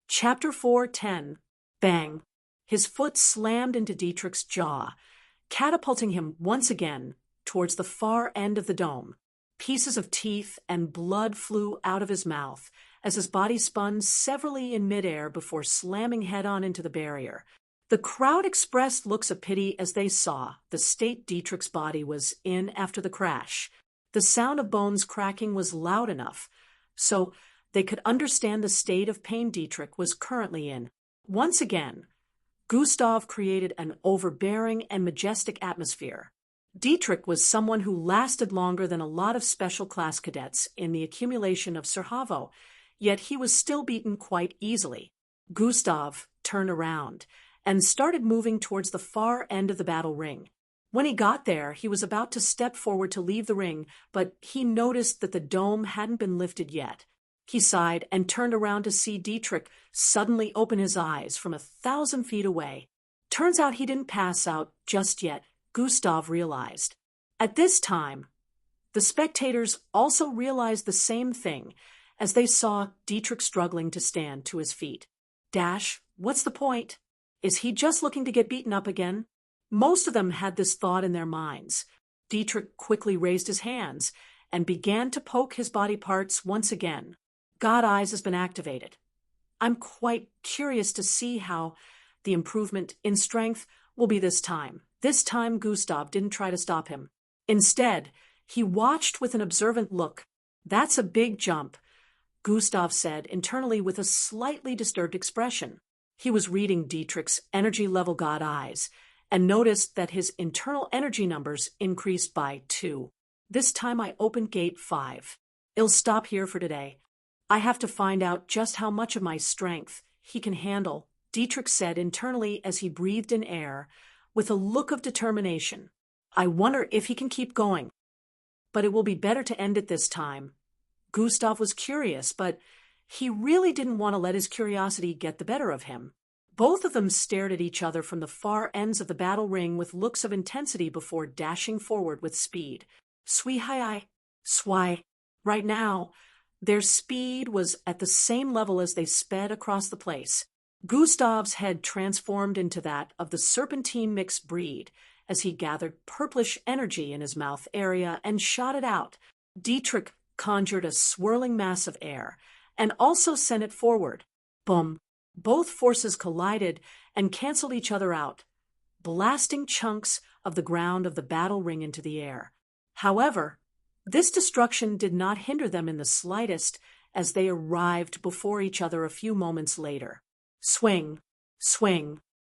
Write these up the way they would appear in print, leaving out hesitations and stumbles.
Chapter 4:10. Bang. His foot slammed into Dietrich's jaw, catapulting him once again towards the far end of the dome. Pieces of teeth and blood flew out of his mouth as his body spun severally in midair before slamming head-on into the barrier. The crowd expressed looks of pity as they saw the state Dietrich's body was in after the crash. The sound of bones cracking was loud enough, so they could understand the state of pain Dietrich was currently in. Once again, Gustav created an overbearing and majestic atmosphere. Dietrich was someone who lasted longer than a lot of special class cadets in the accumulation of Serhavo, yet he was still beaten quite easily. Gustav turned around and started moving towards the far end of the battle ring. When he got there, he was about to step forward to leave the ring, but he noticed that the dome hadn't been lifted yet. He sighed and turned around to see Dietrich suddenly open his eyes from 1,000 feet away. Turns out he didn't pass out just yet, Gustav realized. At this time, the spectators also realized the same thing as they saw Dietrich struggling to stand to his feet. What's the point? Is he just looking to get beaten up again? Most of them had this thought in their minds. Dietrich quickly raised his hands and began to poke his body parts once again. God Eyes has been activated. I'm quite curious to see how the improvement in strength will be this time. This time Gustav didn't try to stop him. Instead, he watched with an observant look. That's a big jump, Gustav said internally with a slightly disturbed expression. He was reading Dietrich's energy level God Eyes and noticed that his internal energy numbers increased by 2. This time I opened gate 5. I'll stop here for today. I have to find out just how much of my strength he can handle, Dietrich said internally as he breathed in air with a look of determination. I wonder if he can keep going. But it will be better to end it this time. Gustav was curious, but he really didn't want to let his curiosity get the better of him. Both of them stared at each other from the far ends of the battle ring with looks of intensity before dashing forward with speed. Swai. Right now, their speed was at the same level as they sped across the place. Gustav's head transformed into that of the serpentine mixed breed as he gathered purplish energy in his mouth area and shot it out. Dietrich conjured a swirling mass of air and also sent it forward. Boom! Both forces collided and canceled each other out, blasting chunks of the ground of the battle ring into the air. However, this destruction did not hinder them in the slightest as they arrived before each other a few moments later. Swing.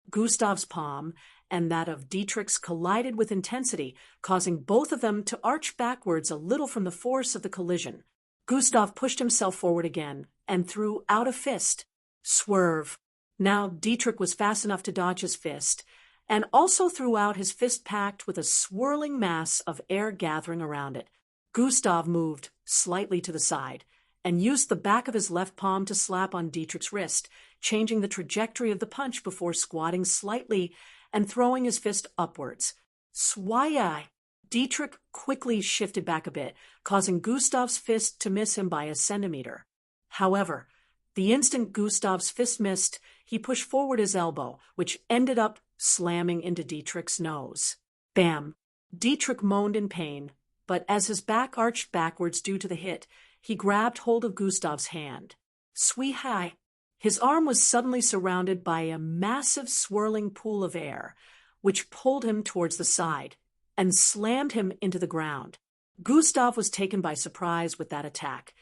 Gustav's palm and that of Dietrich's collided with intensity, causing both of them to arch backwards a little from the force of the collision. Gustav pushed himself forward again and threw out a fist. Swerve. Now Dietrich was fast enough to dodge his fist, and also threw out his fist packed with a swirling mass of air gathering around it. Gustav moved slightly to the side and used the back of his left palm to slap on Dietrich's wrist, changing the trajectory of the punch before squatting slightly and throwing his fist upwards. Swai! Dietrich quickly shifted back a bit, causing Gustav's fist to miss him by a centimeter. However, the instant Gustav's fist missed, he pushed forward his elbow, which ended up slamming into Dietrich's nose. Bam! Dietrich moaned in pain, but as his back arched backwards due to the hit, he grabbed hold of Gustav's hand. Swee-hi! His arm was suddenly surrounded by a massive swirling pool of air, which pulled him towards the side and slammed him into the ground. Gustav was taken by surprise with that attack,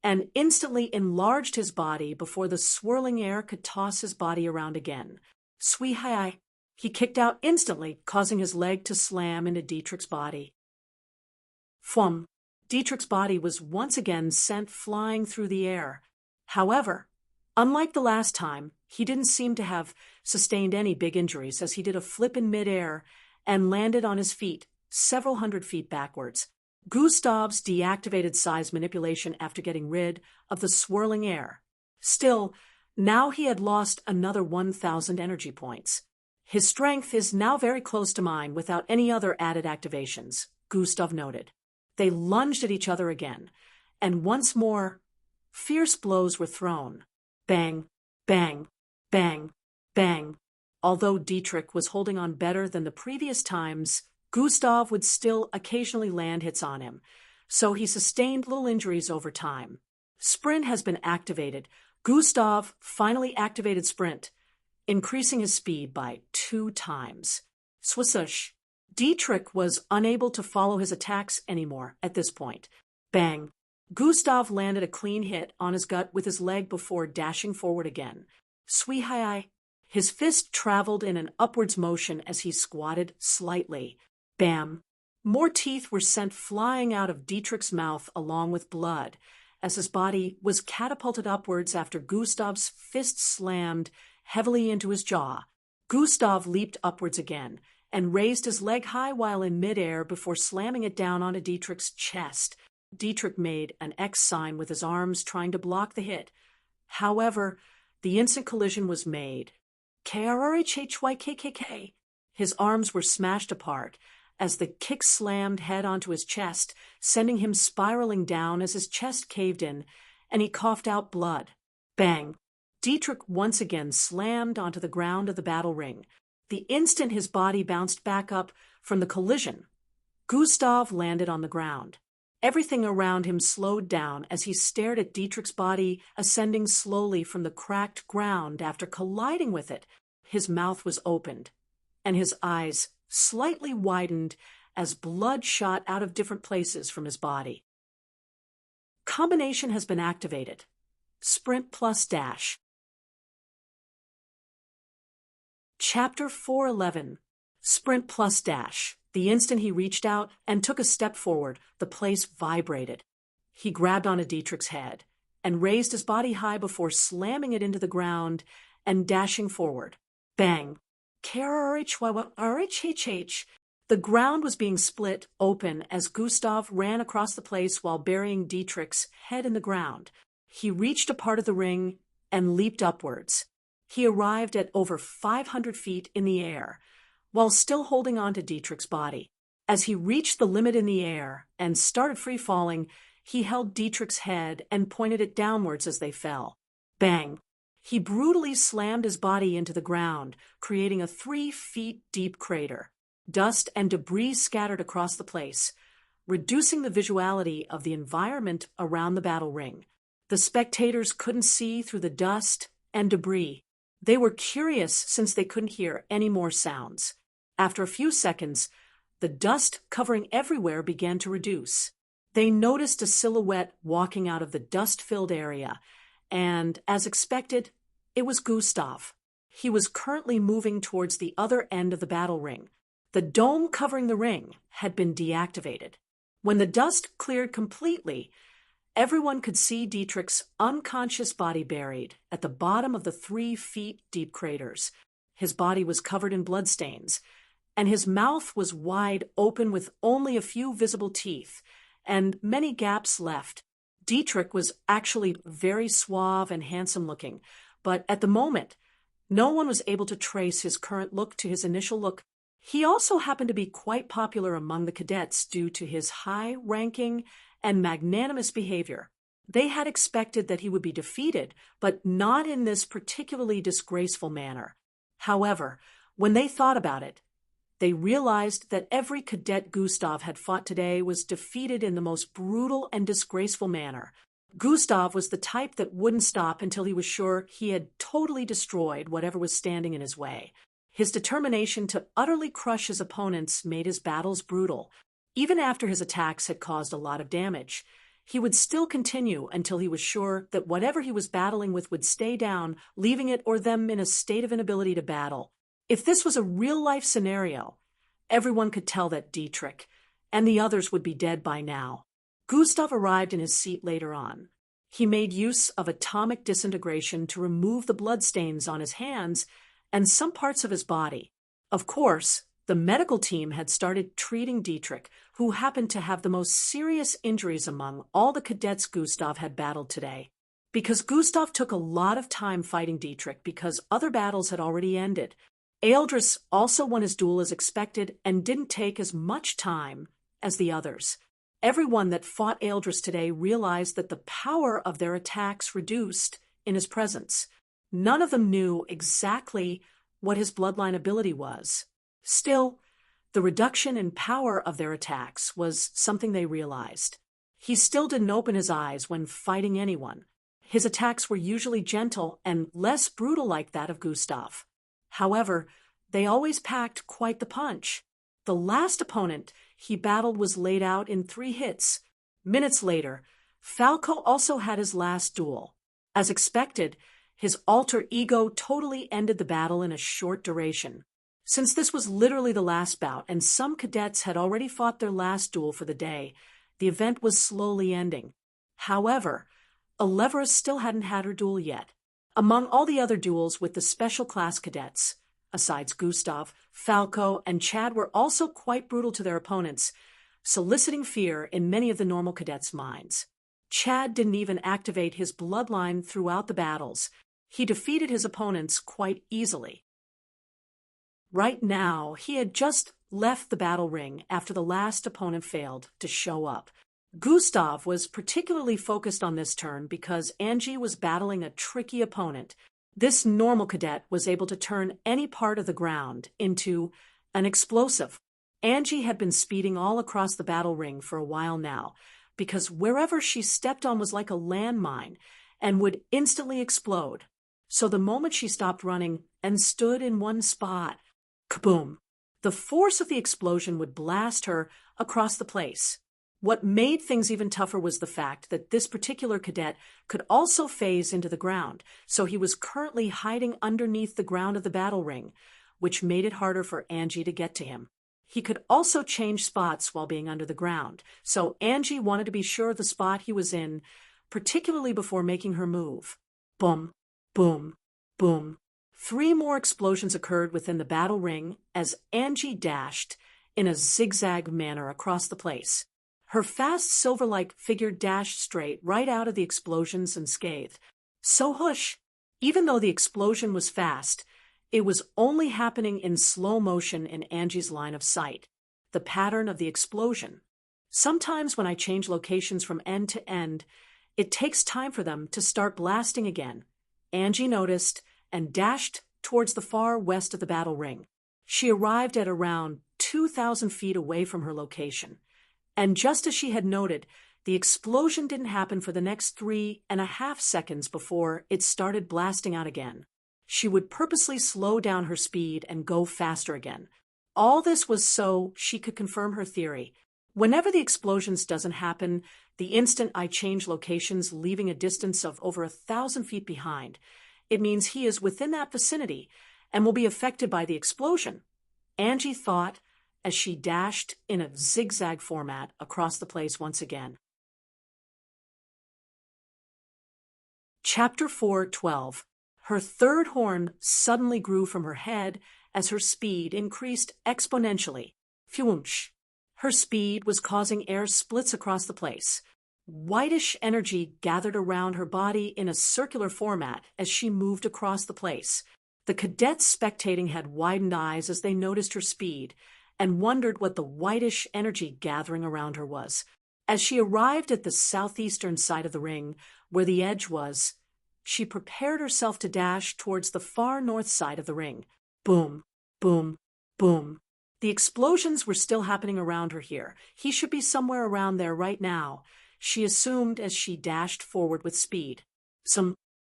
and instantly enlarged his body before the swirling air could toss his body around again. Swee-hi! He kicked out instantly, causing his leg to slam into Dietrich's body. Fwum! Dietrich's body was once again sent flying through the air. However, unlike the last time, he didn't seem to have sustained any big injuries as he did a flip in midair and landed on his feet, several hundred feet backwards. Gustav's deactivated size manipulation after getting rid of the swirling air. Still, now he had lost another 1,000 energy points. His strength is now very close to mine without any other added activations, Gustav noted. They lunged at each other again, and once more, fierce blows were thrown. Bang! Bang, bang, bang. Although Dietrich was holding on better than the previous times, Gustav would still occasionally land hits on him, so he sustained little injuries over time. Sprint has been activated. Gustav finally activated Sprint, increasing his speed by 2 times. Swoosh. Dietrich was unable to follow his attacks anymore at this point. Bang. Gustav landed a clean hit on his gut with his leg before dashing forward again. Swee-hi-hi. His fist traveled in an upwards motion as he squatted slightly. Bam. More teeth were sent flying out of Dietrich's mouth along with blood, as his body was catapulted upwards after Gustav's fist slammed heavily into his jaw. Gustav leaped upwards again and raised his leg high while in midair before slamming it down onto Dietrich's chest. Dietrich made an X sign with his arms trying to block the hit. However, the instant collision was made. KRHHYKKK. His arms were smashed apart as the kick slammed head onto his chest, sending him spiraling down as his chest caved in, and he coughed out blood. Bang. Dietrich once again slammed onto the ground of the battle ring. The instant his body bounced back up from the collision, Gustav landed on the ground. Everything around him slowed down as he stared at Dietrich's body ascending slowly from the cracked ground after colliding with it. His mouth was opened, and his eyes slightly widened as blood shot out of different places from his body. Combination has been activated. Sprint plus dash. Chapter 411. Sprint plus dash. The instant he reached out and took a step forward, the place vibrated. He grabbed onto Dietrich's head and raised his body high before slamming it into the ground and dashing forward. Bang. KRHHHH. The ground was being split open as Gustav ran across the place while burying Dietrich's head in the ground. He reached a part of the ring and leaped upwards. He arrived at over 500 feet in the air, while still holding on to Dietrich's body. As he reached the limit in the air and started free-falling, he held Dietrich's head and pointed it downwards as they fell. Bang! He brutally slammed his body into the ground, creating a 3-feet-deep crater. Dust and debris scattered across the place, reducing the visuality of the environment around the battle ring. The spectators couldn't see through the dust and debris. They were curious since they couldn't hear any more sounds. After a few seconds, the dust covering everywhere began to reduce. They noticed a silhouette walking out of the dust-filled area, and, as expected, it was Gustav. He was currently moving towards the other end of the battle ring. The dome covering the ring had been deactivated. When the dust cleared completely, everyone could see Dietrich's unconscious body buried at the bottom of the 3-feet-deep craters. His body was covered in bloodstains, and his mouth was wide open with only a few visible teeth and many gaps left. Dietrich was actually very suave and handsome-looking, but at the moment, no one was able to trace his current look to his initial look. He also happened to be quite popular among the cadets due to his high ranking and magnanimous behavior. They had expected that he would be defeated, but not in this particularly disgraceful manner. However, when they thought about it, they realized that every cadet Gustav had fought today was defeated in the most brutal and disgraceful manner. Gustav was the type that wouldn't stop until he was sure he had totally destroyed whatever was standing in his way. His determination to utterly crush his opponents made his battles brutal. Even after his attacks had caused a lot of damage, he would still continue until he was sure that whatever he was battling with would stay down, leaving it or them in a state of inability to battle. If this was a real-life scenario, everyone could tell that Dietrich and the others would be dead by now. Gustav arrived in his seat later on. He made use of atomic disintegration to remove the bloodstains on his hands and some parts of his body. Of course, the medical team had started treating Dietrich, who happened to have the most serious injuries among all the cadets Gustav had battled today. Because Gustav took a lot of time fighting Dietrich because other battles had already ended, Ealdris also won his duel as expected and didn't take as much time as the others. Everyone that fought Ealdris today realized that the power of their attacks reduced in his presence. None of them knew exactly what his bloodline ability was. Still, the reduction in power of their attacks was something they realized. He still didn't open his eyes when fighting anyone. His attacks were usually gentle and less brutal like that of Gustav. However, they always packed quite the punch. The last opponent he battled was laid out in 3 hits. Minutes later, Falco also had his last duel. As expected, his alter ego totally ended the battle in a short duration. Since this was literally the last bout, and some cadets had already fought their last duel for the day, the event was slowly ending. However, Elevra still hadn't had her duel yet. Among all the other duels with the special class cadets, asides Gustav, Falco, and Chad were also quite brutal to their opponents, soliciting fear in many of the normal cadets' minds. Chad didn't even activate his bloodline throughout the battles. He defeated his opponents quite easily. Right now, he had just left the battle ring after the last opponent failed to show up. Gustav was particularly focused on this turn because Angie was battling a tricky opponent. This normal cadet was able to turn any part of the ground into an explosive. Angie had been speeding all across the battle ring for a while now, because wherever she stepped on was like a landmine and would instantly explode. So the moment she stopped running and stood in one spot, kaboom! The force of the explosion would blast her across the place. What made things even tougher was the fact that this particular cadet could also phase into the ground, so he was currently hiding underneath the ground of the battle ring, which made it harder for Angie to get to him. He could also change spots while being under the ground, so Angie wanted to be sure of the spot he was in, particularly before making her move. Boom, boom, boom. 3 more explosions occurred within the battle ring as Angie dashed in a zigzag manner across the place. Her fast silver-like figure dashed straight right out of the explosions unscathed. So hush! Even though the explosion was fast, it was only happening in slow motion in Angie's line of sight. The pattern of the explosion. Sometimes when I change locations from end to end, it takes time for them to start blasting again. Angie noticed and dashed towards the far west of the battle ring. She arrived at around 2,000 feet away from her location. And just as she had noted, the explosion didn't happen for the next 3.5 seconds before it started blasting out again. She would purposely slow down her speed and go faster again. All this was so she could confirm her theory. Whenever the explosions doesn't happen, the instant I change locations, leaving a distance of over 1,000 feet behind, it means he is within that vicinity and will be affected by the explosion. Angie thought, as she dashed in a zigzag format across the place once again. Chapter 4:12. Her third horn suddenly grew from her head as her speed increased exponentially. Phewnsh! Her speed was causing air splits across the place. Whitish energy gathered around her body in a circular format as she moved across the place. The cadets spectating had widened eyes as they noticed her speed, and wondered what the whitish energy gathering around her was. As she arrived at the southeastern side of the ring, where the edge was, she prepared herself to dash towards the far north side of the ring. Boom, boom, boom. The explosions were still happening around her here. He should be somewhere around there right now, she assumed as she dashed forward with speed.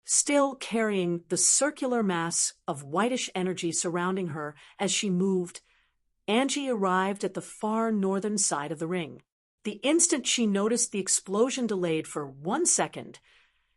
Still carrying the circular mass of whitish energy surrounding her as she moved, Angie arrived at the far northern side of the ring. The instant she noticed the explosion delayed for 1 second,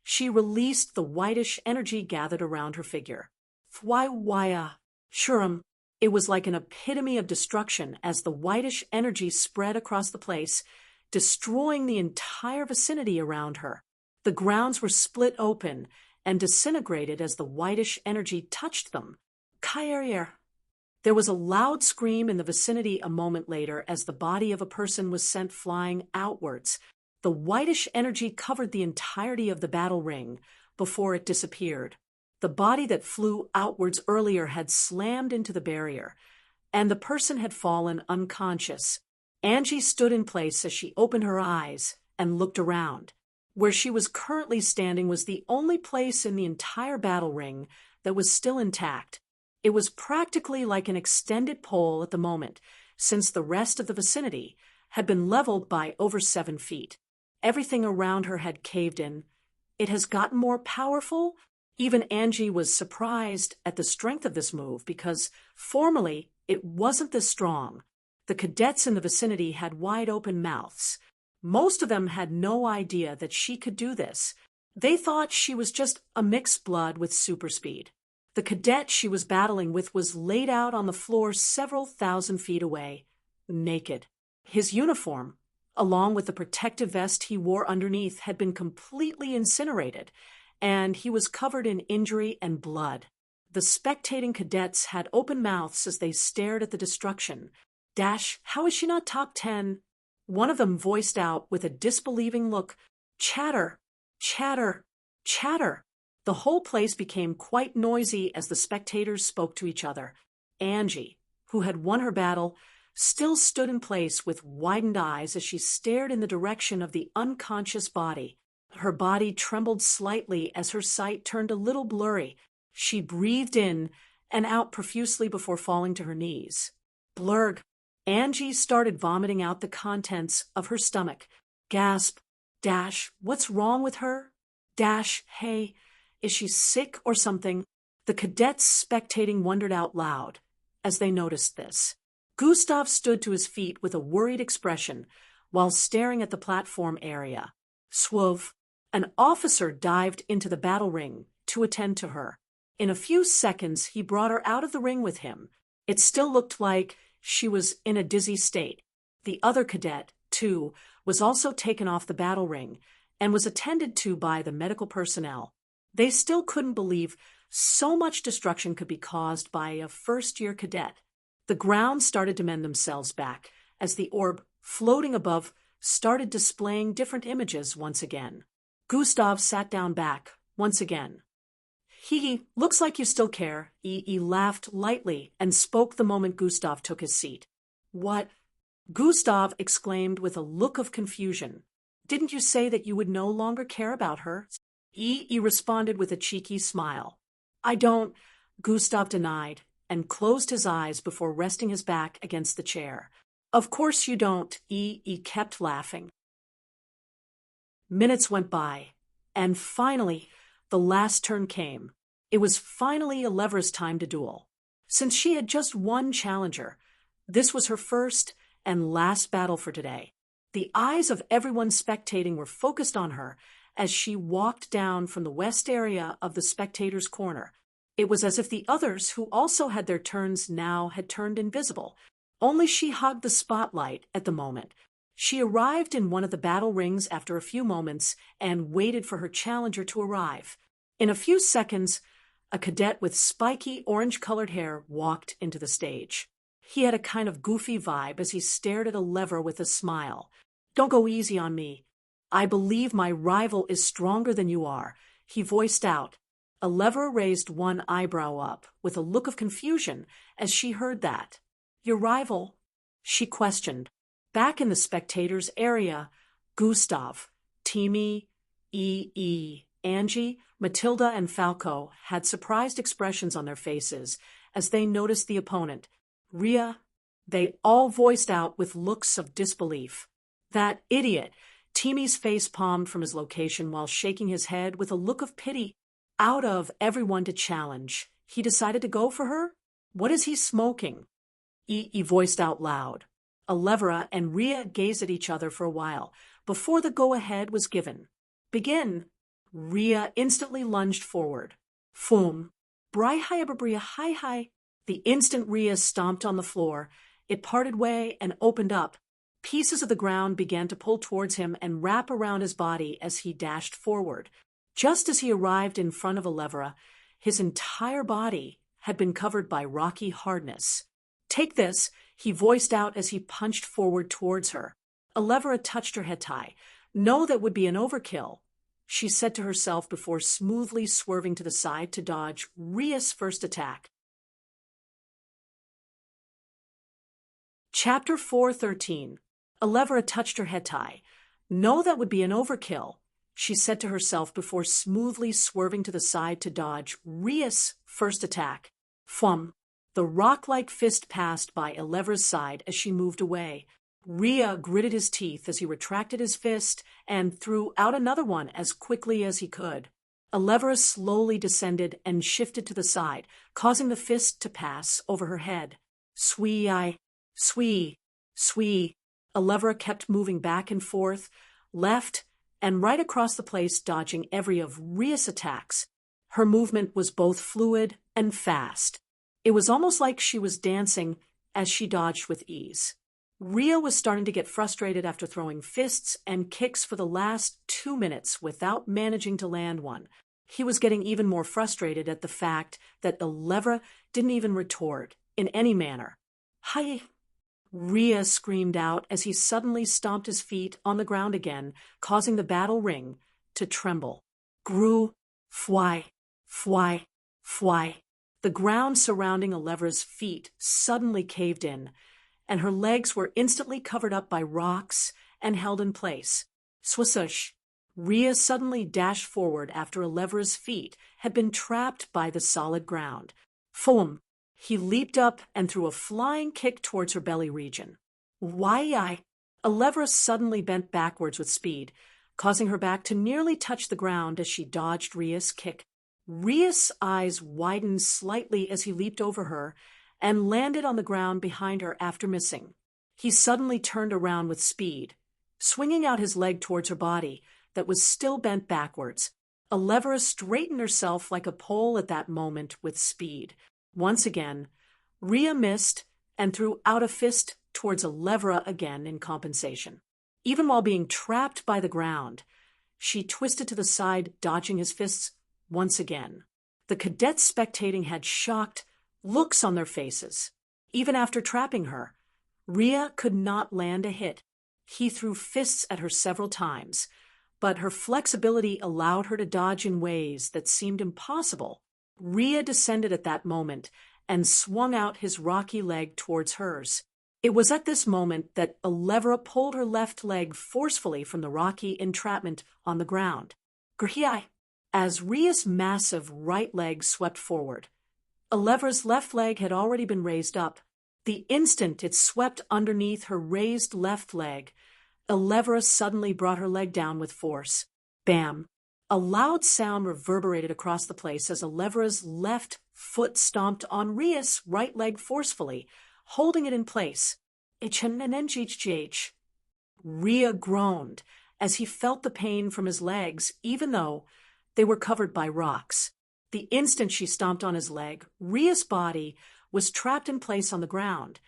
she released the whitish energy gathered around her figure. Thwaiwaya, Shuram. It was like an epitome of destruction as the whitish energy spread across the place, destroying the entire vicinity around her. The grounds were split open and disintegrated as the whitish energy touched them. Kaier. There was a loud scream in the vicinity a moment later as the body of a person was sent flying outwards. The whitish energy covered the entirety of the battle ring before it disappeared. The body that flew outwards earlier had slammed into the barrier, and the person had fallen unconscious. Angie stood in place as she opened her eyes and looked around. Where she was currently standing was the only place in the entire battle ring that was still intact. It was practically like an extended pole at the moment, since the rest of the vicinity had been leveled by over 7 feet. Everything around her had caved in. It has gotten more powerful? Even Angie was surprised at the strength of this move because formerly it wasn't this strong. The cadets in the vicinity had wide open mouths. Most of them had no idea that she could do this. They thought she was just a mixed blood with super speed. The cadet she was battling with was laid out on the floor several thousand feet away, naked. His uniform, along with the protective vest he wore underneath, had been completely incinerated, and he was covered in injury and blood. The spectating cadets had open mouths as they stared at the destruction. Dash, how is she not top 10? One of them voiced out with a disbelieving look, chatter, chatter, chatter. The whole place became quite noisy as the spectators spoke to each other. Angie, who had won her battle, still stood in place with widened eyes as she stared in the direction of the unconscious body. Her body trembled slightly as her sight turned a little blurry. She breathed in and out profusely before falling to her knees. Blurg. Angie started vomiting out the contents of her stomach. Gasp. Dash, what's wrong with her? Dash, hey, is she sick or something? The cadets spectating wondered out loud as they noticed this. Gustav stood to his feet with a worried expression while staring at the platform area. Swov, an officer dived into the battle ring to attend to her. In a few seconds, he brought her out of the ring with him. It still looked like she was in a dizzy state. The other cadet, too, was also taken off the battle ring and was attended to by the medical personnel. They still couldn't believe so much destruction could be caused by a first-year cadet. The ground started to mend themselves back as the orb floating above started displaying different images once again. Gustav sat down back once again. Looks like you still care. He laughed lightly and spoke the moment Gustav took his seat. What? Gustav exclaimed with a look of confusion. Didn't you say that you would no longer care about her? He responded with a cheeky smile. I don't, Gustav denied, and closed his eyes before resting his back against the chair. Of course you don't, he kept laughing. Minutes went by, and finally, the last turn came. It was finally Elevra's time to duel. Since she had just one challenger, this was her first and last battle for today. The eyes of everyone spectating were focused on her as she walked down from the west area of the spectators' corner. It was as if the others, who also had their turns now, had turned invisible. Only she hugged the spotlight at the moment. She arrived in one of the battle rings after a few moments and waited for her challenger to arrive. In a few seconds, a cadet with spiky orange-colored hair walked into the stage. He had a kind of goofy vibe as he stared at Elevra with a smile. Don't go easy on me. I believe my rival is stronger than you are, he voiced out. Elevra raised one eyebrow up with a look of confusion as she heard that. Your rival? She questioned. Back in the spectators' area, Gustav, Timmy, Angie, Matilda, and Falco had surprised expressions on their faces as they noticed the opponent. Ria, they all voiced out with looks of disbelief. That idiot! Timmy's face palmed from his location while shaking his head with a look of pity. Out of everyone to challenge, he decided to go for her? What is he smoking? He voiced out loud. Elevra and Ria gazed at each other for a while before the go-ahead was given. Begin! Ria instantly lunged forward. Foom! Bri-hi-abra-bria hi-hi! The instant Ria stomped on the floor, it parted way and opened up. Pieces of the ground began to pull towards him and wrap around his body as he dashed forward. Just as he arrived in front of Elevra, his entire body had been covered by rocky hardness. Take this, he voiced out as he punched forward towards her. Elevra touched her head tie. No, that would be an overkill, she said to herself before smoothly swerving to the side to dodge Ria's first attack. Chapter 4:13. Elevra touched her head tie. No, that would be an overkill, she said to herself before smoothly swerving to the side to dodge Ria's first attack. Fum! The rock-like fist passed by Elevra's side as she moved away. Ria gritted his teeth as he retracted his fist and threw out another one as quickly as he could. Elevra slowly descended and shifted to the side, causing the fist to pass over her head. Swee. Elevra kept moving back and forth, left and right across the place, dodging every of Ria's attacks. Her movement was both fluid and fast. It was almost like she was dancing as she dodged with ease. Ria was starting to get frustrated after throwing fists and kicks for the last 2 minutes without managing to land one. He was getting even more frustrated at the fact that Elevra didn't even retort in any manner. Hi! Ria screamed out as he suddenly stomped his feet on the ground again, causing the battle ring to tremble. Gru, fwy. The ground surrounding Elevra's feet suddenly caved in, and her legs were instantly covered up by rocks and held in place. Swisush! Ria suddenly dashed forward after Elevra's feet had been trapped by the solid ground. Fum! He leaped up and threw a flying kick towards her belly region. Why? Elevra suddenly bent backwards with speed, causing her back to nearly touch the ground as she dodged Ria's kick. Ria's eyes widened slightly as he leaped over her and landed on the ground behind her after missing. He suddenly turned around with speed, swinging out his leg towards her body that was still bent backwards. Elevra straightened herself like a pole at that moment with speed. Once again, Ria missed and threw out a fist towards Elevra again in compensation. Even while being trapped by the ground, she twisted to the side, dodging his fists once again. The cadets spectating had shocked looks on their faces. Even after trapping her, Ria could not land a hit. He threw fists at her several times, but her flexibility allowed her to dodge in ways that seemed impossible. Ria descended at that moment and swung out his rocky leg towards hers. It was at this moment that Elevra pulled her left leg forcefully from the rocky entrapment on the ground. Grhiai! As Ria's massive right leg swept forward, Elevra's left leg had already been raised up. The instant it swept underneath her raised left leg, Elevra suddenly brought her leg down with force. Bam! A loud sound reverberated across the place as Elevra's left foot stomped on Ria's right leg forcefully, holding it in place. Ria groaned as he felt the pain from his legs, even though they were covered by rocks. The instant she stomped on his leg, Ria's body was trapped in place on the ground,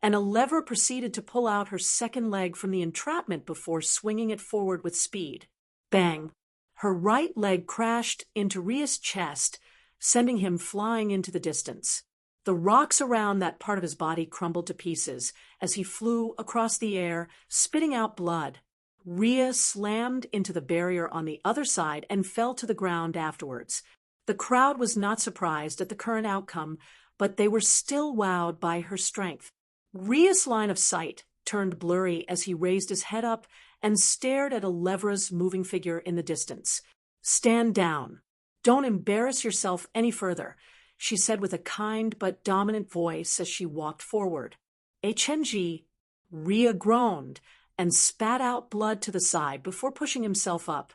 and Elevra proceeded to pull out her second leg from the entrapment before swinging it forward with speed. Bang! Her right leg crashed into Ria's chest, sending him flying into the distance. The rocks around that part of his body crumbled to pieces as he flew across the air, spitting out blood. Ria slammed into the barrier on the other side and fell to the ground afterwards. The crowd was not surprised at the current outcome, but they were still wowed by her strength. Ria's line of sight turned blurry as he raised his head up and stared at Elevra's moving figure in the distance. Stand down. Don't embarrass yourself any further, she said with a kind but dominant voice as she walked forward. HNG, Ria groaned and spat out blood to the side before pushing himself up.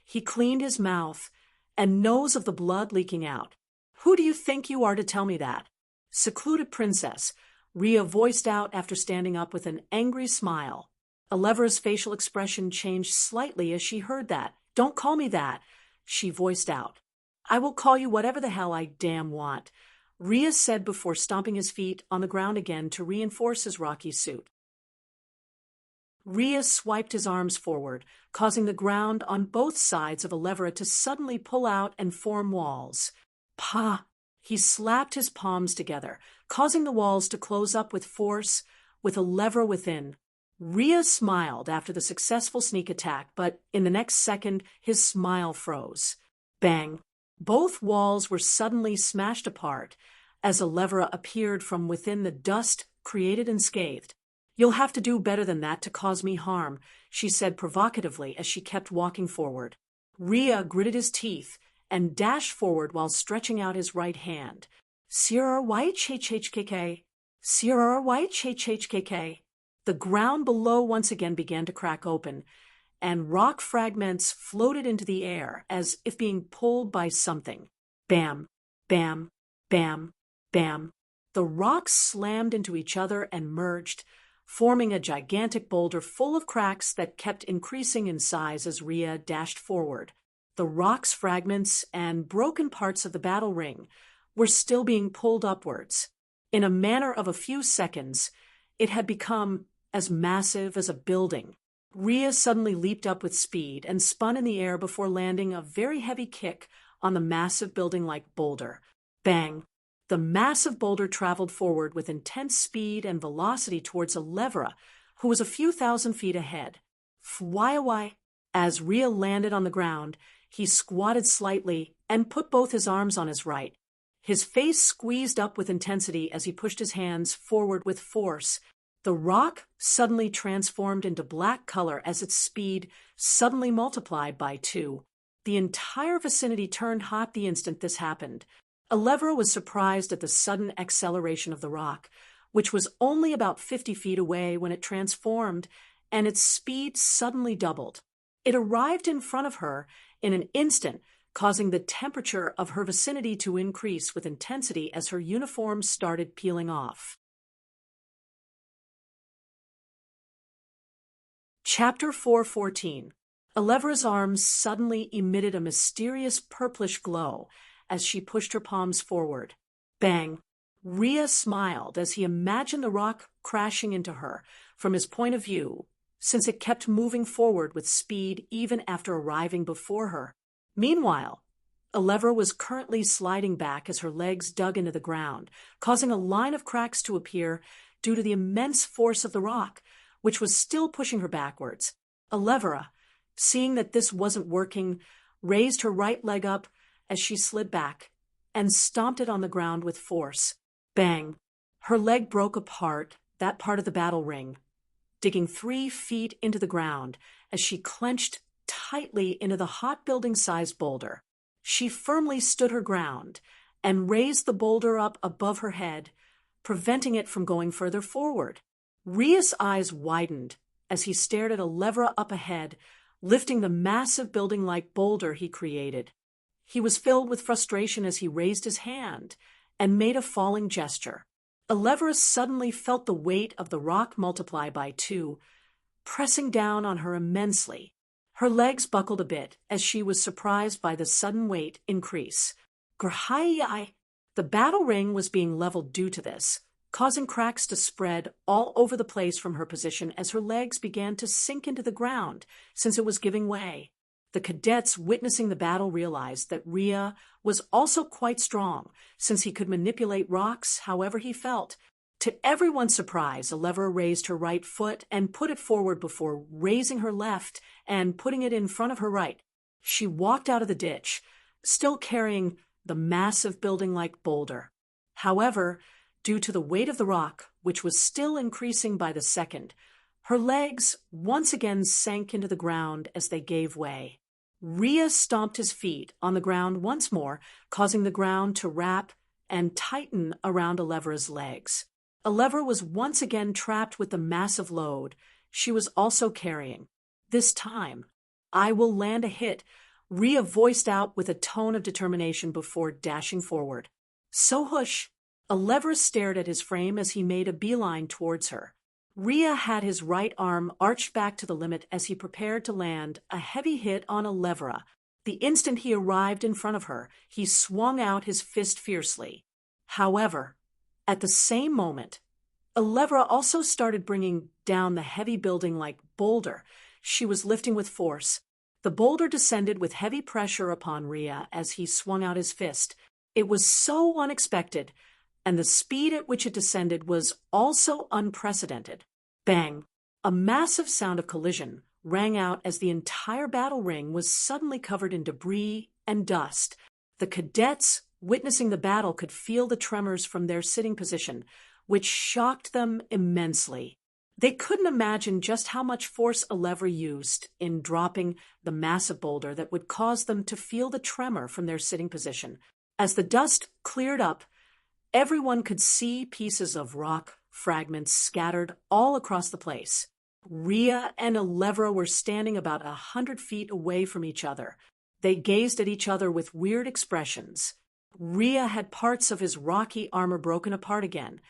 He cleaned his mouth and nose of the blood leaking out. Who do you think you are to tell me that? Secluded princess, Ria voiced out after standing up with an angry smile. Elevra's facial expression changed slightly as she heard that. Don't call me that, she voiced out. I will call you whatever the hell I damn want, Ria said before stomping his feet on the ground again to reinforce his rocky suit. Ria swiped his arms forward, causing the ground on both sides of Elevra to suddenly pull out and form walls. Pa! He slapped his palms together, causing the walls to close up with force, with Elevra within. Ria smiled after the successful sneak attack, but in the next second, his smile froze. Bang! Both walls were suddenly smashed apart as Elevra appeared from within the dust created and scathed. You'll have to do better than that to cause me harm, she said provocatively as she kept walking forward. Rhea gritted his teeth and dashed forward while stretching out his right hand. CRRYHHKK. CRRYHHKK. The ground below once again began to crack open, and rock fragments floated into the air as if being pulled by something. Bam, bam, bam, bam. The rocks slammed into each other and merged, forming a gigantic boulder full of cracks that kept increasing in size as Rhea dashed forward. The rocks, fragments, and broken parts of the battle ring were still being pulled upwards. In a matter of a few seconds, it had become as massive as a building. Rhea suddenly leaped up with speed and spun in the air before landing a very heavy kick on the massive building-like boulder. Bang! The massive boulder traveled forward with intense speed and velocity towards Elevra, who was a few thousand feet ahead. Fwye. As Rhea landed on the ground, he squatted slightly and put both his arms on his right. His face squeezed up with intensity as he pushed his hands forward with force. The rock suddenly transformed into black color as its speed suddenly multiplied by 2. The entire vicinity turned hot the instant this happened. Elevra was surprised at the sudden acceleration of the rock, which was only about 50 feet away when it transformed, and its speed suddenly doubled. It arrived in front of her in an instant, causing the temperature of her vicinity to increase with intensity as her uniform started peeling off. Chapter 4:14. Elevra's arms suddenly emitted a mysterious purplish glow as she pushed her palms forward. Bang! Rhea smiled as he imagined the rock crashing into her from his point of view, since it kept moving forward with speed even after arriving before her. Meanwhile, Elevra was currently sliding back as her legs dug into the ground, causing a line of cracks to appear due to the immense force of the rock, which was still pushing her backwards. Elevra, seeing that this wasn't working, raised her right leg up as she slid back and stomped it on the ground with force. Bang! Her leg broke apart, that part of the battle ring, digging 3 feet into the ground as she clenched tightly into the hot building-sized boulder. She firmly stood her ground and raised the boulder up above her head, preventing it from going further forward. Rhea's eyes widened as he stared at Elevra up ahead, lifting the massive building-like boulder he created. He was filled with frustration as he raised his hand and made a falling gesture. Elevra suddenly felt the weight of the rock multiply by 2, pressing down on her immensely. Her legs buckled a bit as she was surprised by the sudden weight increase. Grhai! The battle ring was being leveled due to this, causing cracks to spread all over the place from her position as her legs began to sink into the ground since it was giving way. The cadets witnessing the battle realized that Rhea was also quite strong, since he could manipulate rocks however he felt. To everyone's surprise, Elevra raised her right foot and put it forward before raising her left and putting it in front of her right. She walked out of the ditch, still carrying the massive building-like boulder. However, due to the weight of the rock, which was still increasing by the second, her legs once again sank into the ground as they gave way. Rhea stomped his feet on the ground once more, causing the ground to wrap and tighten around Elevra's legs. Elevra was once again trapped with the massive load she was also carrying. This time, "I will land a hit," Rhea voiced out with a tone of determination before dashing forward. "So hush." Elevra stared at his frame as he made a beeline towards her. Rhea had his right arm arched back to the limit as he prepared to land a heavy hit on Elevra. The instant he arrived in front of her, he swung out his fist fiercely. However, at the same moment, Elevra also started bringing down the heavy building-like boulder she was lifting with force. The boulder descended with heavy pressure upon Rhea as he swung out his fist. It was so unexpected, and the speed at which it descended was also unprecedented. Bang! A massive sound of collision rang out as the entire battle ring was suddenly covered in debris and dust. The cadets witnessing the battle could feel the tremors from their sitting position, which shocked them immensely. They couldn't imagine just how much force Alevra used in dropping the massive boulder that would cause them to feel the tremor from their sitting position. As the dust cleared up, everyone could see pieces of rock fragments scattered all across the place. Rhea and Alevra were standing about 100 feet away from each other. They gazed at each other with weird expressions. Rhea had parts of his rocky armor broken apart again,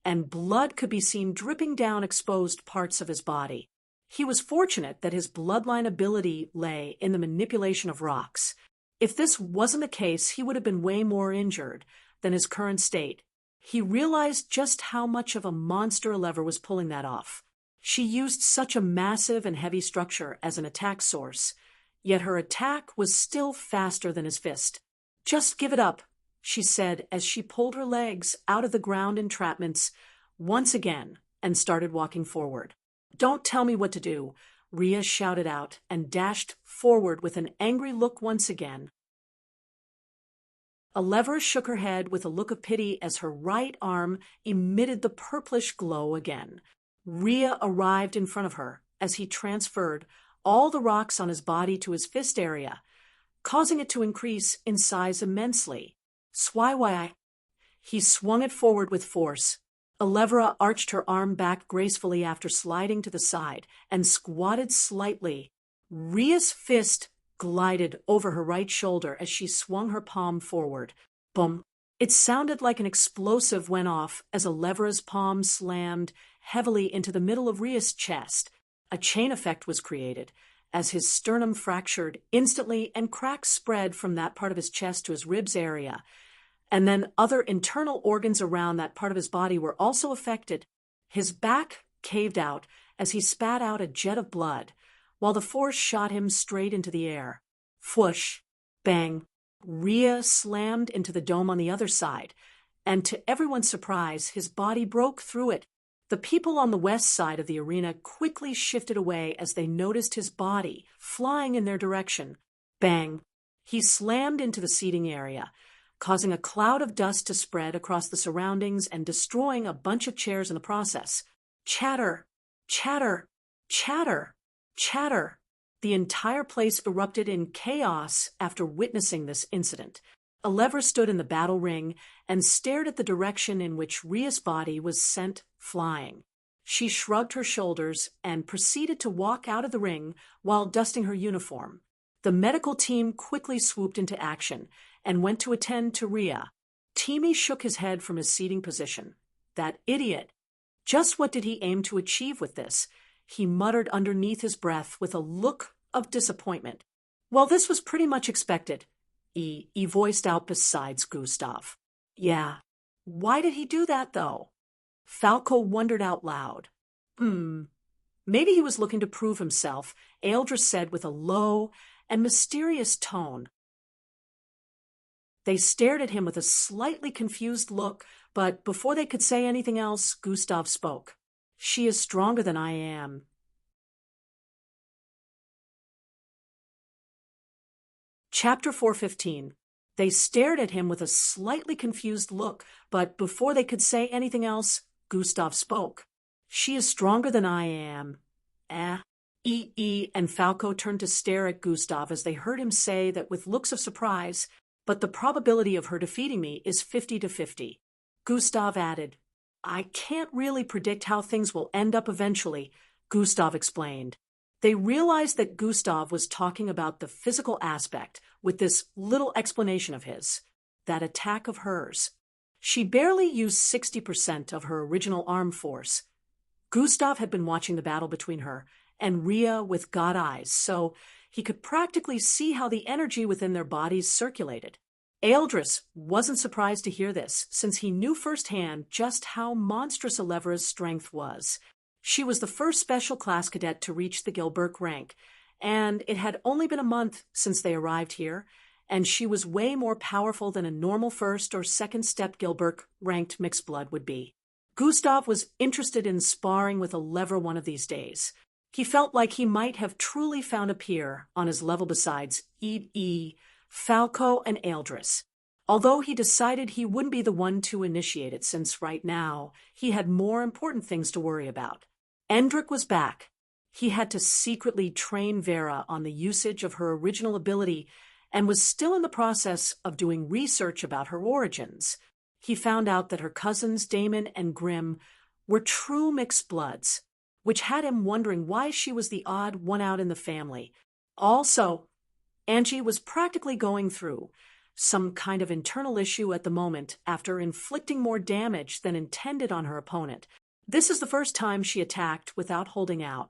and blood could be seen dripping down exposed parts of his body. He was fortunate that his bloodline ability lay in the manipulation of rocks. If this wasn't the case, he would have been way more injured than his current state. He realized just how much of a monster Alevra was pulling that off. She used such a massive and heavy structure as an attack source, yet her attack was still faster than his fist. "Just give it up," she said as she pulled her legs out of the ground entrapments once again and started walking forward. "Don't tell me what to do," Rhea shouted out and dashed forward with an angry look once again. Alevra shook her head with a look of pity as her right arm emitted the purplish glow again. Rhea arrived in front of her as he transferred all the rocks on his body to his fist area, causing it to increase in size immensely. "Swai." He swung it forward with force. Alevra arched her arm back gracefully after sliding to the side and squatted slightly. Rhea's fist glided over her right shoulder as she swung her palm forward. Boom! It sounded like an explosive went off as Alevra's palm slammed heavily into the middle of Rhea's chest. A chain effect was created as his sternum fractured instantly and cracks spread from that part of his chest to his ribs area. And then other internal organs around that part of his body were also affected. His back caved out as he spat out a jet of blood, while the force shot him straight into the air. Whoosh! Bang! Rhea slammed into the dome on the other side, and to everyone's surprise, his body broke through it. The people on the west side of the arena quickly shifted away as they noticed his body flying in their direction. Bang! He slammed into the seating area, causing a cloud of dust to spread across the surroundings and destroying a bunch of chairs in the process. Chatter! Chatter! Chatter! Chatter! The entire place erupted in chaos after witnessing this incident. Alevra stood in the battle ring and stared at the direction in which Rhea's body was sent flying. She shrugged her shoulders and proceeded to walk out of the ring while dusting her uniform. The medical team quickly swooped into action and went to attend to Rhea. Teamy shook his head from his seating position. That idiot! Just what did he aim to achieve with this? He muttered underneath his breath with a look of disappointment. "Well, this was pretty much expected," he voiced out besides Gustav. "Yeah. Why did he do that, though?" Falco wondered out loud. Maybe he was looking to prove himself," Eldra said with a low and mysterious tone. They stared at him with a slightly confused look, but before they could say anything else, Gustav spoke. "She is stronger than I am." Chapter 415. They stared at him with a slightly confused look, but before they could say anything else, Gustav spoke. "She is stronger than I am." And Falco turned to stare at Gustav as they heard him say that with looks of surprise, "But the probability of her defeating me is 50-50. Gustav added, "I can't really predict how things will end up eventually," Gustav explained. They realized that Gustav was talking about the physical aspect with this little explanation of his, that attack of hers. She barely used 60% of her original arm force. Gustav had been watching the battle between her and Rhea with god eyes, so he could practically see how the energy within their bodies circulated. Eldris wasn't surprised to hear this, since he knew firsthand just how monstrous Alevra's strength was. She was the first special class cadet to reach the Gilbert rank, and it had only been a month since they arrived here, and she was way more powerful than a normal first or second step Gilbert ranked mixed blood would be. Gustav was interested in sparring with Alevra one of these days. He felt like he might have truly found a peer on his level besides Falco, and Eldris, although he decided he wouldn't be the one to initiate it since right now he had more important things to worry about. Endrick was back. He had to secretly train Vera on the usage of her original ability and was still in the process of doing research about her origins. He found out that her cousins Damon and Grimm were true mixed bloods, which had him wondering why she was the odd one out in the family. Also, Angie was practically going through some kind of internal issue at the moment after inflicting more damage than intended on her opponent. This is the first time she attacked without holding out.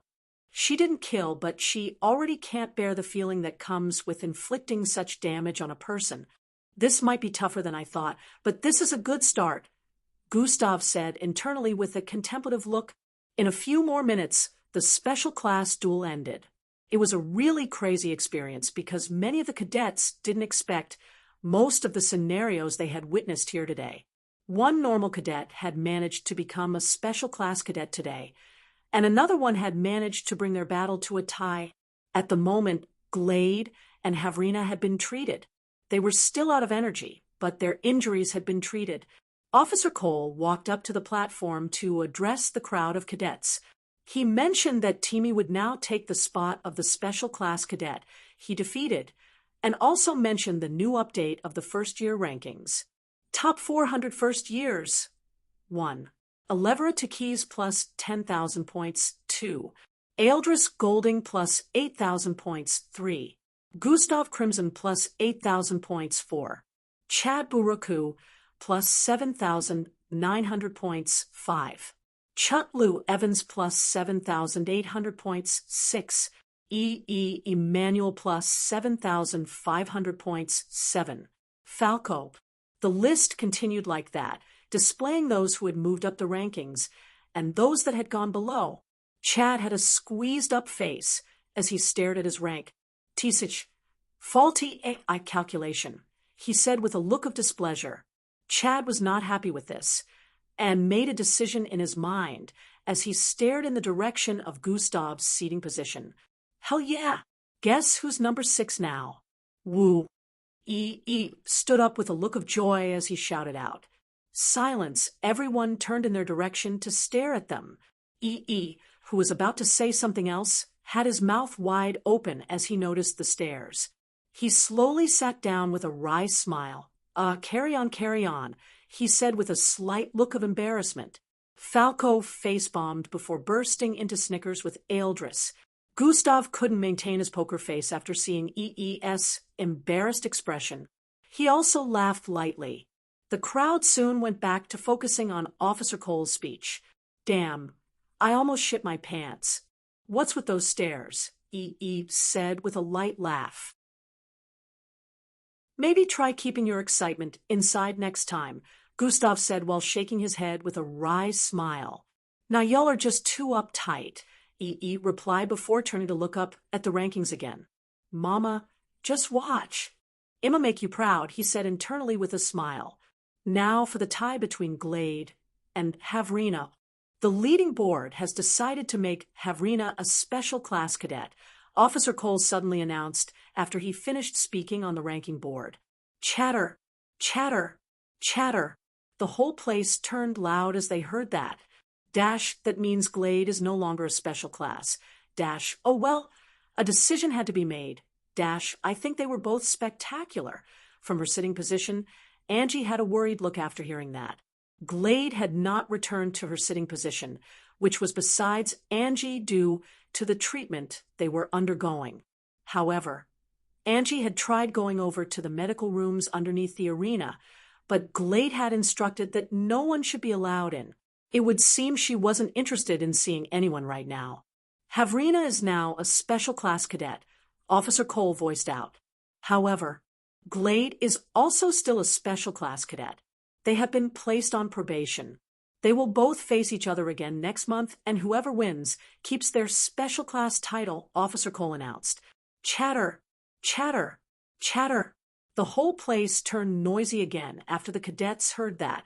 She didn't kill, but she already can't bear the feeling that comes with inflicting such damage on a person. This might be tougher than I thought, but this is a good start, Gustav said internally with a contemplative look. In a few more minutes, the special class duel ended. It was a really crazy experience because many of the cadets didn't expect most of the scenarios they had witnessed here today. One normal cadet had managed to become a special class cadet today, and another one had managed to bring their battle to a tie. At the moment, Glade and Havrina had been treated. They were still out of energy, but their injuries had been treated. Officer Cole walked up to the platform to address the crowd of cadets. He mentioned that Timmy would now take the spot of the special class cadet he defeated, and also mentioned the new update of the first-year rankings. Top 400 first years. 1. Alevera Takis plus 10,000 points. 2. Aeldris Golding plus 8,000 points. 3. Gustav Crimson plus 8,000 points. 4. Chad Buraku plus 7,900 points. 5. Chutlu Evans plus 7,800 points. 6. Emmanuel plus 7,500 points. 7. Falco. The list continued like that, displaying those who had moved up the rankings and those that had gone below. Chad had a squeezed-up face as he stared at his rank. Tisich, faulty AI calculation, he said with a look of displeasure. Chad was not happy with this and made a decision in his mind as he stared in the direction of Gustav's seating position. Hell yeah! Guess who's number 6 now? Woo! Stood up with a look of joy as he shouted out. Silence. Everyone turned in their direction to stare at them. Who was about to say something else, had his mouth wide open as he noticed the stares. He slowly sat down with a wry smile. Carry on, he said with a slight look of embarrassment. Falco face-bombed before bursting into snickers with Aeldris. Gustav couldn't maintain his poker face after seeing EE's embarrassed expression. He also laughed lightly. The crowd soon went back to focusing on Officer Cole's speech. Damn, I almost shit my pants. What's with those stares? Said with a light laugh. Maybe try keeping your excitement inside next time, Gustav said while shaking his head with a wry smile. Now y'all are just too uptight. Replied before turning to look up at the rankings again. Mama, just watch. I'ma make you proud, he said internally with a smile. Now for the tie between Glade and Havrina. The leading board has decided to make Havrina a special class cadet, Officer Cole suddenly announced after he finished speaking on the ranking board. Chatter, chatter, chatter. The whole place turned loud as they heard that. That means Glade is no longer a special class. Oh well, a decision had to be made. I think they were both spectacular. From her sitting position, Angie had a worried look after hearing that. Glade had not returned to her sitting position, which was besides Angie due to the treatment they were undergoing. However, Angie had tried going over to the medical rooms underneath the arena, but Glade had instructed that no one should be allowed in. It would seem she wasn't interested in seeing anyone right now. Havrina is now a special class cadet, Officer Cole voiced out. However, Glade is also still a special class cadet. They have been placed on probation. They will both face each other again next month, and whoever wins keeps their special class title, Officer Cole announced. Chatter, chatter, chatter. The whole place turned noisy again after the cadets heard that.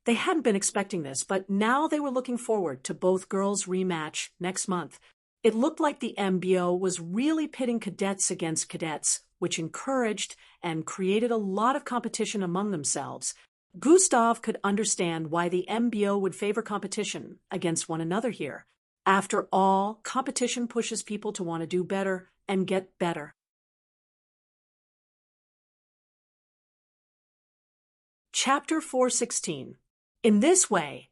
They hadn't been expecting this, but now they were looking forward to both girls' rematch next month. It looked like the MBO was really pitting cadets against cadets, which encouraged and created a lot of competition among themselves. Gustav could understand why the MBO would favor competition against one another here. After all, competition pushes people to want to do better and get better. Chapter 416. In this way,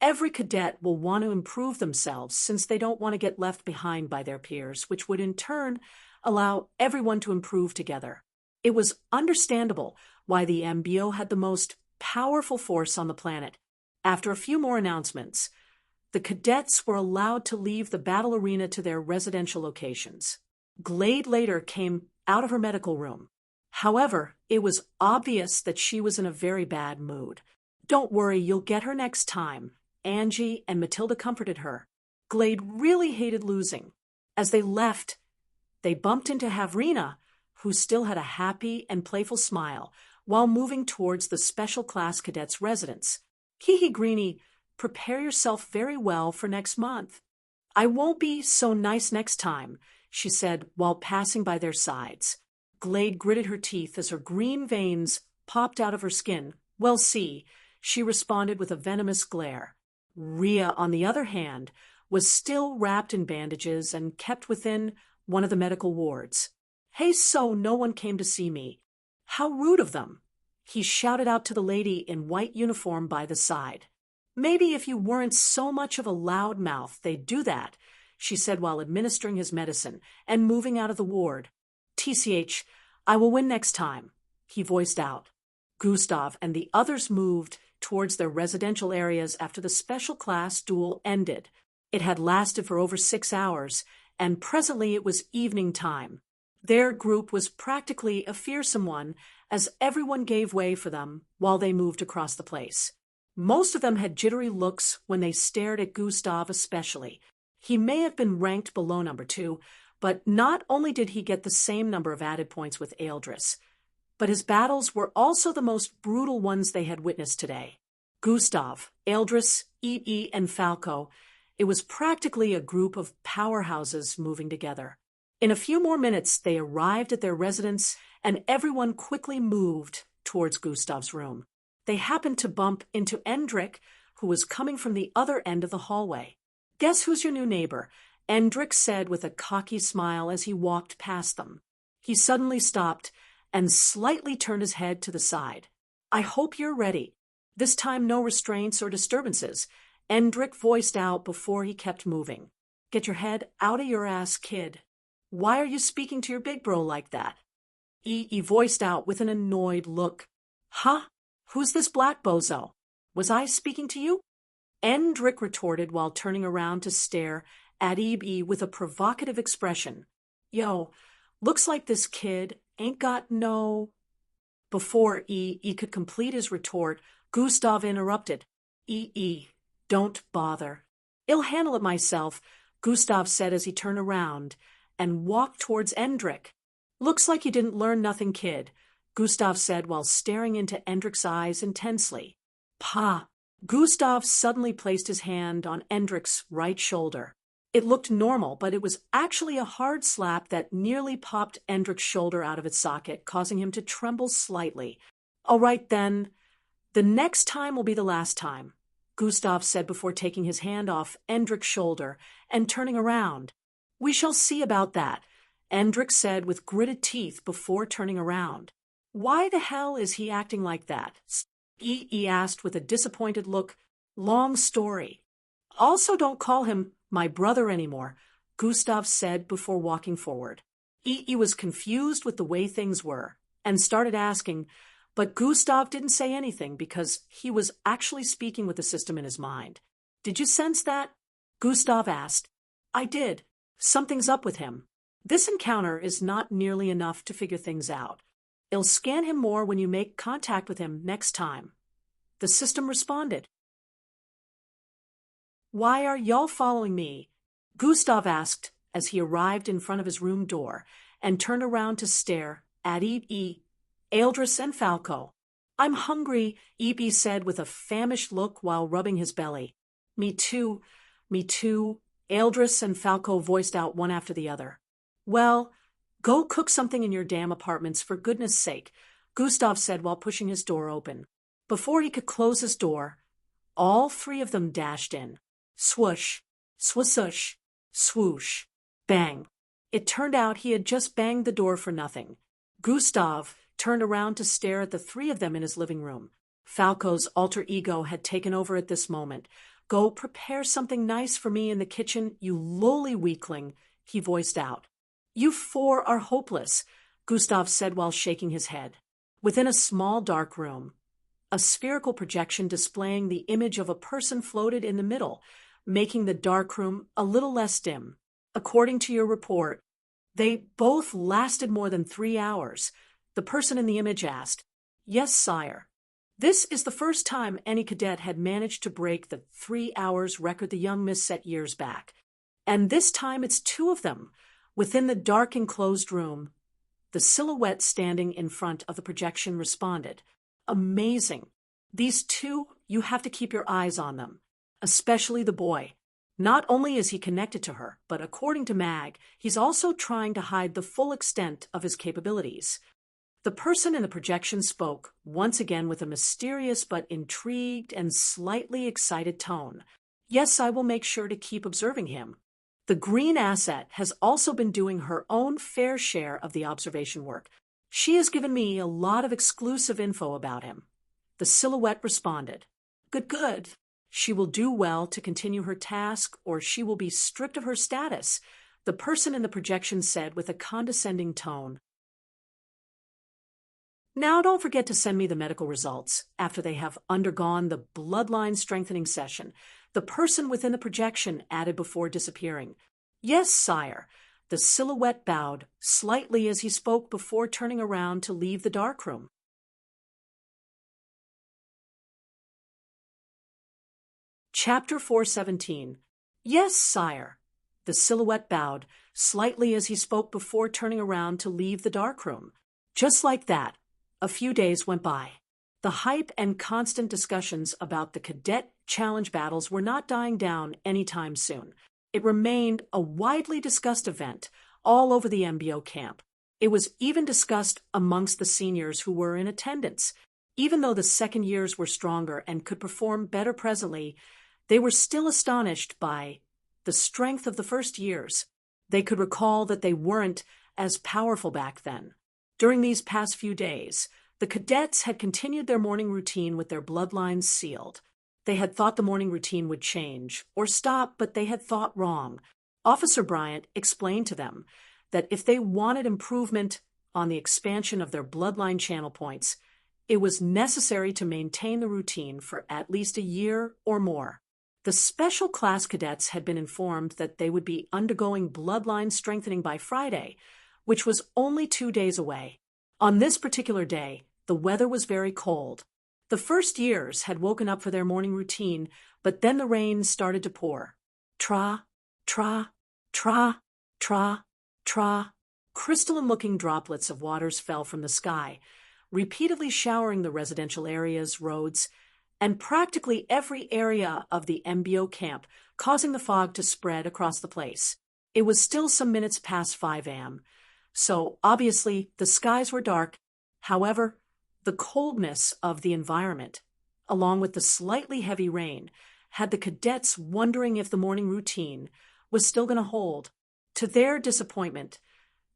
every cadet will want to improve themselves since they don't want to get left behind by their peers, which would in turn allow everyone to improve together. It was understandable why the MBO had the most powerful force on the planet. After a few more announcements, the cadets were allowed to leave the battle arena to their residential locations. Glade later came out of her medical room. However, it was obvious that she was in a very bad mood. "Don't worry, you'll get her next time," Angie and Matilda comforted her. Glade really hated losing. As they left, they bumped into Havrina, who still had a happy and playful smile, while moving towards the special class cadets' residence. "Hee Greenie, prepare yourself very well for next month." "I won't be so nice next time," she said while passing by their sides. Glade gritted her teeth as her green veins popped out of her skin. "Well, see," she responded with a venomous glare. Rhea, on the other hand, was still wrapped in bandages and kept within one of the medical wards. "Hey, so no one came to see me. How rude of them," he shouted out to the lady in white uniform by the side. "Maybe if you weren't so much of a loud mouth, they'd do that," she said while administering his medicine and moving out of the ward. "TCH, I will win next time," he voiced out. Gustav and the others moved towards their residential areas after the special class duel ended. It had lasted for over 6 hours, and presently it was evening time. Their group was practically a fearsome one, as everyone gave way for them while they moved across the place. Most of them had jittery looks when they stared at Gustav especially. He may have been ranked below number 2, but not only did he get the same number of added points with Eldris, but his battles were also the most brutal ones they had witnessed today. Gustav, Eldris, E.E., and Falco, it was practically a group of powerhouses moving together. In a few more minutes, they arrived at their residence, and everyone quickly moved towards Gustav's room. They happened to bump into Endrick, who was coming from the other end of the hallway. "Guess who's your new neighbor?" Endrick said with a cocky smile as he walked past them. He suddenly stopped and slightly turned his head to the side. "I hope you're ready. This time no restraints or disturbances," Endrick voiced out before he kept moving. "Get your head out of your ass, kid. Why are you speaking to your big bro like that?" E.E. voiced out with an annoyed look. "Huh? Who's this black bozo? Was I speaking to you?" Endrick retorted while turning around to stare at E.E. with a provocative expression. "Yo, looks like this kid ain't got no—" Before E.E. could complete his retort, Gustav interrupted. "E.E., don't bother. I'll handle it myself," Gustav said as he turned around and walked towards Endrick. "Looks like you didn't learn nothing, kid," Gustav said while staring into Endrick's eyes intensely. "Pa!" Gustav suddenly placed his hand on Endrick's right shoulder. It looked normal, but it was actually a hard slap that nearly popped Endrick's shoulder out of its socket, causing him to tremble slightly. "All right, then. The next time will be the last time," Gustav said before taking his hand off Endrick's shoulder and turning around. "We shall see about that," Endrick said with gritted teeth before turning around. "Why the hell is he acting like that?" E.E. asked with a disappointed look. "Long story." "Also don't call him my brother anymore," Gustav said before walking forward. E.E. was confused with the way things were and started asking, but Gustav didn't say anything because he was actually speaking with the system in his mind. "Did you sense that?" Gustav asked. "I did. Something's up with him. This encounter is not nearly enough to figure things out. I'll scan him more when you make contact with him next time," the system responded. "Why are y'all following me?" Gustav asked as he arrived in front of his room door and turned around to stare at E.E., Eldris, and Falco. "I'm hungry," E.E. said with a famished look while rubbing his belly. Me too," Eldris and Falco voiced out one after the other. "Well, go cook something in your damn apartments for goodness sake," Gustav said while pushing his door open. Before he could close his door, all 3 of them dashed in. Swoosh! Swoosh, swoosh, bang. It turned out he had just banged the door for nothing. Gustav turned around to stare at the three of them in his living room. Falco's alter ego had taken over at this moment. "Go prepare something nice for me in the kitchen, you lowly weakling," he voiced out. "You four are hopeless," Gustav said while shaking his head. Within a small dark room, a spherical projection displaying the image of a person floated in the middle, making the dark room a little less dim. "According to your report, they both lasted more than 3 hours," the person in the image asked. "Yes, sire." This is the first time any cadet had managed to break the 3 hours record the young miss set years back. And this time it's two of them, within the dark enclosed room. The silhouette standing in front of the projection responded. "Amazing. These two, you have to keep your eyes on them, especially the boy. Not only is he connected to her, but according to Mag, he's also trying to hide the full extent of his capabilities." The person in the projection spoke, once again with a mysterious but intrigued and slightly excited tone. "Yes, I will make sure to keep observing him. The green asset has also been doing her own fair share of the observation work. She has given me a lot of exclusive info about him." The silhouette responded. "Good, good. She will do well to continue her task, or she will be stripped of her status," the person in the projection said with a condescending tone. "Now don't forget to send me the medical results after they have undergone the bloodline strengthening session," the person within the projection added before disappearing. "Yes, sire." The silhouette bowed slightly as he spoke before turning around to leave the darkroom. Chapter 417. "Yes, sire." The silhouette bowed slightly as he spoke before turning around to leave the darkroom. Just like that, a few days went by. The hype and constant discussions about the cadet challenge battles were not dying down anytime soon. It remained a widely discussed event all over the MBO camp. It was even discussed amongst the seniors who were in attendance. Even though the second years were stronger and could perform better presently, they were still astonished by the strength of the first years. They could recall that they weren't as powerful back then. During these past few days, the cadets had continued their morning routine with their bloodlines sealed. They had thought the morning routine would change or stop, but they had thought wrong. Officer Bryant explained to them that if they wanted improvement on the expansion of their bloodline channel points, it was necessary to maintain the routine for at least a year or more. The special class cadets had been informed that they would be undergoing bloodline strengthening by Friday, which was only 2 days away. On this particular day, the weather was very cold. The first years had woken up for their morning routine, but then the rain started to pour. Tra, tra, tra, tra, tra. Crystalline-looking droplets of waters fell from the sky, repeatedly showering the residential areas, roads, and practically every area of the MBO camp, causing the fog to spread across the place. It was still some minutes past 5 a.m., so obviously the skies were dark. However, the coldness of the environment, along with the slightly heavy rain, had the cadets wondering if the morning routine was still going to hold. To their disappointment,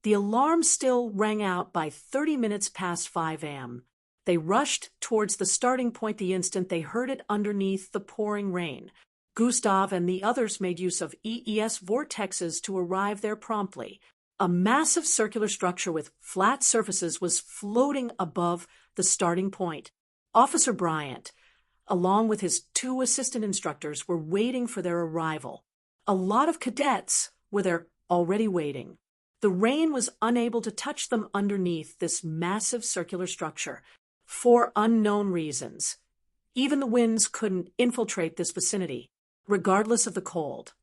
the alarm still rang out by 30 minutes past 5 a.m. They rushed towards the starting point the instant they heard it underneath the pouring rain. Gustav and the others made use of EES vortexes to arrive there promptly. A massive circular structure with flat surfaces was floating above the starting point. Officer Bryant, along with his 2 assistant instructors, were waiting for their arrival. A lot of cadets were there already waiting. The rain was unable to touch them underneath this massive circular structure, for unknown reasons. Even the winds couldn't infiltrate this vicinity, regardless of the cold.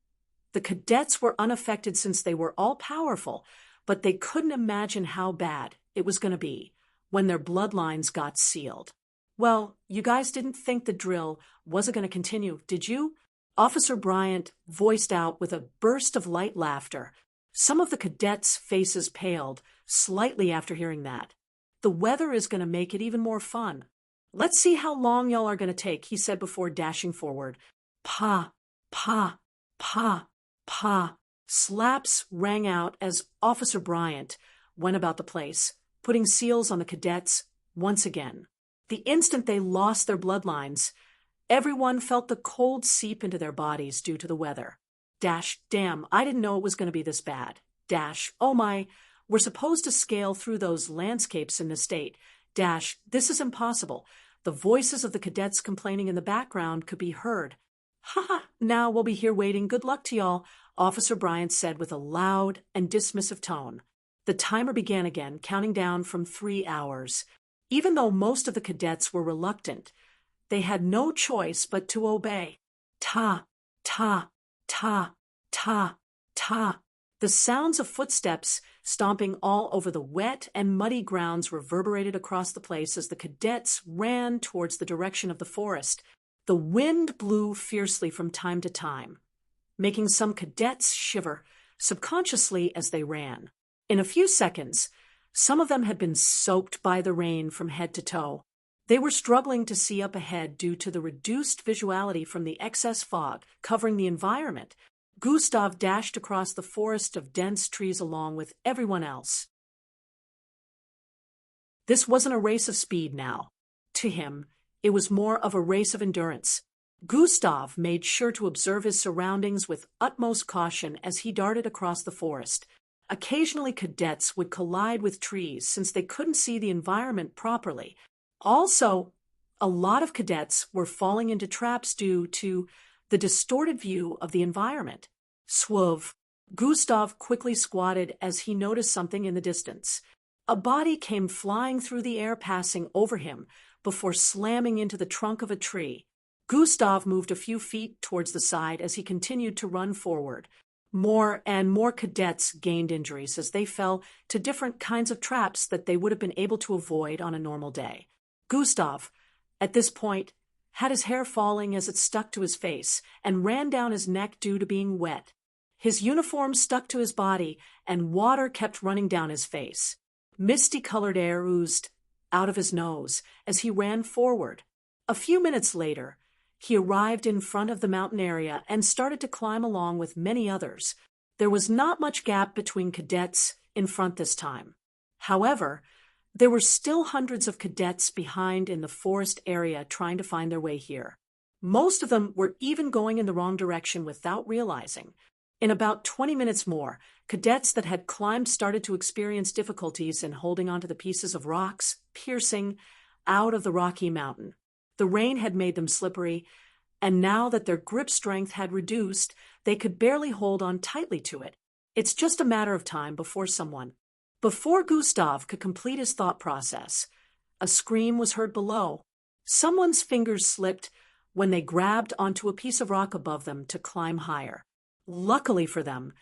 The cadets were unaffected since they were all-powerful, but they couldn't imagine how bad it was going to be when their bloodlines got sealed. "Well, you guys didn't think the drill wasn't going to continue, did you?" Officer Bryant voiced out with a burst of light laughter. Some of the cadets' faces paled slightly after hearing that. "The weather is going to make it even more fun. Let's see how long y'all are going to take," he said before dashing forward. Pa, Pa, pa. Slaps rang out as Officer Bryant went about the place, putting seals on the cadets once again. The instant they lost their bloodlines, everyone felt the cold seep into their bodies due to the weather. Dash, damn, I didn't know it was going to be this bad. Dash, oh my, we're supposed to scale through those landscapes in the state. Dash, this is impossible. The voices of the cadets complaining in the background could be heard. Ha ha, now we'll be here waiting. Good luck to y'all, Officer Bryant said with a loud and dismissive tone. The timer began again, counting down from 3 hours. Even though most of the cadets were reluctant, they had no choice but to obey. Ta, ta, ta, ta, ta. The sounds of footsteps stomping all over the wet and muddy grounds reverberated across the place as the cadets ran towards the direction of the forest. The wind blew fiercely from time to time, making some cadets shiver subconsciously as they ran. In a few seconds, some of them had been soaked by the rain from head to toe. They were struggling to see up ahead due to the reduced visuality from the excess fog covering the environment. Gustav dashed across the forest of dense trees along with everyone else. This wasn't a race of speed now. To him, it was more of a race of endurance. Gustav made sure to observe his surroundings with utmost caution as he darted across the forest. Occasionally, cadets would collide with trees since they couldn't see the environment properly. Also, a lot of cadets were falling into traps due to the distorted view of the environment. Swoof. Gustav quickly squatted as he noticed something in the distance. A body came flying through the air, passing over him before slamming into the trunk of a tree. Gustav moved a few feet towards the side as he continued to run forward. More and more cadets gained injuries as they fell to different kinds of traps that they would have been able to avoid on a normal day. Gustav, at this point, had his hair falling as it stuck to his face and ran down his neck due to being wet. His uniform stuck to his body and water kept running down his face. Misty-colored air oozed out of his nose as he ran forward. A few minutes later, he arrived in front of the mountain area and started to climb along with many others. There was not much gap between cadets in front this time. However, there were still hundreds of cadets behind in the forest area trying to find their way here. Most of them were even going in the wrong direction without realizing. In about 20 minutes more, cadets that had climbed started to experience difficulties in holding onto the pieces of rocks piercing out of the rocky mountain. The rain had made them slippery, and now that their grip strength had reduced, they could barely hold on tightly to it. It's just a matter of time Before Gustav could complete his thought process, a scream was heard below. Someone's fingers slipped when they grabbed onto a piece of rock above them to climb higher. Luckily for them,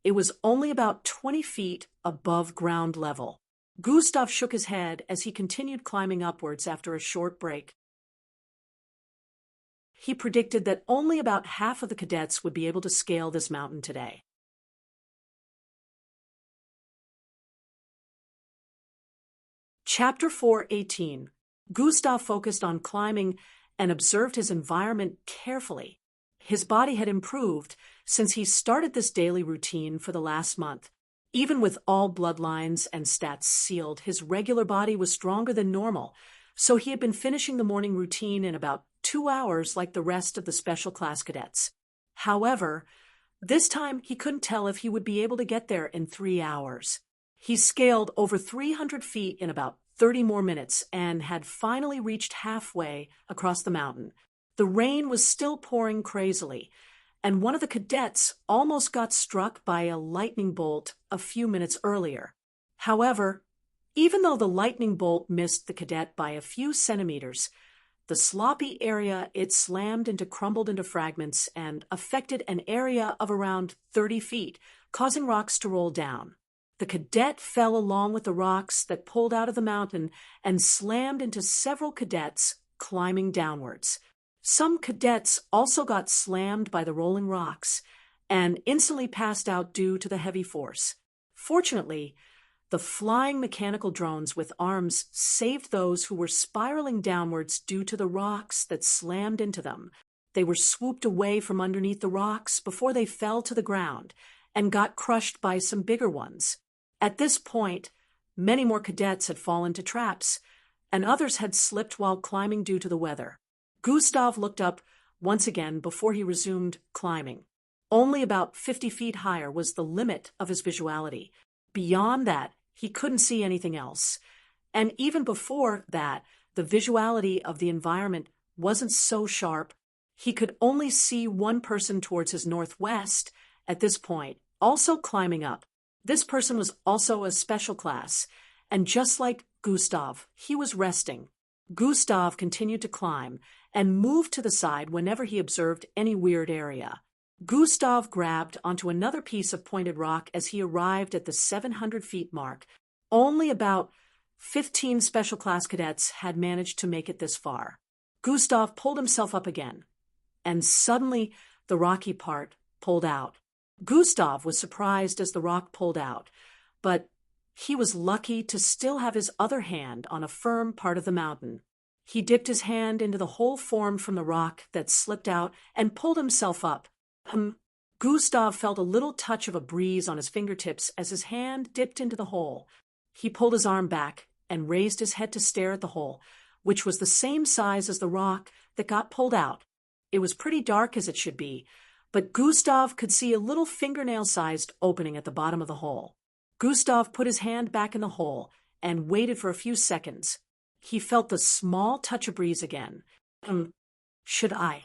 it was only about 20 feet above ground level. Gustav shook his head as he continued climbing upwards after a short break. He predicted that only about half of the cadets would be able to scale this mountain today. Chapter 4:18. Gustav focused on climbing and observed his environment carefully. His body had improved since he started this daily routine for the last month. Even with all bloodlines and stats sealed, his regular body was stronger than normal, so he had been finishing the morning routine in about 2 hours like the rest of the special class cadets. However, this time he couldn't tell if he would be able to get there in 3 hours. He scaled over 300 feet in about 30 more minutes and had finally reached halfway across the mountain. The rain was still pouring crazily, and one of the cadets almost got struck by a lightning bolt a few minutes earlier. However, even though the lightning bolt missed the cadet by a few centimeters, the sloppy area it slammed into crumbled into fragments and affected an area of around 30 feet, causing rocks to roll down. The cadet fell along with the rocks that pulled out of the mountain and slammed into several cadets climbing downwards. Some cadets also got slammed by the rolling rocks and instantly passed out due to the heavy force. Fortunately, the flying mechanical drones with arms saved those who were spiraling downwards due to the rocks that slammed into them. They were swooped away from underneath the rocks before they fell to the ground and got crushed by some bigger ones. At this point, many more cadets had fallen to traps, and others had slipped while climbing due to the weather. Gustav looked up once again before he resumed climbing. Only about 50 feet higher was the limit of his visuality. Beyond that, he couldn't see anything else. And even before that, the visuality of the environment wasn't so sharp. He could only see one person towards his northwest at this point, also climbing up. This person was also a special class, and just like Gustav, he was resting. Gustav continued to climb and moved to the side whenever he observed any weird area. Gustav grabbed onto another piece of pointed rock as he arrived at the 700 feet mark. Only about 15 special class cadets had managed to make it this far. Gustav pulled himself up again, and suddenly the rocky part pulled out. Gustav was surprised as the rock pulled out, but he was lucky to still have his other hand on a firm part of the mountain. He dipped his hand into the hole formed from the rock that slipped out and pulled himself up. Gustav felt a little touch of a breeze on his fingertips as his hand dipped into the hole. He pulled his arm back and raised his head to stare at the hole, which was the same size as the rock that got pulled out. It was pretty dark as it should be, but Gustav could see a little fingernail-sized opening at the bottom of the hole. Gustav put his hand back in the hole and waited for a few seconds. He felt the small touch of breeze again. Should I?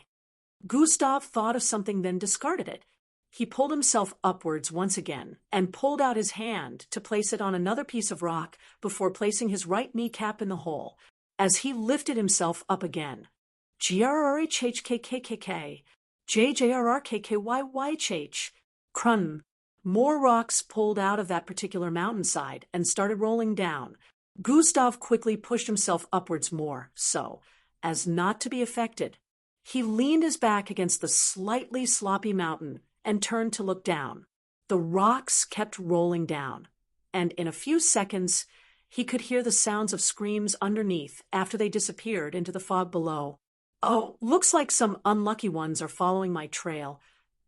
Gustav thought of something, then discarded it. He pulled himself upwards once again and pulled out his hand to place it on another piece of rock before placing his right kneecap in the hole. As he lifted himself up again, GRRHHKKKK, JJRRKKYYHH, crun. More rocks pulled out of that particular mountainside and started rolling down. Gustav quickly pushed himself upwards more, so as not to be affected. He leaned his back against the slightly sloppy mountain and turned to look down. The rocks kept rolling down, and in a few seconds, he could hear the sounds of screams underneath after they disappeared into the fog below. Oh, looks like some unlucky ones are following my trail.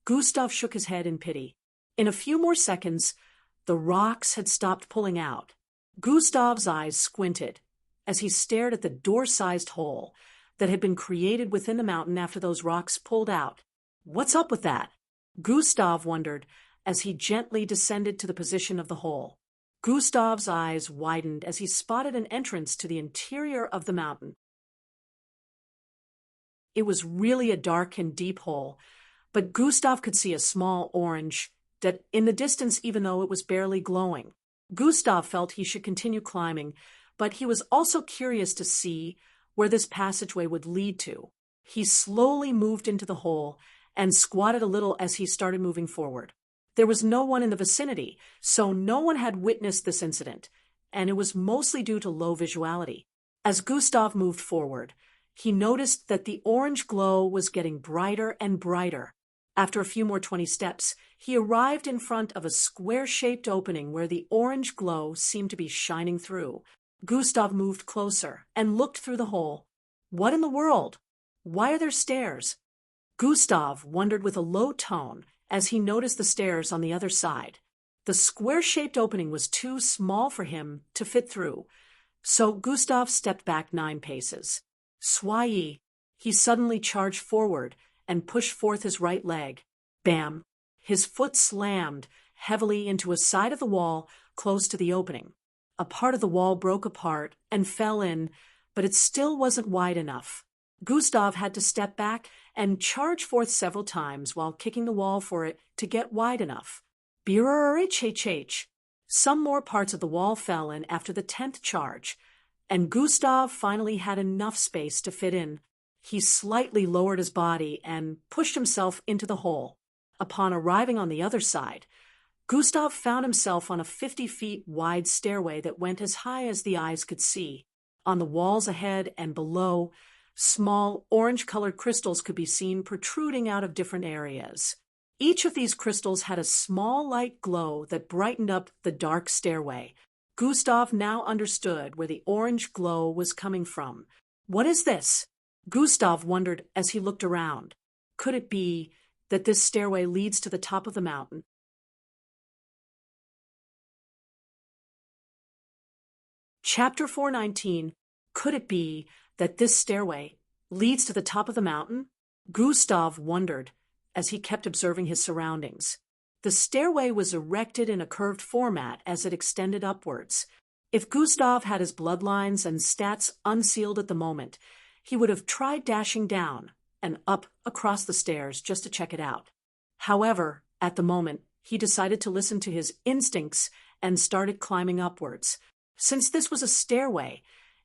Gustav shook his head in pity. In a few more seconds, the rocks had stopped pulling out. Gustav's eyes squinted as he stared at the door-sized hole that had been created within the mountain after those rocks pulled out. What's up with that? Gustav wondered as he gently descended to the position of the hole. Gustav's eyes widened as he spotted an entrance to the interior of the mountain. It was really a dark and deep hole, but Gustav could see a small orange that in the distance, even though it was barely glowing. Gustav felt he should continue climbing, but he was also curious to see where this passageway would lead to. He slowly moved into the hole and squatted a little as he started moving forward. There was no one in the vicinity, so no one had witnessed this incident, and it was mostly due to low visuality. As Gustav moved forward, he noticed that the orange glow was getting brighter and brighter. After a few more 20 steps, he arrived in front of a square-shaped opening where the orange glow seemed to be shining through. Gustav moved closer and looked through the hole. What in the world? Why are there stairs? Gustav wondered with a low tone as he noticed the stairs on the other side. The square-shaped opening was too small for him to fit through, so Gustav stepped back 9 paces. Swayee! He suddenly charged forward and pushed forth his right leg. Bam! His foot slammed heavily into a side of the wall close to the opening. A part of the wall broke apart and fell in, but it still wasn't wide enough. Gustav had to step back and charge forth several times while kicking the wall for it to get wide enough. BRRHHH. Some more parts of the wall fell in after the 10th charge, and Gustav finally had enough space to fit in. He slightly lowered his body and pushed himself into the hole. Upon arriving on the other side, Gustav found himself on a 50 feet wide stairway that went as high as the eyes could see. On the walls ahead and below, small orange-colored crystals could be seen protruding out of different areas. Each of these crystals had a small light glow that brightened up the dark stairway. Gustav now understood where the orange glow was coming from. What is this? Gustav wondered as he looked around. could it be that this stairway leads to the top of the mountain? Chapter 419, Could it be that this stairway leads to the top of the mountain? Gustav wondered as he kept observing his surroundings. The stairway was erected in a curved format as it extended upwards. If Gustav had his bloodlines and stats unsealed at the moment, he would have tried dashing down and up across the stairs just to check it out. However, at the moment, he decided to listen to his instincts and started climbing upwards. Since this was a stairway,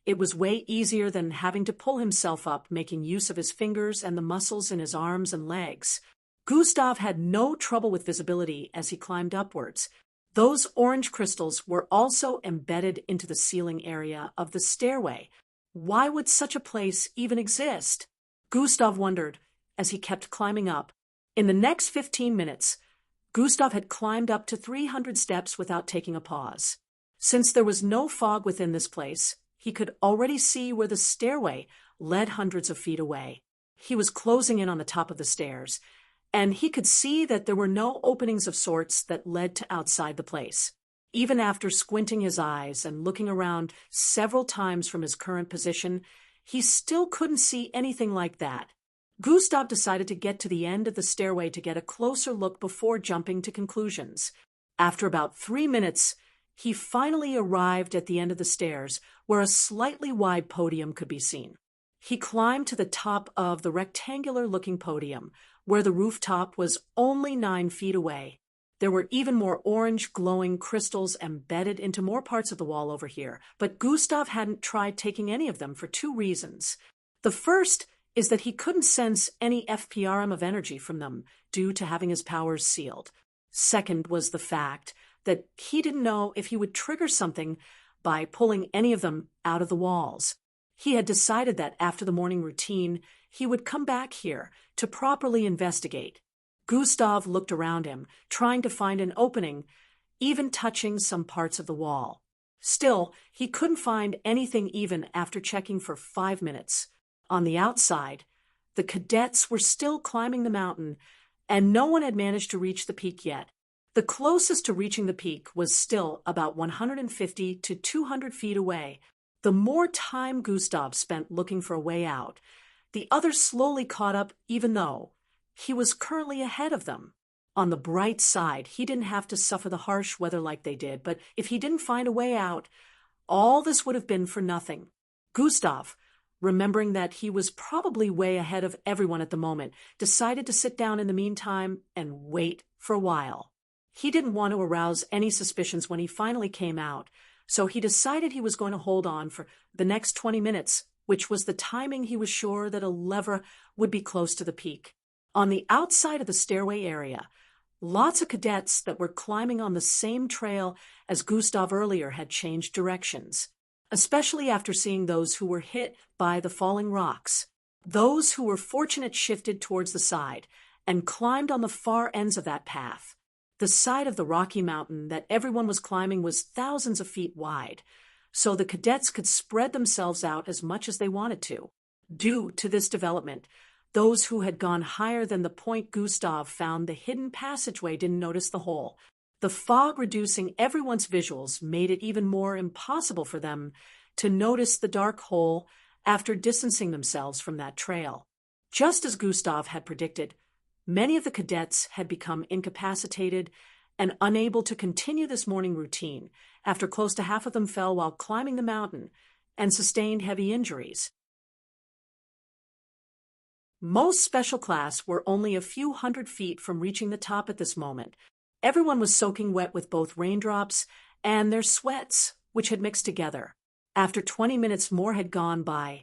it was way easier than having to pull himself up, making use of his fingers and the muscles in his arms and legs. Gustav had no trouble with visibility as he climbed upwards. Those orange crystals were also embedded into the ceiling area of the stairway. Why would such a place even exist? Gustav wondered as he kept climbing up. In the next 15 minutes, Gustav had climbed up to 300 steps without taking a pause. Since there was no fog within this place, he could already see where the stairway led hundreds of feet away. He was closing in on the top of the stairs, and he could see that there were no openings of sorts that led to outside the place. Even after squinting his eyes and looking around several times from his current position, he still couldn't see anything like that. Gustav decided to get to the end of the stairway to get a closer look before jumping to conclusions. After about 3 minutes, he finally arrived at the end of the stairs, where a slightly wide podium could be seen. He climbed to the top of the rectangular-looking podium, where the rooftop was only 9 feet away. There were even more orange glowing crystals embedded into more parts of the wall over here, but Gustav hadn't tried taking any of them for 2 reasons. The first is that he couldn't sense any FPRM of energy from them due to having his powers sealed. Second was the fact that he didn't know if he would trigger something by pulling any of them out of the walls. He had decided that after the morning routine, he would come back here to properly investigate. Gustav looked around him, trying to find an opening, even touching some parts of the wall. Still, he couldn't find anything even after checking for 5 minutes. On the outside, the cadets were still climbing the mountain, and no one had managed to reach the peak yet. The closest to reaching the peak was still about 150 to 200 feet away. The more time Gustav spent looking for a way out, the others slowly caught up, even though he was currently ahead of them. On the bright side, he didn't have to suffer the harsh weather like they did, but if he didn't find a way out, all this would have been for nothing. Gustav, remembering that he was probably way ahead of everyone at the moment, decided to sit down in the meantime and wait for a while. He didn't want to arouse any suspicions when he finally came out, so he decided he was going to hold on for the next 20 minutes, which was the timing he was sure that Alevra would be close to the peak. On the outside of the stairway area, lots of cadets that were climbing on the same trail as Gustav earlier had changed directions, especially after seeing those who were hit by the falling rocks. Those who were fortunate shifted towards the side and climbed on the far ends of that path. The side of the rocky mountain that everyone was climbing was thousands of feet wide, so the cadets could spread themselves out as much as they wanted to. Due to this development, those who had gone higher than the point Gustav found the hidden passageway didn't notice the hole. The fog reducing everyone's visuals made it even more impossible for them to notice the dark hole after distancing themselves from that trail. Just as Gustav had predicted, many of the cadets had become incapacitated and unable to continue this morning routine after close to half of them fell while climbing the mountain and sustained heavy injuries. Most special class were only a few hundred feet from reaching the top at this moment. Everyone was soaking wet with both raindrops and their sweats, which had mixed together. After 20 minutes more had gone by,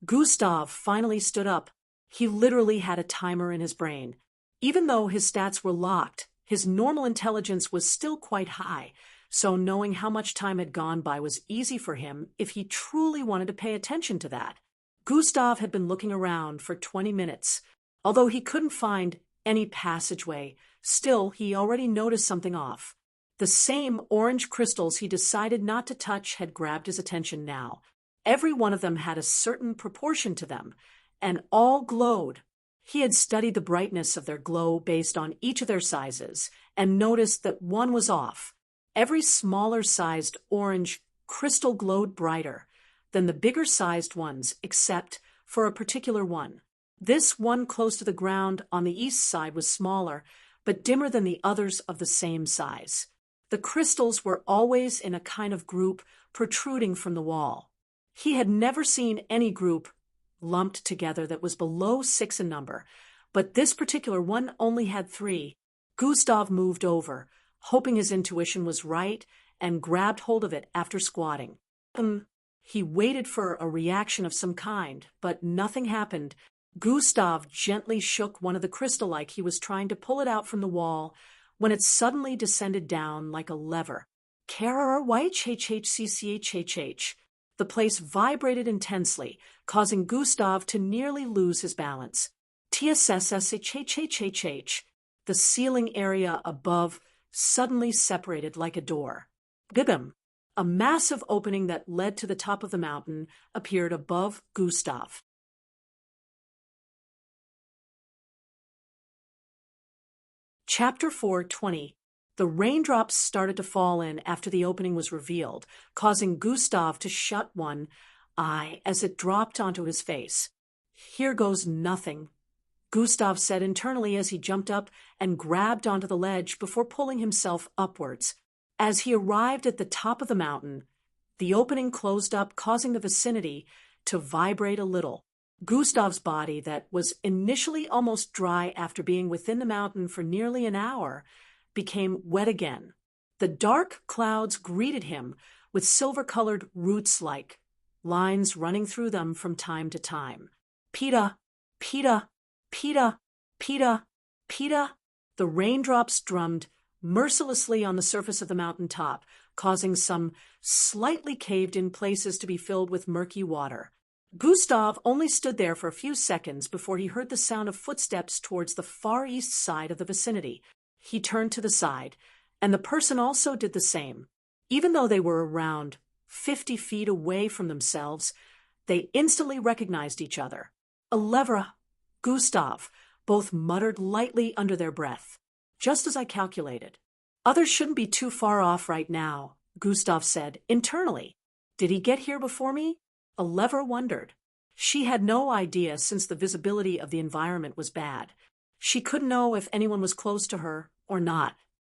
Gustav finally stood up. He literally had a timer in his brain. Even though his stats were locked, his normal intelligence was still quite high, so knowing how much time had gone by was easy for him if he truly wanted to pay attention to that. Gustav had been looking around for 20 minutes. Although he couldn't find any passageway, still he already noticed something off. The same orange crystals he decided not to touch had grabbed his attention now. Every one of them had a certain proportion to them, and all glowed. He had studied the brightness of their glow based on each of their sizes and noticed that one was off. Every smaller-sized orange crystal glowed brighter than the bigger-sized ones except for a particular one. This one close to the ground on the east side was smaller, but dimmer than the others of the same size. The crystals were always in a kind of group protruding from the wall. He had never seen any group lumped together that was below 6 in number, but this particular one only had 3. Gustav moved over, hoping his intuition was right, and grabbed hold of it after squatting. He waited for a reaction of some kind, but nothing happened. Gustav gently shook one of the crystal like he was trying to pull it out from the wall when it suddenly descended down like a lever. KRRYHHCCHHH. The place vibrated intensely, causing Gustav to nearly lose his balance. TSSSHHHHH. The ceiling area above suddenly separated like a door. Gugum. A massive opening that led to the top of the mountain appeared above Gustav. Chapter 4:20. The raindrops started to fall in after the opening was revealed, causing Gustav to shut one eye as it dropped onto his face. Here goes nothing, Gustav said internally as he jumped up and grabbed onto the ledge before pulling himself upwards. As he arrived at the top of the mountain, the opening closed up, causing the vicinity to vibrate a little. Gustav's body, that was initially almost dry after being within the mountain for nearly an hour, became wet again. The dark clouds greeted him with silver-colored roots-like lines running through them from time to time. Peta, Peta, Peta, Peta, Peta. The raindrops drummed mercilessly on the surface of the mountain top, causing some slightly caved-in places to be filled with murky water. Gustav only stood there for a few seconds before he heard the sound of footsteps towards the far east side of the vicinity. He turned to the side, and the person also did the same. Even though they were around 50 feet away from themselves, they instantly recognized each other. Alevra, Gustav, both muttered lightly under their breath. Just as I calculated. Others shouldn't be too far off right now, Gustav said internally. Did he get here before me? Alevra wondered. She had no idea since the visibility of the environment was bad. She couldn't know if anyone was close to her or not.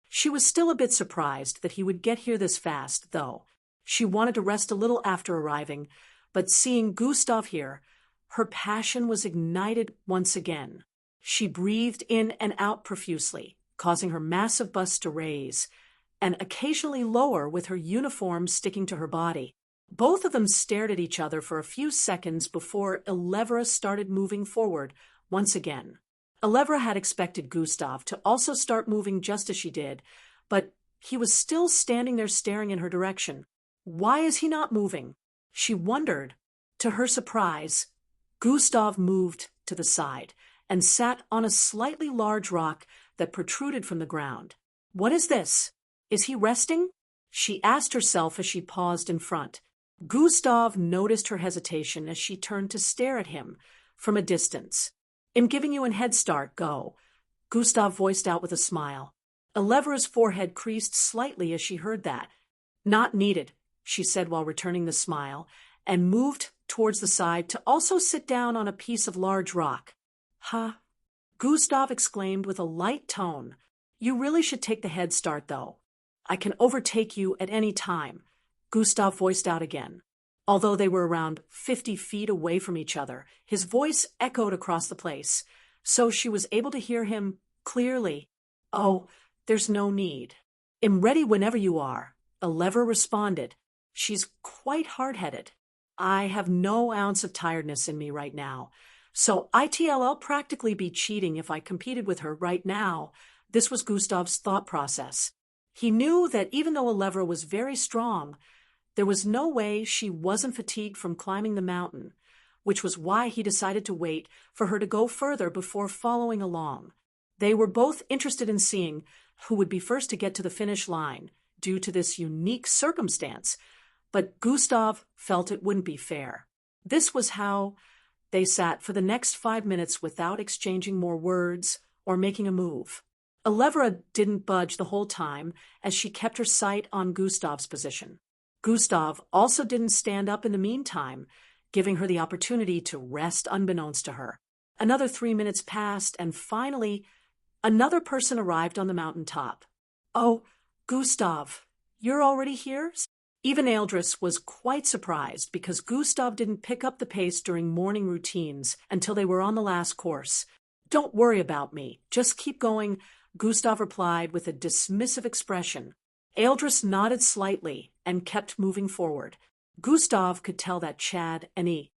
She was still a bit surprised that he would get here this fast, though. She wanted to rest a little after arriving, but seeing Gustav here, her passion was ignited once again. She breathed in and out profusely, causing her massive bust to raise, and occasionally lower with her uniform sticking to her body. Both of them stared at each other for a few seconds before Alevra started moving forward once again. Alevra had expected Gustav to also start moving just as she did, but he was still standing there staring in her direction. Why is he not moving? She wondered. To her surprise, Gustav moved to the side and sat on a slightly large rock that protruded from the ground. What is this? Is he resting? She asked herself as she paused in front. Gustav noticed her hesitation as she turned to stare at him from a distance. I'm giving you a head start, go, Gustav voiced out with a smile. Alevra's forehead creased slightly as she heard that. Not needed, she said while returning the smile, and moved towards the side to also sit down on a piece of large rock. Ha! Gustav exclaimed with a light tone. You really should take the head start, though. I can overtake you at any time, Gustav voiced out again. Although they were around 50 feet away from each other, his voice echoed across the place, so she was able to hear him clearly. Oh, there's no need. I'm ready whenever you are, Alevra responded. She's quite hard-headed. I have no ounce of tiredness in me right now, so I'll practically be cheating if I competed with her right now. This was Gustav's thought process. He knew that even though Alevra was very strong, there was no way she wasn't fatigued from climbing the mountain, which was why he decided to wait for her to go further before following along. They were both interested in seeing who would be first to get to the finish line due to this unique circumstance, but Gustav felt it wouldn't be fair. This was how They sat for the next 5 minutes without exchanging more words or making a move. Elevra didn't budge the whole time as she kept her sight on Gustav's position. Gustav also didn't stand up in the meantime, giving her the opportunity to rest unbeknownst to her. Another 3 minutes passed, and finally, another person arrived on the mountaintop. "Oh, Gustav, you're already here?" Even Eldris was quite surprised because Gustav didn't pick up the pace during morning routines until they were on the last course. "Don't worry about me. Just keep going," Gustav replied with a dismissive expression. Eldris nodded slightly and kept moving forward. Gustav could tell that Chad and he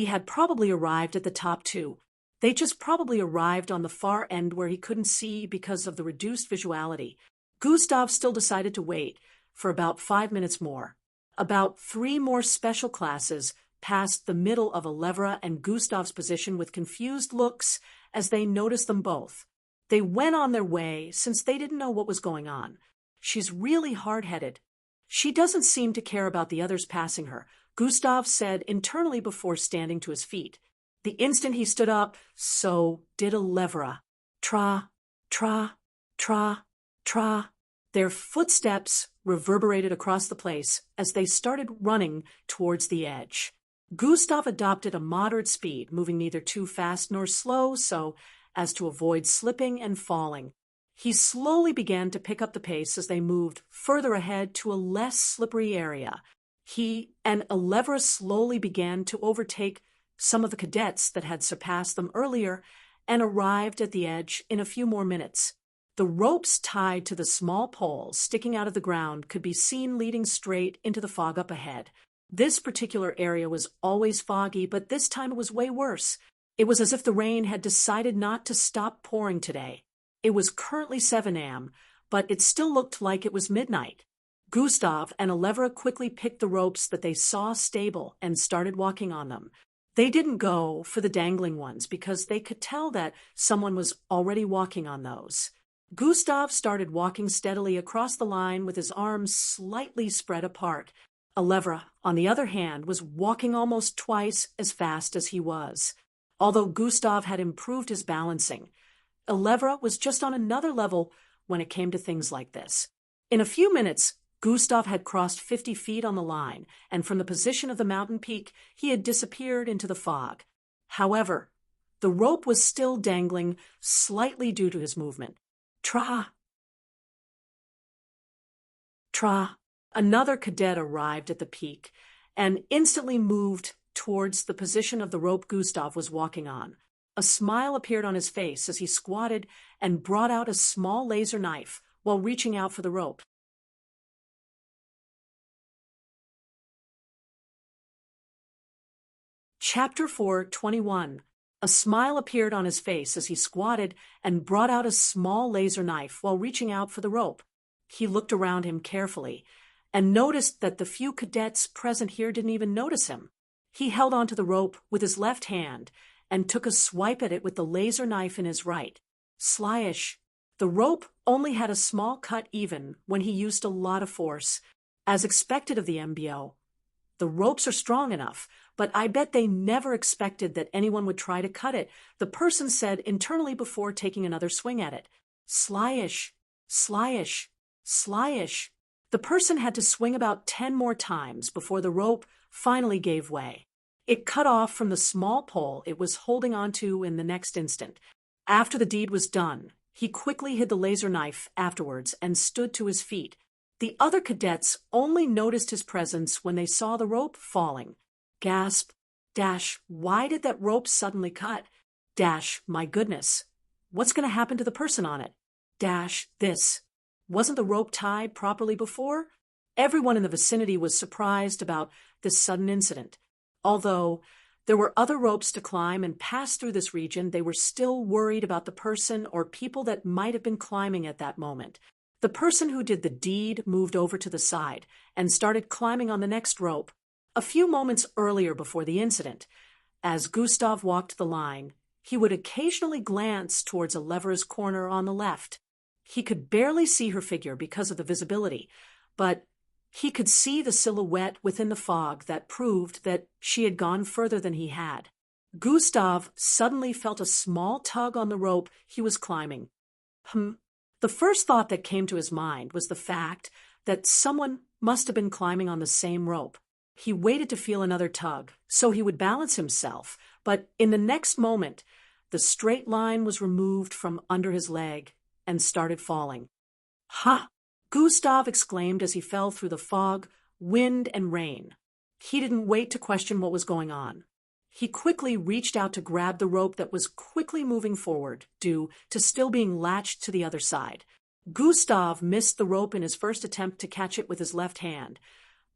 had probably arrived at the top too. They just probably arrived on the far end where he couldn't see because of the reduced visuality. Gustav still decided to wait for about 5 minutes more. About 3 more special classes passed the middle of Elevra and Gustav's position with confused looks as they noticed them both. They went on their way since they didn't know what was going on. "She's really hard-headed. She doesn't seem to care about the others passing her," Gustav said internally before standing to his feet. The instant he stood up, so did Elevra. Tra, tra, tra, tra. Their footsteps reverberated across the place as they started running towards the edge. Gustav adopted a moderate speed, moving neither too fast nor slow so as to avoid slipping and falling. He slowly began to pick up the pace as they moved further ahead to a less slippery area. He and Elevra slowly began to overtake some of the cadets that had surpassed them earlier and arrived at the edge in a few more minutes. The ropes tied to the small poles sticking out of the ground could be seen leading straight into the fog up ahead. This particular area was always foggy, but this time it was way worse. It was as if the rain had decided not to stop pouring today. It was currently 7 a.m., but it still looked like it was midnight. Gustav and Elevra quickly picked the ropes that they saw stable and started walking on them. They didn't go for the dangling ones because they could tell that someone was already walking on those. Gustav started walking steadily across the line with his arms slightly spread apart. Elevra, on the other hand, was walking almost twice as fast as he was. Although Gustav had improved his balancing, Elevra was just on another level when it came to things like this. In a few minutes, Gustav had crossed 50 feet on the line, and from the position of the mountain peak, he had disappeared into the fog. However, the rope was still dangling slightly due to his movement. Tra! Tra! Another cadet arrived at the peak and instantly moved towards the position of the rope Gustav was walking on. A smile appeared on his face as he squatted and brought out a small laser knife while reaching out for the rope. Chapter 4:21. A smile appeared on his face as he squatted and brought out a small laser knife while reaching out for the rope. He looked around him carefully and noticed that the few cadets present here didn't even notice him. He held onto the rope with his left hand and took a swipe at it with the laser knife in his right. Slyish. The rope only had a small cut even when he used a lot of force. As expected of the MBO, the ropes are strong enough, but I bet they never expected that anyone would try to cut it, the person said internally before taking another swing at it. Slyish, slyish, slyish. The person had to swing about 10 more times before the rope finally gave way. It cut off from the small pole it was holding onto in the next instant. After the deed was done, he quickly hid the laser knife afterwards and stood to his feet. The other cadets only noticed his presence when they saw the rope falling. Gasp. Dash. Why did that rope suddenly cut? Dash. My goodness. What's going to happen to the person on it? Dash. This. Wasn't the rope tied properly before? Everyone in the vicinity was surprised about this sudden incident. Although there were other ropes to climb and pass through this region, they were still worried about the person or people that might have been climbing at that moment. The person who did the deed moved over to the side and started climbing on the next rope a few moments earlier before the incident. As Gustav walked the line, he would occasionally glance towards Elevra's corner on the left. He could barely see her figure because of the visibility, but He could see the silhouette within the fog that proved that she had gone further than he had. Gustav suddenly felt a small tug on the rope he was climbing. The first thought that came to his mind was the fact that someone must have been climbing on the same rope. He waited to feel another tug, so he would balance himself, but in the next moment, the straight line was removed from under his leg and started falling. "Ha!" Gustav exclaimed as he fell through the fog, wind, and rain. He didn't wait to question what was going on. He quickly reached out to grab the rope that was quickly moving forward, due to still being latched to the other side. Gustav missed the rope in his first attempt to catch it with his left hand,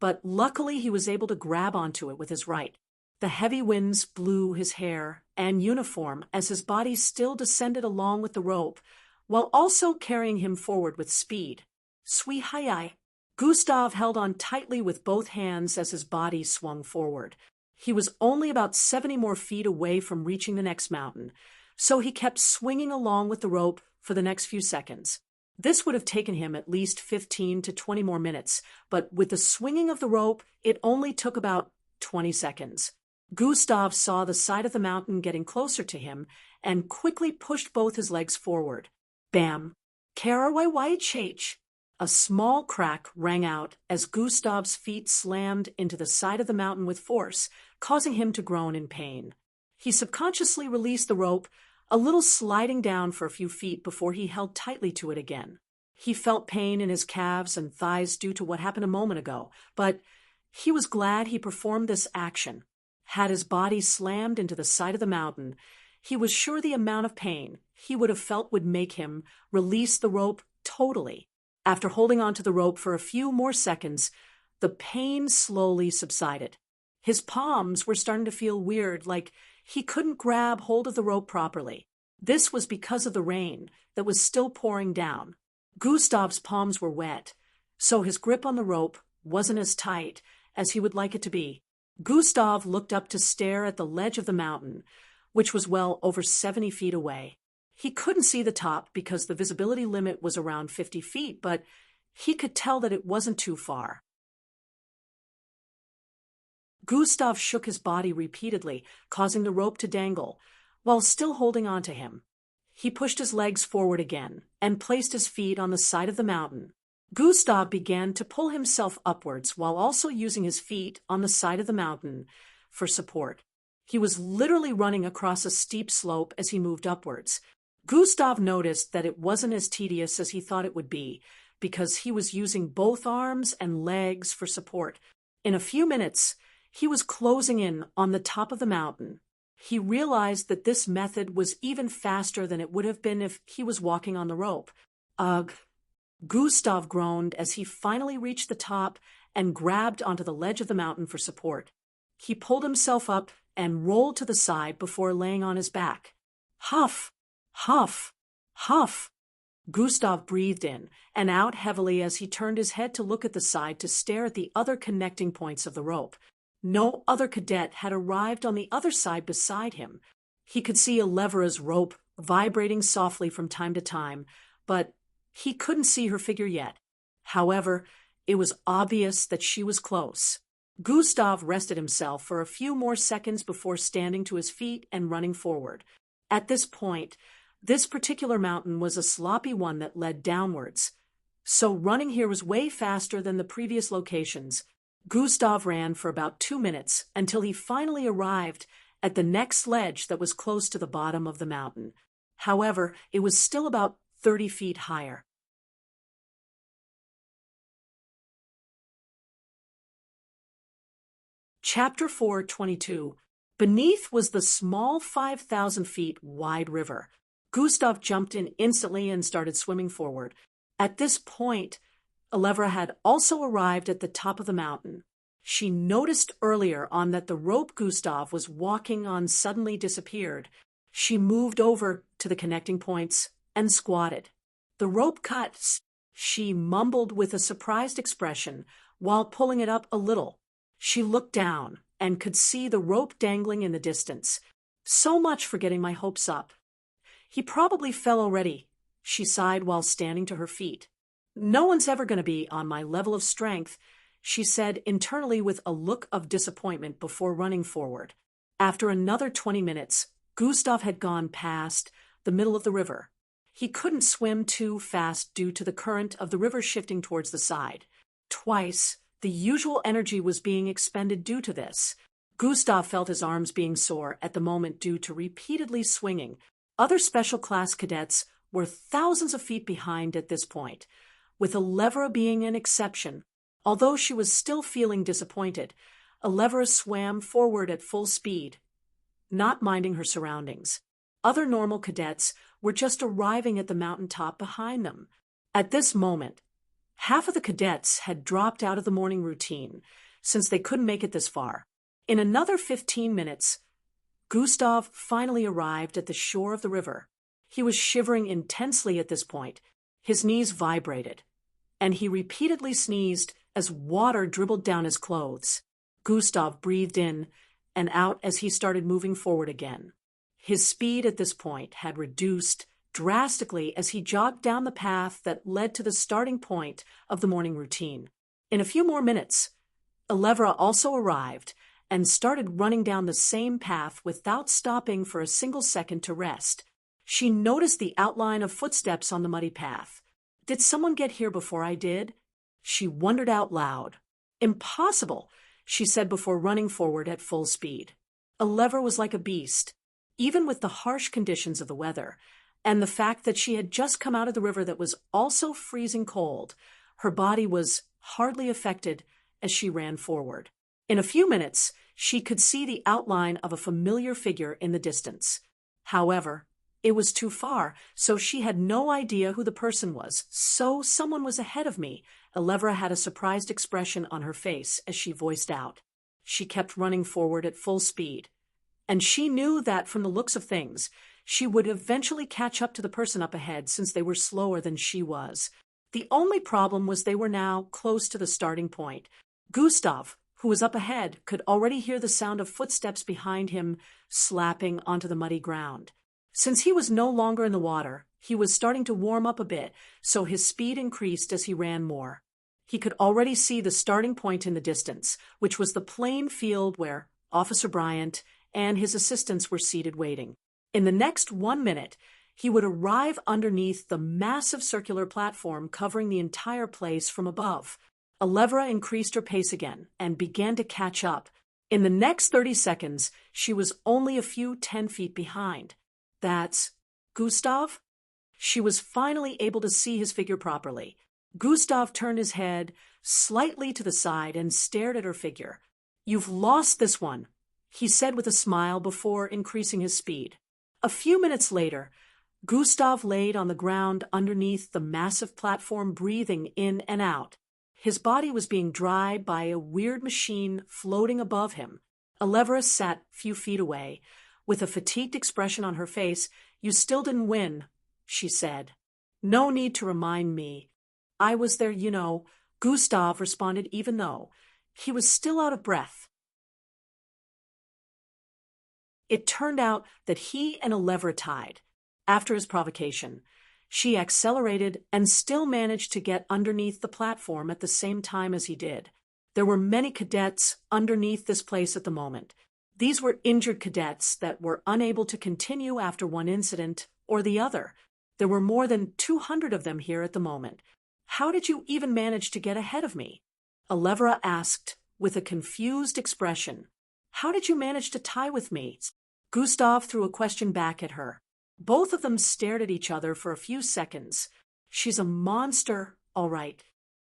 but luckily he was able to grab onto it with his right. The heavy winds blew his hair and uniform as his body still descended along with the rope, while also carrying him forward with speed. Swi-hi-hi. Gustav held on tightly with both hands as his body swung forward. He was only about 70 more feet away from reaching the next mountain, so he kept swinging along with the rope for the next few seconds. This would have taken him at least 15 to 20 more minutes, but with the swinging of the rope, it only took about 20 seconds. Gustav saw the side of the mountain getting closer to him and quickly pushed both his legs forward. Bam! Karawai-wai-chach! A small crack rang out as Gustav's feet slammed into the side of the mountain with force, causing him to groan in pain. He subconsciously released the rope, a little sliding down for a few feet before he held tightly to it again. He felt pain in his calves and thighs due to what happened a moment ago, but he was glad he performed this action. Had his body slammed into the side of the mountain, he was sure the amount of pain he would have felt would make him release the rope totally. After holding onto the rope for a few more seconds, the pain slowly subsided. His palms were starting to feel weird, like he couldn't grab hold of the rope properly. This was because of the rain that was still pouring down. Gustav's palms were wet, so his grip on the rope wasn't as tight as he would like it to be. Gustav looked up to stare at the ledge of the mountain, which was well over 70 feet away. He couldn't see the top because the visibility limit was around 50 feet, but he could tell that it wasn't too far. Gustav shook his body repeatedly, causing the rope to dangle, while still holding on to him. He pushed his legs forward again and placed his feet on the side of the mountain. Gustav began to pull himself upwards while also using his feet on the side of the mountain for support. He was literally running across a steep slope as he moved upwards. Gustav noticed that it wasn't as tedious as he thought it would be, because he was using both arms and legs for support. In a few minutes, he was closing in on the top of the mountain. He realized that this method was even faster than it would have been if he was walking on the rope. Ugh! Gustav groaned as he finally reached the top and grabbed onto the ledge of the mountain for support. He pulled himself up and rolled to the side before laying on his back. Huff! Huff! Huff! Gustav breathed in and out heavily as he turned his head to look at the side to stare at the other connecting points of the rope. No other cadet had arrived on the other side beside him. He could see Elevra's rope vibrating softly from time to time, but he couldn't see her figure yet. However, it was obvious that she was close. Gustav rested himself for a few more seconds before standing to his feet and running forward. At this point, this particular mountain was a sloppy one that led downwards, so running here was way faster than the previous locations. Gustav ran for about 2 minutes until he finally arrived at the next ledge that was close to the bottom of the mountain. However, it was still about 30 feet higher. Chapter 4:22. Beneath was the small 5,000 feet wide river. Gustav jumped in instantly and started swimming forward. At this point, Elevra had also arrived at the top of the mountain. She noticed earlier on that the rope Gustav was walking on suddenly disappeared. She moved over to the connecting points and squatted. The rope cuts, she mumbled with a surprised expression while pulling it up a little. She looked down and could see the rope dangling in the distance. So much for getting my hopes up. He probably fell already, she sighed while standing to her feet. No one's ever going to be on my level of strength. she said internally with a look of disappointment before running forward. After another 20 minutes, Gustav had gone past the middle of the river. He couldn't swim too fast due to the current of the river shifting towards the side. Twice, the usual energy was being expended due to this. Gustav felt his arms being sore at the moment due to repeatedly swinging. Other special class cadets were thousands of feet behind at this point, with Elevra being an exception. Although she was still feeling disappointed, Elevra swam forward at full speed, not minding her surroundings. Other normal cadets were just arriving at the mountaintop behind them. At this moment, half of the cadets had dropped out of the morning routine, since they couldn't make it this far. In another 15 minutes, Gustav finally arrived at the shore of the river. He was shivering intensely at this point. His knees vibrated, and he repeatedly sneezed as water dribbled down his clothes. Gustav breathed in and out as he started moving forward again. His speed at this point had reduced drastically as he jogged down the path that led to the starting point of the morning routine. In a few more minutes, Elevra also arrived and started running down the same path without stopping for a single second to rest. She noticed the outline of footsteps on the muddy path. Did someone get here before I did? She wondered out loud. Impossible, she said before running forward at full speed. Elevra was like a beast, even with the harsh conditions of the weather, and the fact that she had just come out of the river that was also freezing cold. Her body was hardly affected as she ran forward. In a few minutes, she could see the outline of a familiar figure in the distance. However, it was too far, so she had no idea who the person was. So someone was ahead of me. Elevra had a surprised expression on her face as she voiced out. She kept running forward at full speed, and she knew that from the looks of things, she would eventually catch up to the person up ahead since they were slower than she was. The only problem was they were now close to the starting point. Gustav, who was up ahead, could already hear the sound of footsteps behind him slapping onto the muddy ground. Since he was no longer in the water, he was starting to warm up a bit, so his speed increased as he ran more. He could already see the starting point in the distance, which was the plain field where Officer Bryant and his assistants were seated waiting. In the next 1 minute, he would arrive underneath the massive circular platform covering the entire place from above. Elevra increased her pace again and began to catch up. In the next 30 seconds, she was only a few 10 feet behind. That's Gustav? She was finally able to see his figure properly. Gustav turned his head slightly to the side and stared at her figure. "You've lost this one," he said with a smile before increasing his speed. A few minutes later, Gustav laid on the ground underneath the massive platform, breathing in and out. His body was being dried by a weird machine floating above him. Elevra sat a few feet away, with a fatigued expression on her face. "You still didn't win," she said. "No need to remind me. I was there, you know," Gustav responded, even though he was still out of breath. It turned out that he and Elevra tied. After his provocation, she accelerated and still managed to get underneath the platform at the same time as he did. There were many cadets underneath this place at the moment. These were injured cadets that were unable to continue after one incident or the other. There were more than 200 of them here at the moment. "How did you even manage to get ahead of me?" Elevra asked with a confused expression. "How did you manage to tie with me?" Gustav threw a question back at her. Both of them stared at each other for a few seconds. "She's a monster, all right,"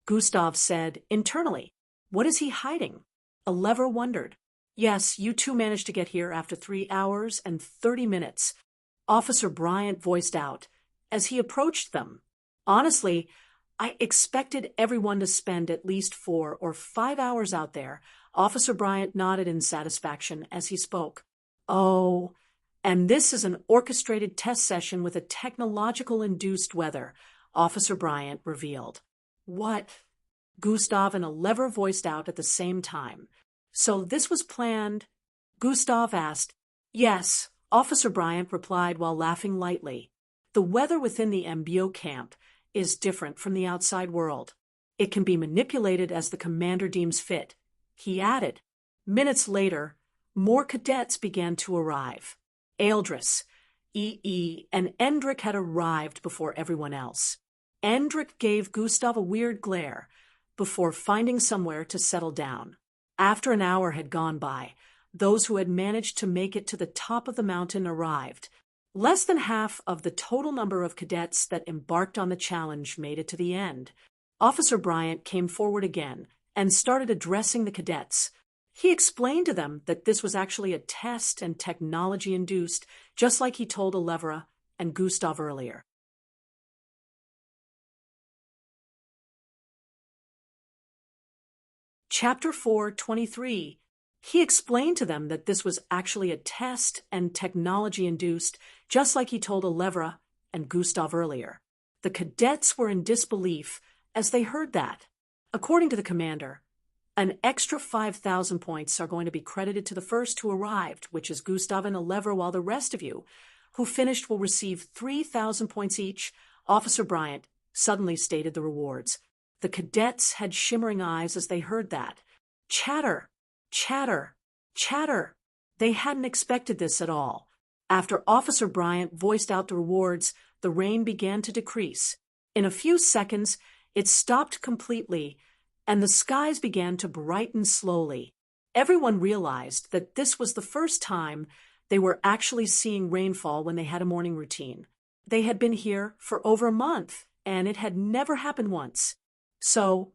Gustav said internally. "What is he hiding?" Elevra wondered. "Yes, you two managed to get here after 3 hours and 30 minutes, Officer Bryant voiced out as he approached them. "Honestly, I expected everyone to spend at least 4 or 5 hours out there." Officer Bryant nodded in satisfaction as he spoke. "Oh, and this is an orchestrated test session with a technological-induced weather," Officer Bryant revealed. "What?" Gustav and Elevra voiced out at the same time. "So this was planned?" Gustav asked. "Yes," Officer Bryant replied while laughing lightly. "The weather within the MBO camp is different from the outside world. It can be manipulated as the commander deems fit, he added. Minutes later, more cadets began to arrive. Eldris, EE, and Endrick had arrived before everyone else. Endrick gave Gustav a weird glare before finding somewhere to settle down. After an hour had gone by, those who had managed to make it to the top of the mountain arrived. Less than half of the total number of cadets that embarked on the challenge made it to the end. Officer Bryant came forward again and started addressing the cadets. He explained to them that this was actually a test and technology-induced, just like he told Alevra and Gustav earlier. Chapter 4:23. He explained to them that this was actually a test and technology-induced, just like he told Alevra and Gustav earlier. The cadets were in disbelief as they heard that. According to the commander, an extra 5,000 points are going to be credited to the first who arrived, which is Gustav and Alevra, while the rest of you who finished will receive 3,000 points each. Officer Bryant suddenly stated the rewards. The cadets had shimmering eyes as they heard that. Chatter, chatter, chatter. They hadn't expected this at all. After Officer Bryant voiced out the rewards, the rain began to decrease. In a few seconds, it stopped completely, and the skies began to brighten slowly. Everyone realized that this was the first time they were actually seeing rainfall when they had a morning routine. They had been here for over a month, and it had never happened once. So,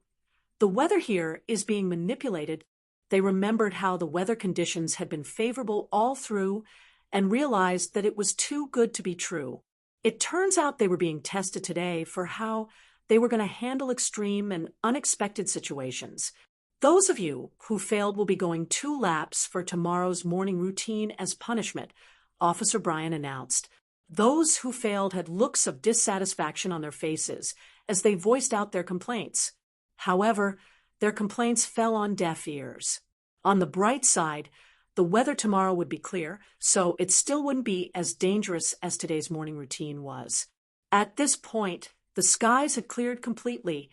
the weather here is being manipulated. They remembered how the weather conditions had been favorable all through and realized that it was too good to be true. It turns out they were being tested today for how they were going to handle extreme and unexpected situations. Those of you who failed will be going 2 laps for tomorrow's morning routine as punishment, Officer Bryant announced. Those who failed had looks of dissatisfaction on their faces as they voiced out their complaints. However, their complaints fell on deaf ears. On the bright side, the weather tomorrow would be clear, so it still wouldn't be as dangerous as today's morning routine was. At this point, the skies had cleared completely,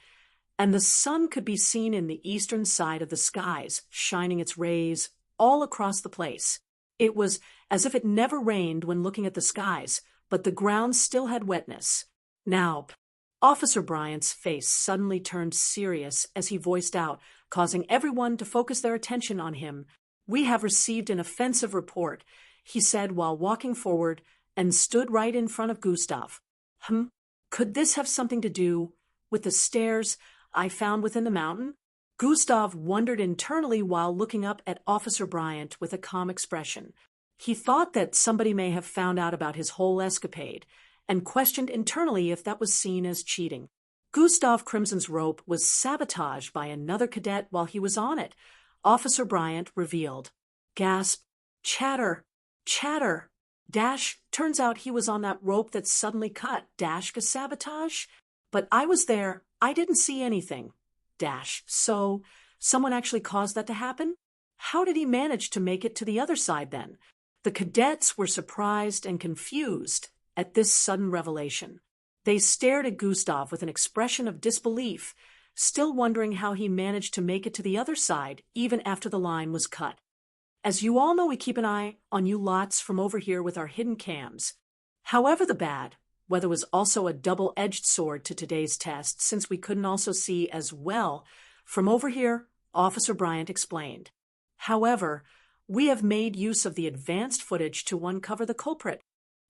and the sun could be seen in the eastern side of the skies, shining its rays all across the place. It was as if it never rained when looking at the skies, but the ground still had wetness. Now, Officer Bryant's face suddenly turned serious as he voiced out, causing everyone to focus their attention on him. "We have received an offensive report," he said while walking forward and stood right in front of Gustav. Could this have something to do with the stairs I found within the mountain? Gustav wondered internally while looking up at Officer Bryant with a calm expression. He thought that somebody may have found out about his whole escapade and questioned internally if that was seen as cheating. Gustav Crimson's rope was sabotaged by another cadet while he was on it, Officer Bryant revealed. Gasp, chatter, chatter. Dash, turns out he was on that rope that suddenly cut. Dash, sabotage? But I was there. I didn't see anything. Dash, so someone actually caused that to happen? How did he manage to make it to the other side then? The cadets were surprised and confused at this sudden revelation. They stared at Gustav with an expression of disbelief, still wondering how he managed to make it to the other side even after the line was cut. As you all know, we keep an eye on you lots from over here with our hidden cams. However, the bad weather was also a double-edged sword to today's test, since we couldn't also see as well from over here, Officer Bryant explained. However, we have made use of the advanced footage to uncover the culprit.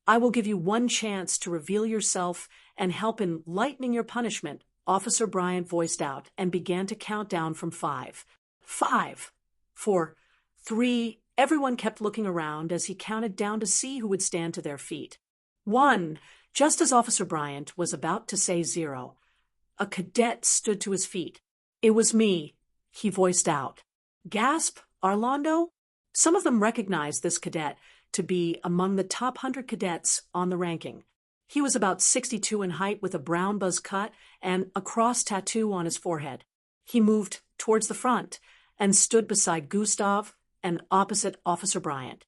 I will give you one chance to reveal yourself and help in lightening your punishment, Officer Bryant voiced out and began to count down from 5. 5. 4. 3. Everyone kept looking around as he counted down to see who would stand to their feet. 1. Just as Officer Bryant was about to say 0, a cadet stood to his feet. It was me, he voiced out. Gasp, Arlando? Some of them recognized this cadet to be among the top 100 cadets on the ranking. He was about 6'2" in height with a brown buzz cut and a cross tattoo on his forehead. He moved towards the front and stood beside Gustav and opposite Officer Bryant.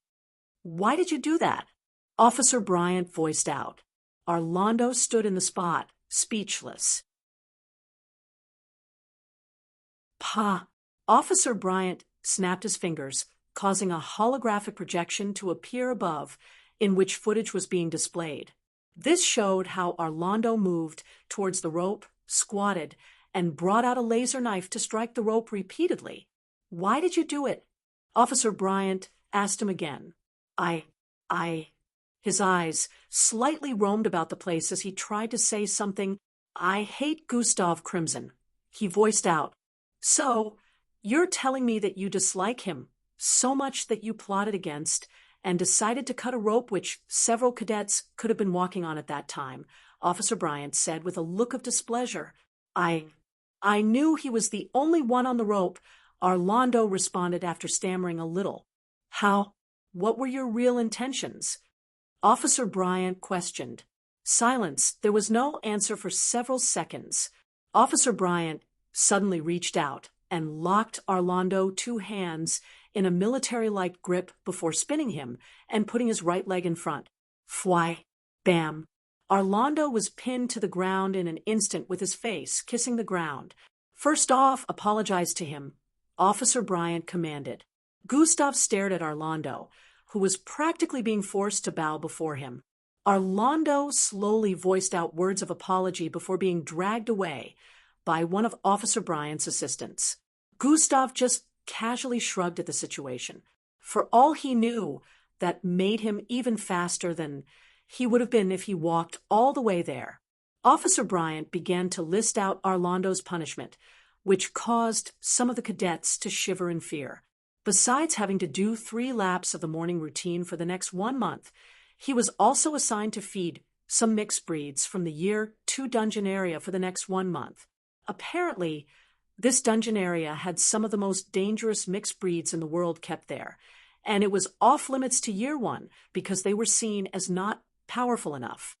Why did you do that? Officer Bryant voiced out. Arlando stood in the spot, speechless. Pa! Officer Bryant snapped his fingers, causing a holographic projection to appear above, in which footage was being displayed. This showed how Orlando moved towards the rope, squatted, and brought out a laser knife to strike the rope repeatedly. Why did you do it? Officer Bryant asked him again. I. His eyes slightly roamed about the place as he tried to say something. I hate Gustav Crimson, he voiced out. So, you're telling me that you dislike him so much that you plotted against and decided to cut a rope which several cadets could have been walking on at that time, Officer Bryant said with a look of displeasure. I knew he was the only one on the rope, Orlando responded after stammering a little. How? What were your real intentions? Officer Bryant questioned. Silence. There was no answer for several seconds. Officer Bryant suddenly reached out and locked Orlando 2 hands in a military-like grip before spinning him and putting his right leg in front. Fwy. Bam. Orlando was pinned to the ground in an instant with his face kissing the ground. First off, apologize to him, Officer Bryant commanded. Gustav stared at Orlando, who was practically being forced to bow before him. Orlando slowly voiced out words of apology before being dragged away by one of Officer Bryant's assistants. Gustav just casually shrugged at the situation. For all he knew, that made him even faster than he would have been if he walked all the way there. Officer Bryant began to list out Orlando's punishment, which caused some of the cadets to shiver in fear. Besides having to do 3 laps of the morning routine for the next 1 month, he was also assigned to feed some mixed breeds from the Year 2 dungeon area for the next 1 month. Apparently, this dungeon area had some of the most dangerous mixed breeds in the world kept there, and it was off limits to Year 1 because they were seen as not powerful enough.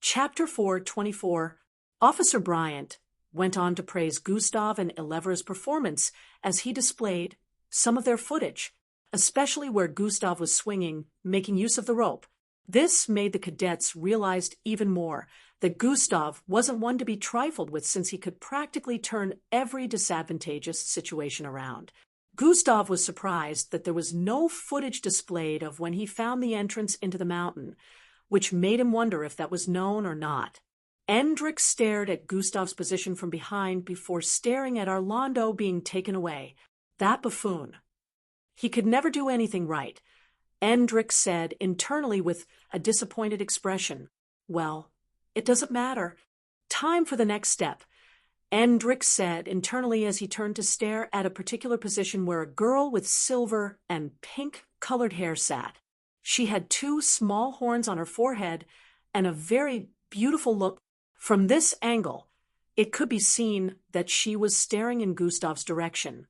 Chapter 4:24. Officer Bryant went on to praise Gustav and Elevra's performance as he displayed some of their footage, especially where Gustav was swinging, making use of the rope. This made the cadets realize even more that Gustav wasn't one to be trifled with, since he could practically turn every disadvantageous situation around. Gustav was surprised that there was no footage displayed of when he found the entrance into the mountain, which made him wonder if that was known or not. Endrich stared at Gustav's position from behind before staring at Orlando being taken away. That buffoon. He could never do anything right, Endrich said internally with a disappointed expression. Well, it doesn't matter. Time for the next step, Endrich said internally as he turned to stare at a particular position where a girl with silver and pink-colored hair sat. She had 2 small horns on her forehead and a very beautiful look. From this angle, it could be seen that she was staring in Gustav's direction.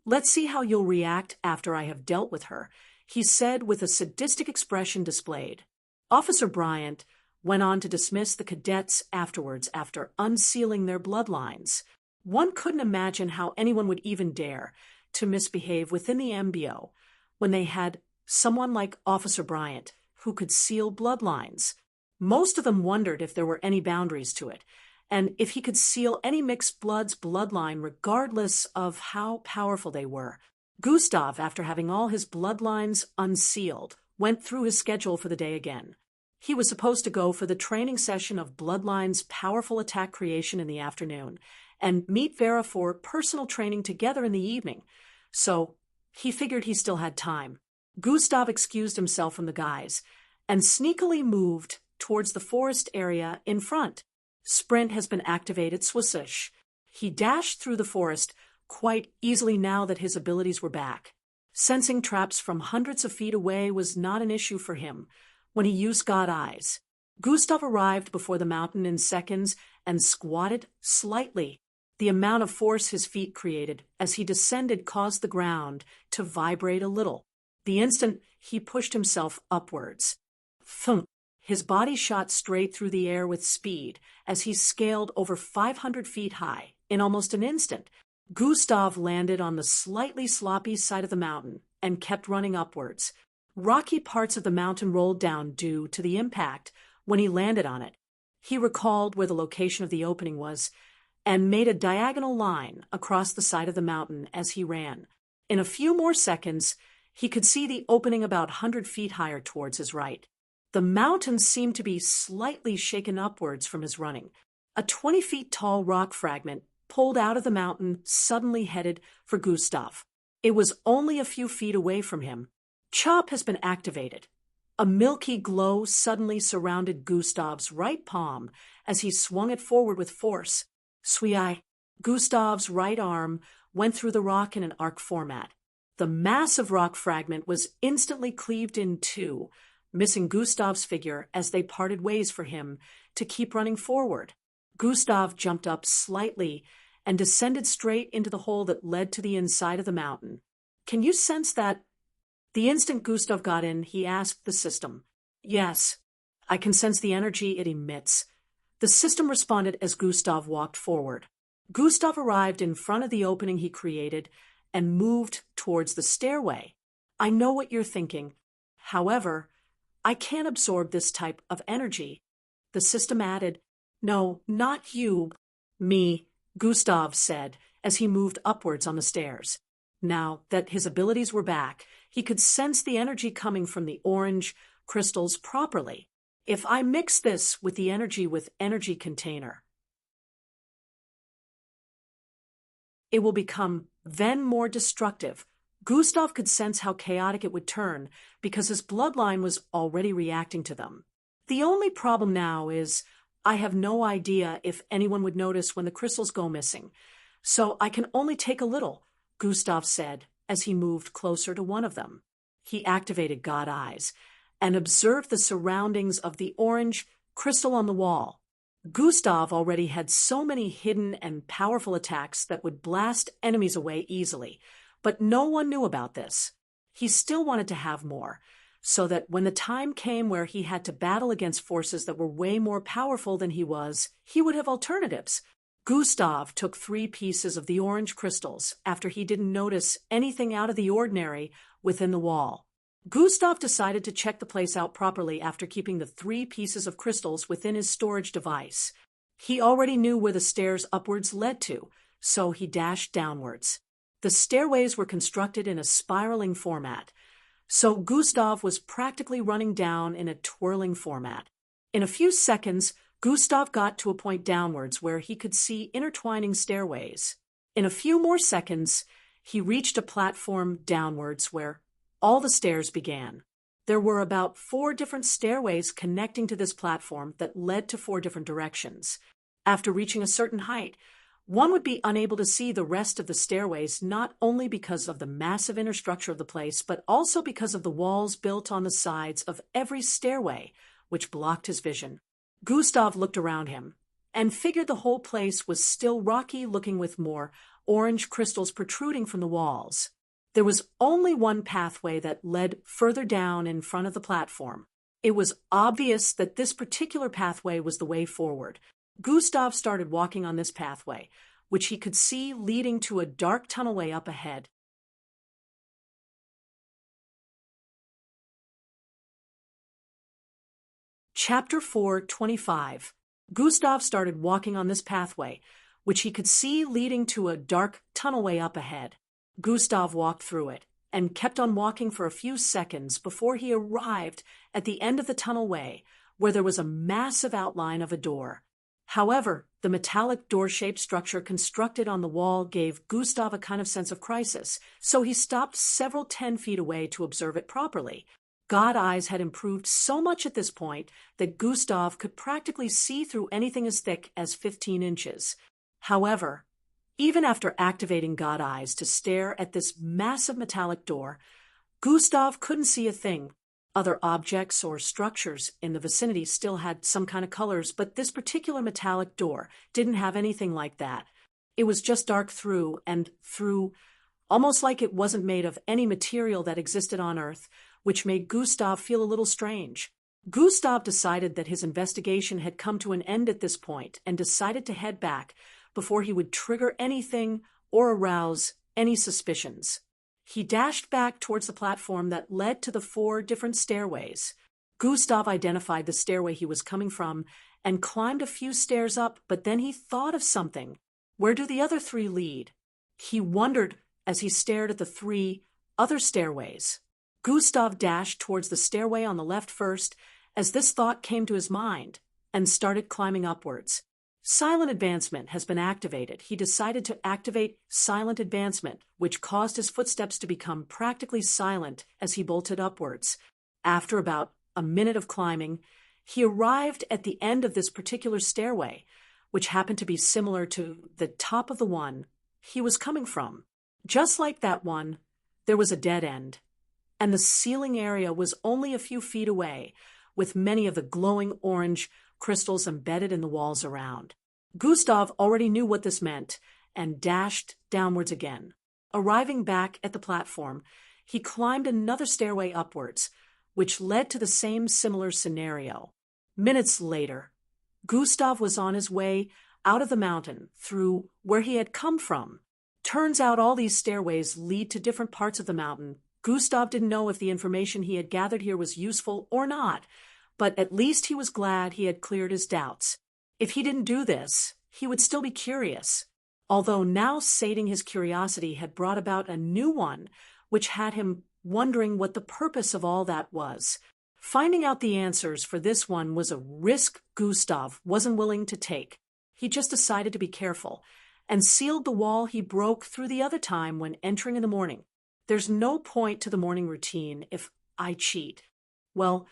Let's see how you'll react after I have dealt with her, he said with a sadistic expression displayed. Officer Bryant went on to dismiss the cadets afterwards after unsealing their bloodlines. One couldn't imagine how anyone would even dare to misbehave within the MBO when they had someone like Officer Bryant who could seal bloodlines. Most of them wondered if there were any boundaries to it, and if he could seal any mixed blood's bloodline regardless of how powerful they were. Gustav, after having all his bloodlines unsealed, went through his schedule for the day again. He was supposed to go for the training session of Bloodline's powerful attack creation in the afternoon, and meet Vera for personal training together in the evening, so he figured he still had time. Gustav excused himself from the guys, and sneakily moved towards the forest area in front. Sprint has been activated, swoosh. He dashed through the forest quite easily now that his abilities were back. Sensing traps from hundreds of feet away was not an issue for him when he used God Eyes. Gustav arrived before the mountain in seconds and squatted slightly. The amount of force his feet created as he descended caused the ground to vibrate a little. The instant he pushed himself upwards, thunk, his body shot straight through the air with speed as he scaled over 500 feet high. In almost an instant, Gustav landed on the slightly sloppy side of the mountain and kept running upwards. Rocky parts of the mountain rolled down due to the impact when he landed on it. He recalled where the location of the opening was and made a diagonal line across the side of the mountain as he ran. In a few more seconds, he could see the opening about 100 feet higher towards his right. The mountain seemed to be slightly shaken upwards from his running. A 20 feet tall rock fragment pulled out of the mountain suddenly headed for Gustav. It was only a few feet away from him. Chop has been activated. A milky glow suddenly surrounded Gustav's right palm as he swung it forward with force. Swii. Gustav's right arm went through the rock in an arc format. The massive rock fragment was instantly cleaved in two, missing Gustav's figure as they parted ways for him to keep running forward. Gustav jumped up slightly and descended straight into the hole that led to the inside of the mountain. Can you sense that? The instant Gustav got in, he asked the system. Yes, I can sense the energy it emits. The system responded as Gustav walked forward. Gustav arrived in front of the opening he created and moved towards the stairway. I know what you're thinking. However, I can't absorb this type of energy. The system added, No, not you. Me, Gustav said as he moved upwards on the stairs. Now that his abilities were back, he could sense the energy coming from the orange crystals properly. If I mix this with the energy container, it will become then more destructive. Gustav could sense how chaotic it would turn because his bloodline was already reacting to them. The only problem now is I have no idea if anyone would notice when the crystals go missing, so I can only take a little, Gustav said as he moved closer to one of them. He activated God Eyes and observed the surroundings of the orange crystal on the wall. Gustav already had so many hidden and powerful attacks that would blast enemies away easily, but no one knew about this. He still wanted to have more, so that when the time came where he had to battle against forces that were way more powerful than he would have alternatives. Gustav took 3 pieces of the orange crystals after he didn't notice anything out of the ordinary within the wall. Gustav decided to check the place out properly after keeping the 3 pieces of crystals within his storage device. He already knew where the stairs upwards led to, so he dashed downwards. The stairways were constructed in a spiraling format, so Gustav was practically running down in a twirling format. In a few seconds, Gustav got to a point downwards where he could see intertwining stairways. In a few more seconds, he reached a platform downwards where all the stairs began. There were about 4 different stairways connecting to this platform that led to 4 different directions. After reaching a certain height, one would be unable to see the rest of the stairways not only because of the massive inner structure of the place, but also because of the walls built on the sides of every stairway, which blocked his vision. Gustav looked around him and figured the whole place was still rocky, looking with more orange crystals protruding from the walls. There was only one pathway that led further down in front of the platform. It was obvious that this particular pathway was the way forward. Gustav started walking on this pathway, which he could see leading to a dark tunnelway up ahead. Chapter 4:25. Gustav started walking on this pathway, which he could see leading to a dark tunnelway up ahead. Gustav walked through it and kept on walking for a few seconds before he arrived at the end of the tunnelway, where there was a massive outline of a door. However, the metallic door-shaped structure constructed on the wall gave Gustav a kind of sense of crisis, so he stopped several 10 feet away to observe it properly. God Eyes had improved so much at this point that Gustav could practically see through anything as thick as 15 inches. However, even after activating God Eyes to stare at this massive metallic door, Gustav couldn't see a thing. Other objects or structures in the vicinity still had some kind of colors, but this particular metallic door didn't have anything like that. It was just dark through and through, almost like it wasn't made of any material that existed on Earth, which made Gustav feel a little strange. Gustav decided that his investigation had come to an end at this point and decided to head back before he would trigger anything or arouse any suspicions. He dashed back towards the platform that led to the 4 different stairways. Gustav identified the stairway he was coming from and climbed a few stairs up, but then he thought of something. Where do the other three lead? He wondered as he stared at the three other stairways. Gustav dashed towards the stairway on the left first as this thought came to his mind and started climbing upwards. Silent advancement has been activated. He decided to activate silent advancement, which caused his footsteps to become practically silent as he bolted upwards. After about a minute of climbing, he arrived at the end of this particular stairway, which happened to be similar to the top of the one he was coming from. Just like that one, there was a dead end, and the ceiling area was only a few feet away, with many of the glowing orange crystals embedded in the walls around. Gustav already knew what this meant and dashed downwards again. Arriving back at the platform, he climbed another stairway upwards, which led to the same similar scenario. Minutes later, Gustav was on his way out of the mountain through where he had come from. Turns out all these stairways lead to different parts of the mountain. Gustav didn't know if the information he had gathered here was useful or not, but at least he was glad he had cleared his doubts. If he didn't do this, he would still be curious, although now sating his curiosity had brought about a new one, which had him wondering what the purpose of all that was. Finding out the answers for this one was a risk Gustav wasn't willing to take. He just decided to be careful and sealed the wall he broke through the other time when entering in the morning. There's no point to the morning routine if I cheat. Well,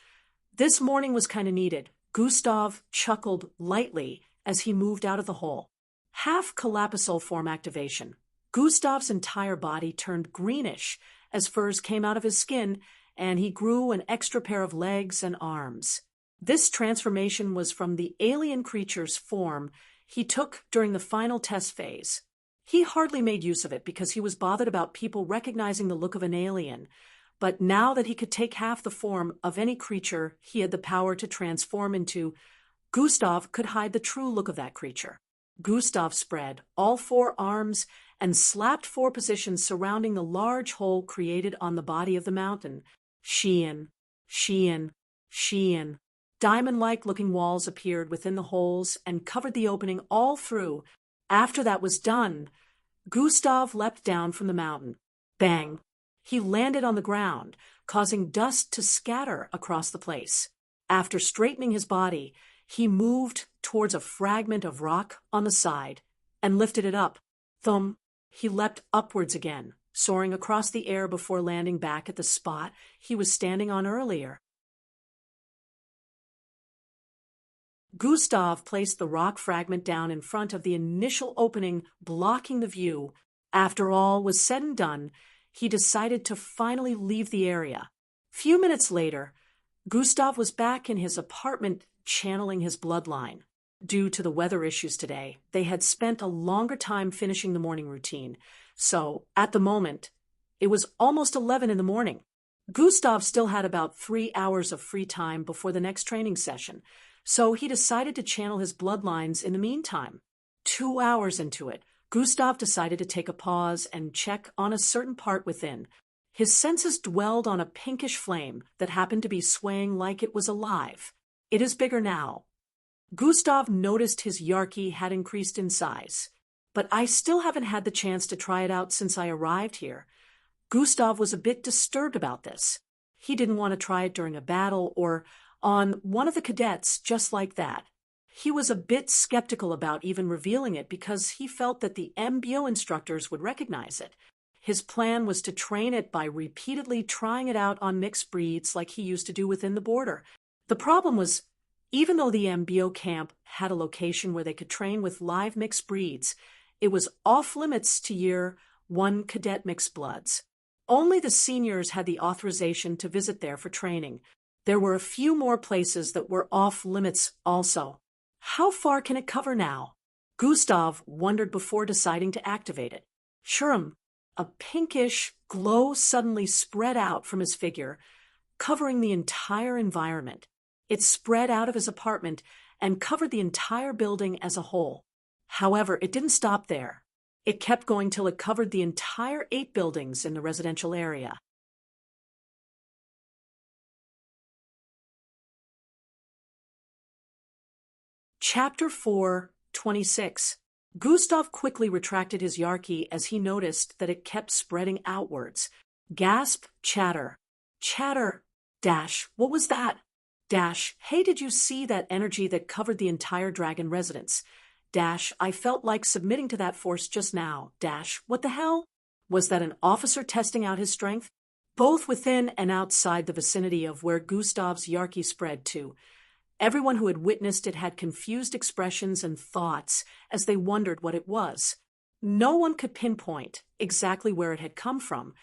this morning was kind of needed. Gustav chuckled lightly as he moved out of the hole. Half collapsal form activation. Gustav's entire body turned greenish as furs came out of his skin, and he grew an extra pair of legs and arms. This transformation was from the alien creature's form he took during the final test phase. He hardly made use of it because he was bothered about people recognizing the look of an alien, but now that he could take half the form of any creature he had the power to transform into, Gustav could hide the true look of that creature. Gustav spread all four arms and slapped four positions surrounding the large hole created on the body of the mountain. Sheehan. Diamond-like looking walls appeared within the holes and covered the opening all through. After that was done, Gustav leapt down from the mountain. Bang! He landed on the ground, causing dust to scatter across the place. After straightening his body, he moved towards a fragment of rock on the side and lifted it up. Thump! He leapt upwards again, soaring across the air before landing back at the spot he was standing on earlier. Gustav placed the rock fragment down in front of the initial opening, blocking the view. After all was said and done, he decided to finally leave the area. Few minutes later, Gustav was back in his apartment channeling his bloodline. Due to the weather issues today, they had spent a longer time finishing the morning routine, so at the moment, it was almost 11 in the morning. Gustav still had about 3 hours of free time before the next training session, so he decided to channel his bloodlines in the meantime. 2 hours into it, Gustav decided to take a pause and check on a certain part within. His senses dwelled on a pinkish flame that happened to be swaying like it was alive. It is bigger now. Gustav noticed his Yarky had increased in size, but I still haven't had the chance to try it out since I arrived here. Gustav was a bit disturbed about this. He didn't want to try it during a battle or on one of the cadets just like that. He was a bit skeptical about even revealing it because he felt that the MBO instructors would recognize it. His plan was to train it by repeatedly trying it out on mixed breeds like he used to do within the border. The problem was, even though the MBO camp had a location where they could train with live mixed breeds, it was off limits to Year 1 cadet mixed bloods. Only the seniors had the authorization to visit there for training. There were a few more places that were off limits also. How far can it cover now? Gustav wondered before deciding to activate it. Shurum, a pinkish glow suddenly spread out from his figure, covering the entire environment. It spread out of his apartment and covered the entire building as a whole. However, it didn't stop there. It kept going till it covered the entire 8 buildings in the residential area. Chapter 4:26. Gustav quickly retracted his Yarkie as he noticed that it kept spreading outwards. Gasp, chatter. Chatter. Dash, what was that? Dash, hey, did you see that energy that covered the entire dragon residence? Dash, I felt like submitting to that force just now. Dash, what the hell? Was that an officer testing out his strength? Both within and outside the vicinity of where Gustav's Yarkie spread to, everyone who had witnessed it had confused expressions and thoughts as they wondered what it was. No one could pinpoint exactly where it had come from,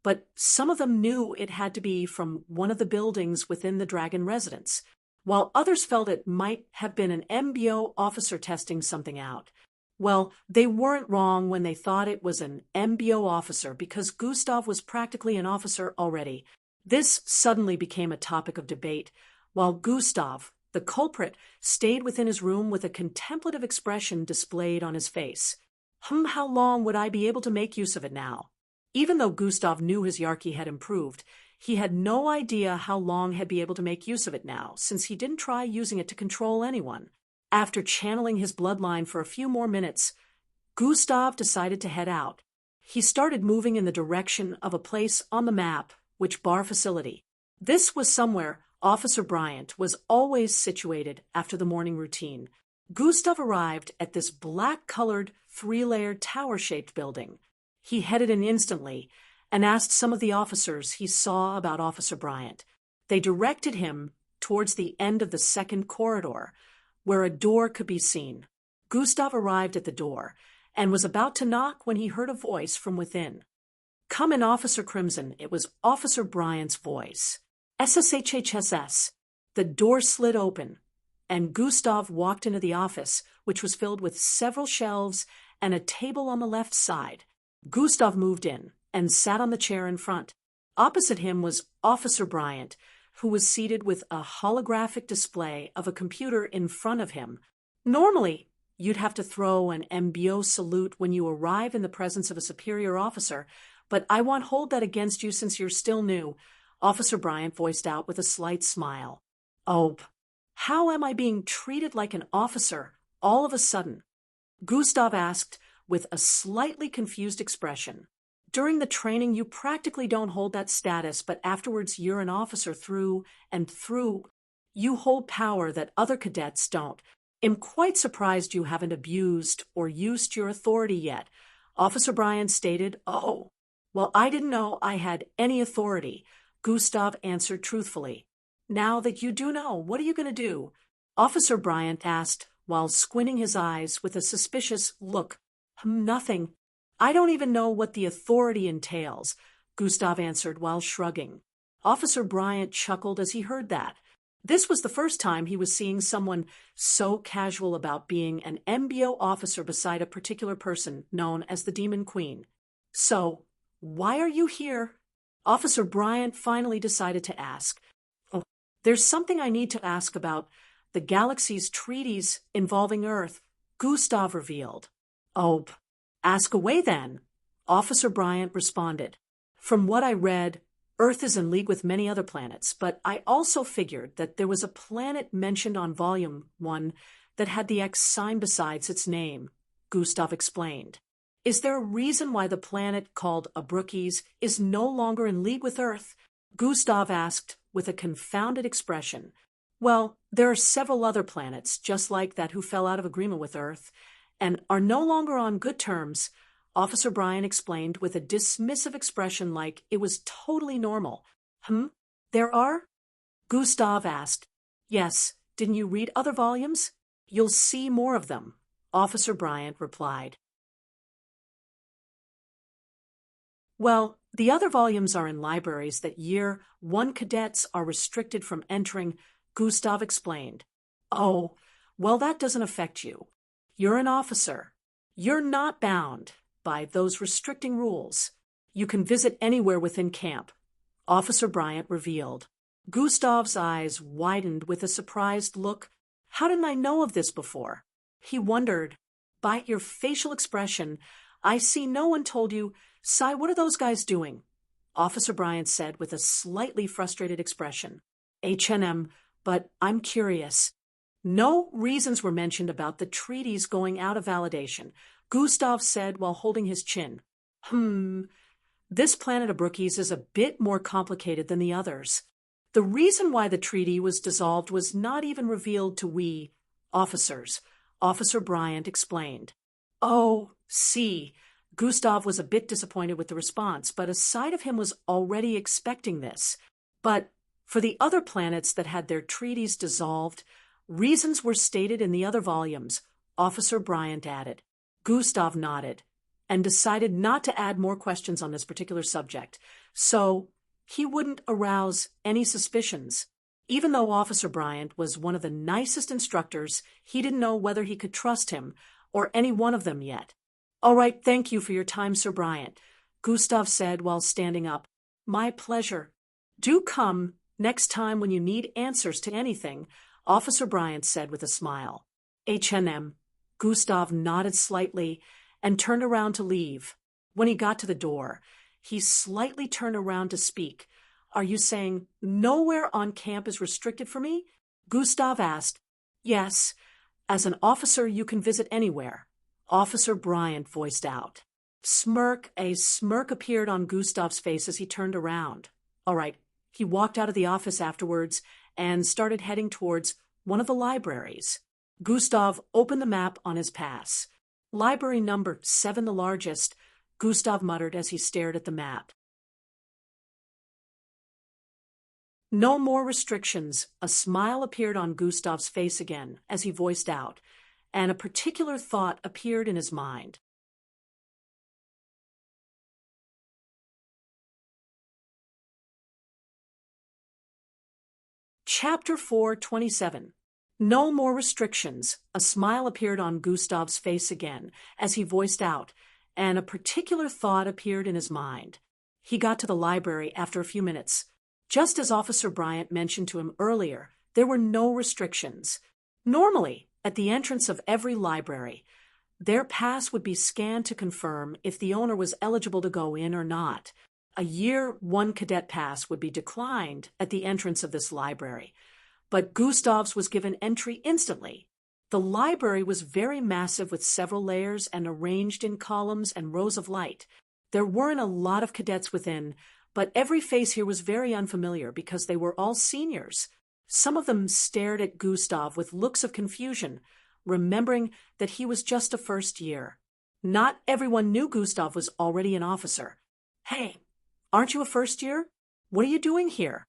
but some of them knew it had to be from one of the buildings within the dragon residence, while others felt it might have been an MBO officer testing something out. Well, they weren't wrong when they thought it was an MBO officer because Gustav was practically an officer already. This suddenly became a topic of debate, while Gustav, the culprit, stayed within his room with a contemplative expression displayed on his face. How long would I be able to make use of it now? Even though Gustav knew his Yarkie had improved, he had no idea how long he'd be able to make use of it now, since he didn't try using it to control anyone. After channeling his bloodline for a few more minutes, Gustav decided to head out. He started moving in the direction of a place on the map which bar facility. This was somewhere Officer Bryant was always situated after the morning routine. Gustav arrived at this black-colored, three-layered tower-shaped building. He headed in instantly and asked some of the officers he saw about Officer Bryant. They directed him towards the end of the second corridor, where a door could be seen. Gustav arrived at the door and was about to knock when he heard a voice from within. "Come in, Officer Crimson." It was Officer Bryant's voice. SSHHSS. The door slid open, and Gustav walked into the office, which was filled with several shelves and a table on the left side. Gustav moved in and sat on the chair in front. Opposite him was Officer Bryant, who was seated with a holographic display of a computer in front of him. Normally, you'd have to throw an MBO salute when you arrive in the presence of a superior officer, but I won't hold that against you since you're still new, Officer Bryant voiced out with a slight smile. Oh, how am I being treated like an officer all of a sudden? Gustav asked with a slightly confused expression. During the training, you practically don't hold that status, but afterwards you're an officer through and through. You hold power that other cadets don't. I'm quite surprised you haven't abused or used your authority yet. Officer Bryant stated, "Oh, well, I didn't know I had any authority." Gustav answered truthfully. "Now that you do know, what are you going to do?" Officer Bryant asked, while squinting his eyes with a suspicious look. "Nothing. I don't even know what the authority entails," Gustav answered while shrugging. Officer Bryant chuckled as he heard that. This was the first time he was seeing someone so casual about being an MBO officer beside a particular person known as the Demon Queen. "So, why are you here?" Officer Bryant finally decided to ask. "Oh, there's something I need to ask about the galaxy's treaties involving Earth," Gustav revealed. "Oh, ask away then," Officer Bryant responded. "From what I read, Earth is in league with many other planets, but I also figured that there was a planet mentioned on Volume 1 that had the X sign besides its name," Gustav explained. "Is there a reason why the planet called Abrukes is no longer in league with Earth?" Gustav asked with a confounded expression. "Well, there are several other planets just like that who fell out of agreement with Earth and are no longer on good terms," Officer Bryant explained with a dismissive expression like it was totally normal. There are?" Gustav asked. "Yes, didn't you read other volumes? You'll see more of them," Officer Bryant replied. "Well, the other volumes are in libraries that Year 1 cadets are restricted from entering," Gustav explained. "Oh, well, that doesn't affect you. You're an officer. You're not bound by those restricting rules. You can visit anywhere within camp," Officer Bryant revealed. Gustav's eyes widened with a surprised look. "How didn't I know of this before?" He wondered. "By your facial expression, I see no one told you, 'Sai, what are those guys doing?'" Officer Bryant said with a slightly frustrated expression. "H&M, but I'm curious." No reasons were mentioned about the treaties going out of validation, Gustav said while holding his chin. This planet of Brookies is a bit more complicated than the others. The reason why the treaty was dissolved was not even revealed to we officers, Officer Bryant explained. Oh, see. Gustav was a bit disappointed with the response, but a side of him was already expecting this. But for the other planets that had their treaties dissolved, reasons were stated in the other volumes, Officer Bryant added. Gustav nodded and decided not to add more questions on this particular subject, so he wouldn't arouse any suspicions. Even though Officer Bryant was one of the nicest instructors, he didn't know whether he could trust him or any one of them yet. All right, thank you for your time, Sir Bryant, Gustav said while standing up. My pleasure. Do come next time when you need answers to anything, Officer Bryant said with a smile. H&M. Gustav nodded slightly and turned around to leave. When he got to the door, he slightly turned around to speak. Are you saying nowhere on camp is restricted for me? Gustav asked. Yes. As an officer, you can visit anywhere, Officer Bryant voiced out. A smirk appeared on Gustav's face as he turned around. All right. He walked out of the office afterwards and started heading towards one of the libraries. Gustav opened the map on his pass. Library number 7, the largest, Gustav muttered as he stared at the map. No more restrictions. A smile appeared on Gustav's face again as he voiced out, and a particular thought appeared in his mind. Chapter 4:27. No more restrictions. A smile appeared on Gustav's face again as he voiced out, and a particular thought appeared in his mind. He got to the library after a few minutes. Just as Officer Bryant mentioned to him earlier, there were no restrictions. Normally, at the entrance of every library, their pass would be scanned to confirm if the owner was eligible to go in or not. A Year 1 cadet pass would be declined at the entrance of this library, but Gustav's was given entry instantly. The library was very massive with several layers and arranged in columns and rows of light. There weren't a lot of cadets within, but every face here was very unfamiliar because they were all seniors. Some of them stared at Gustav with looks of confusion, remembering that he was just a first year. Not everyone knew Gustav was already an officer. Hey, aren't you a first year? What are you doing here?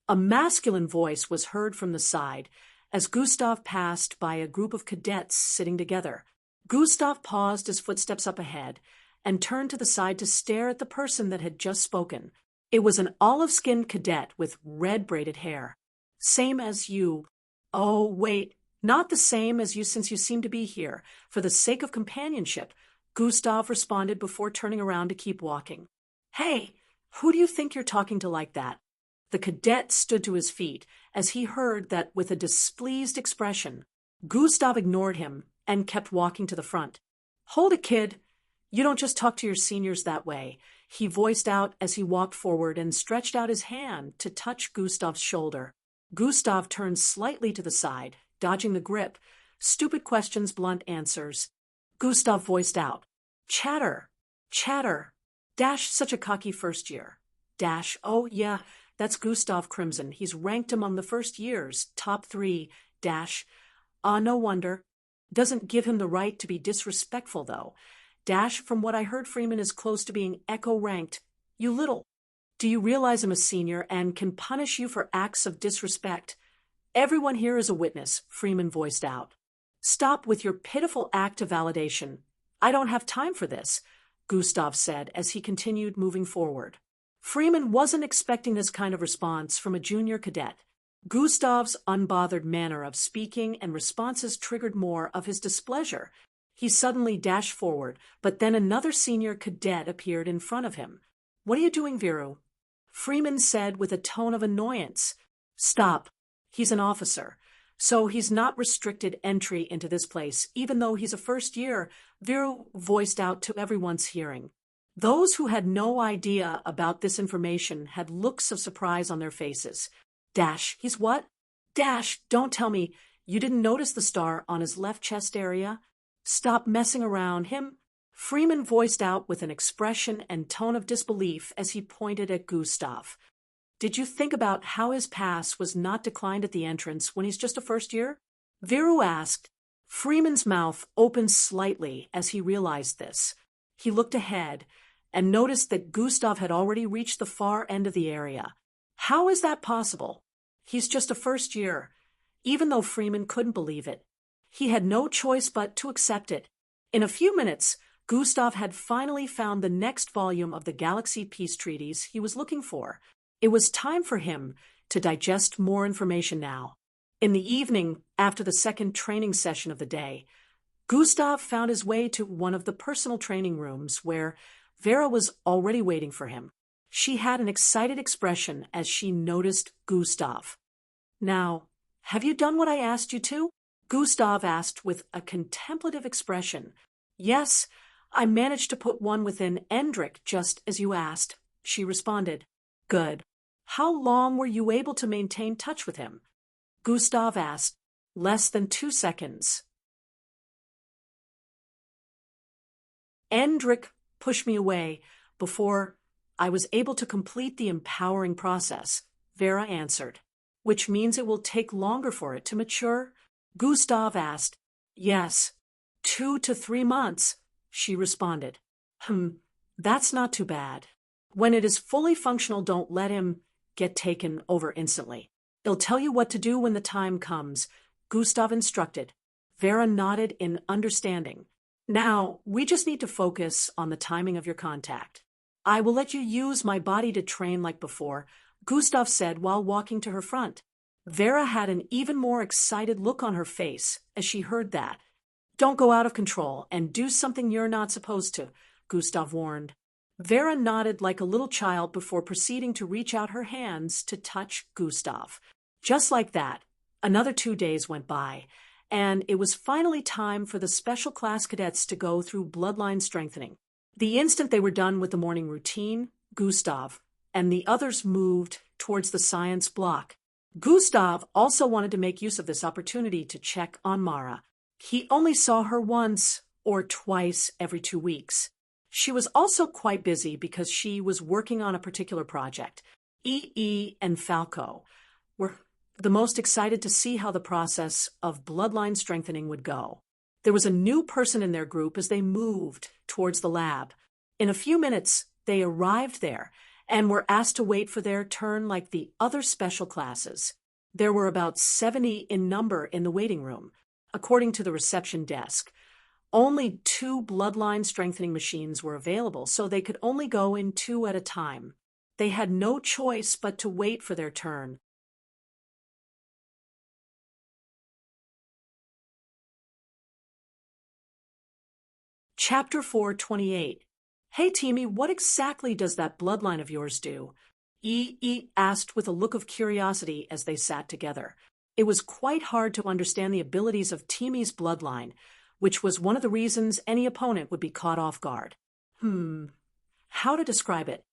A masculine voice was heard from the side as Gustav passed by a group of cadets sitting together. Gustav paused his footsteps up ahead and turned to the side to stare at the person that had just spoken. It was an olive-skinned cadet with red braided hair. Same as you. Oh, wait, not the same as you since you seem to be here. For the sake of companionship, Gustav responded before turning around to keep walking. Hey, who do you think you're talking to like that? The cadet stood to his feet as he heard that with a displeased expression. Gustav ignored him and kept walking to the front. Hold it, kid. You don't just talk to your seniors that way, he voiced out as he walked forward and stretched out his hand to touch Gustav's shoulder. Gustav turned slightly to the side, dodging the grip. Stupid questions, blunt answers. Gustav voiced out. Chatter. Such a cocky first year. Oh yeah, that's Gustav Crimson. He's ranked among the first years, top 3. No wonder. Doesn't give him the right to be disrespectful, though. From what I heard, Freeman is close to being echo-ranked. You little. Do you realize I'm a senior and can punish you for acts of disrespect? Everyone here is a witness, Freeman voiced out. Stop with your pitiful act of validation. I don't have time for this, Gustav said as he continued moving forward. Freeman wasn't expecting this kind of response from a junior cadet. Gustav's unbothered manner of speaking and responses triggered more of his displeasure. He suddenly dashed forward, but then another senior cadet appeared in front of him. What are you doing, Viru? Freeman said with a tone of annoyance. Stop. He's an officer, so he's not restricted entry into this place, even though he's a first year, Viru voiced out to everyone's hearing. Those who had no idea about this information had looks of surprise on their faces. He's what? Don't tell me You didn't notice the star on his left chest area? Stop messing around him. Freeman voiced out with an expression and tone of disbelief as he pointed at Gustav. Did you think about how his pass was not declined at the entrance when he's just a first year? Viru asked. Freeman's mouth opened slightly as he realized this. He looked ahead and noticed that Gustav had already reached the far end of the area. How is that possible? He's just a first year. Even though Freeman couldn't believe it, he had no choice but to accept it. In a few minutes, Gustav had finally found the next volume of the Galaxy Peace Treaties he was looking for. It was time for him to digest more information now. In the evening, after the second training session of the day, Gustav found his way to one of the personal training rooms where Vera was already waiting for him. She had an excited expression as she noticed Gustav. Now, have you done what I asked you to? Gustav asked with a contemplative expression. Yes, I managed to put one within Endrick just as you asked, she responded. Good. How long were you able to maintain touch with him? Gustav asked. Less than 2 seconds. Endrick pushed me away before I was able to complete the empowering process, Vera answered. Which means it will take longer for it to mature? Gustav asked. Yes, 2 to 3 months, she responded. That's not too bad. When it is fully functional, don't let him get taken over instantly. He'll tell you what to do when the time comes, Gustav instructed. Vera nodded in understanding. Now, we just need to focus on the timing of your contact. I will let you use my body to train like before, Gustav said while walking to her front. Vera had an even more excited look on her face as she heard that. Don't go out of control and do something you're not supposed to, Gustav warned. Vera nodded like a little child before proceeding to reach out her hands to touch Gustav. Just like that, another 2 days went by, and it was finally time for the special class cadets to go through bloodline strengthening. The instant they were done with the morning routine, Gustav and the others moved towards the science block. Gustav also wanted to make use of this opportunity to check on Mara. He only saw her once or twice every 2 weeks. She was also quite busy because she was working on a particular project. EE and Falco were the most excited to see how the process of bloodline strengthening would go. There was a new person in their group as they moved towards the lab. In a few minutes, they arrived there and were asked to wait for their turn like the other special classes. There were about 70 in number in the waiting room, according to the reception desk. Only 2 bloodline strengthening machines were available, so they could only go in 2 at a time. They had no choice but to wait for their turn. Chapter 428. Hey, Timmy, what exactly does that bloodline of yours do? E asked with a look of curiosity as they sat together. It was quite hard to understand the abilities of Timmy's bloodline, which was one of the reasons any opponent would be caught off guard. How to describe it?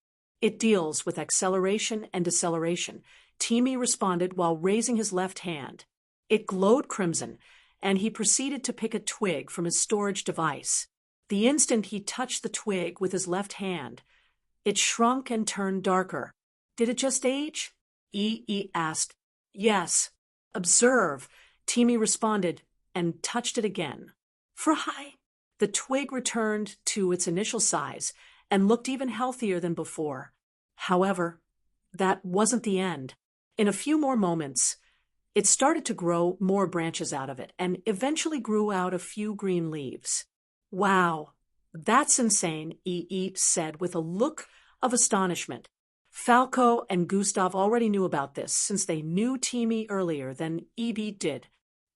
It deals with acceleration and deceleration, Timmy responded while raising his left hand. It glowed crimson, and he proceeded to pick a twig from his storage device. The instant he touched the twig with his left hand, it shrunk and turned darker. Did it just age? E asked. Yes. Observe, Timmy responded, and touched it again. Fry! The twig returned to its initial size and looked even healthier than before. However, that wasn't the end. In a few more moments, it started to grow more branches out of it and eventually grew out a few green leaves. Wow, that's insane, E said with a look of astonishment. Falco and Gustav already knew about this since they knew Timmy earlier than EB did.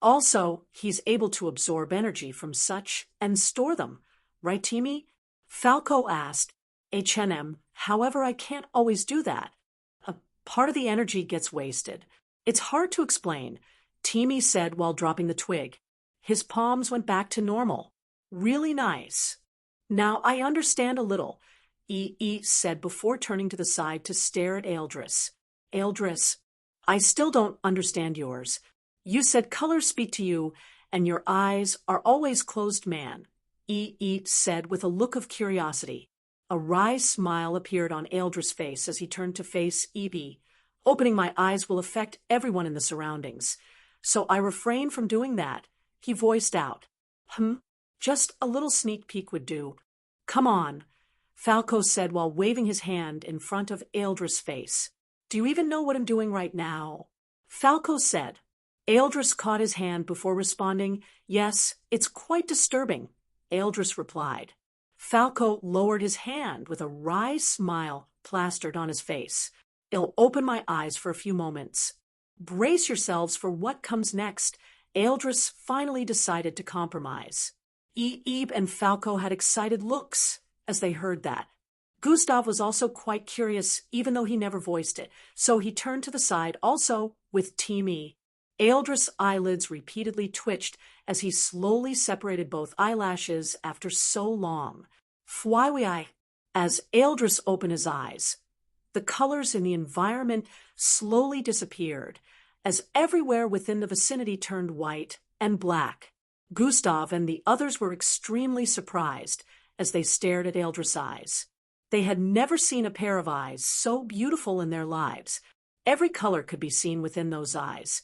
Also, he's able to absorb energy from such and store them. Right, Timmy? Falco asked. However, I can't always do that. A part of the energy gets wasted. It's hard to explain, Timmy said while dropping the twig. His palms went back to normal. Really nice. Now I understand a little, E said before turning to the side to stare at Eldris. Eldris, I still don't understand yours. You said colors speak to you, and your eyes are always closed, man, Eat said with a look of curiosity. A wry smile appeared on Aeldris' face as he turned to face Evie. Opening my eyes will affect everyone in the surroundings, so I refrain from doing that, he voiced out. Just a little sneak peek would do. Come on, Falco said while waving his hand in front of Aeldris' face. Do you even know what I'm doing right now? Falco said. Aeldris caught his hand before responding, Yes, it's quite disturbing, Aeldris replied. Falco lowered his hand with a wry smile plastered on his face. It'll open my eyes for a few moments. Brace yourselves for what comes next. Aeldris finally decided to compromise. Ebe and Falco had excited looks as they heard that. Gustav was also quite curious, even though he never voiced it, so he turned to the side, also with Team E. Aeldris' eyelids repeatedly twitched as he slowly separated both eyelashes after so long. Fwywei, as Aeldris opened his eyes, the colors in the environment slowly disappeared, as everywhere within the vicinity turned white and black. Gustav and the others were extremely surprised as they stared at Aeldris' eyes. They had never seen a pair of eyes so beautiful in their lives. Every color could be seen within those eyes,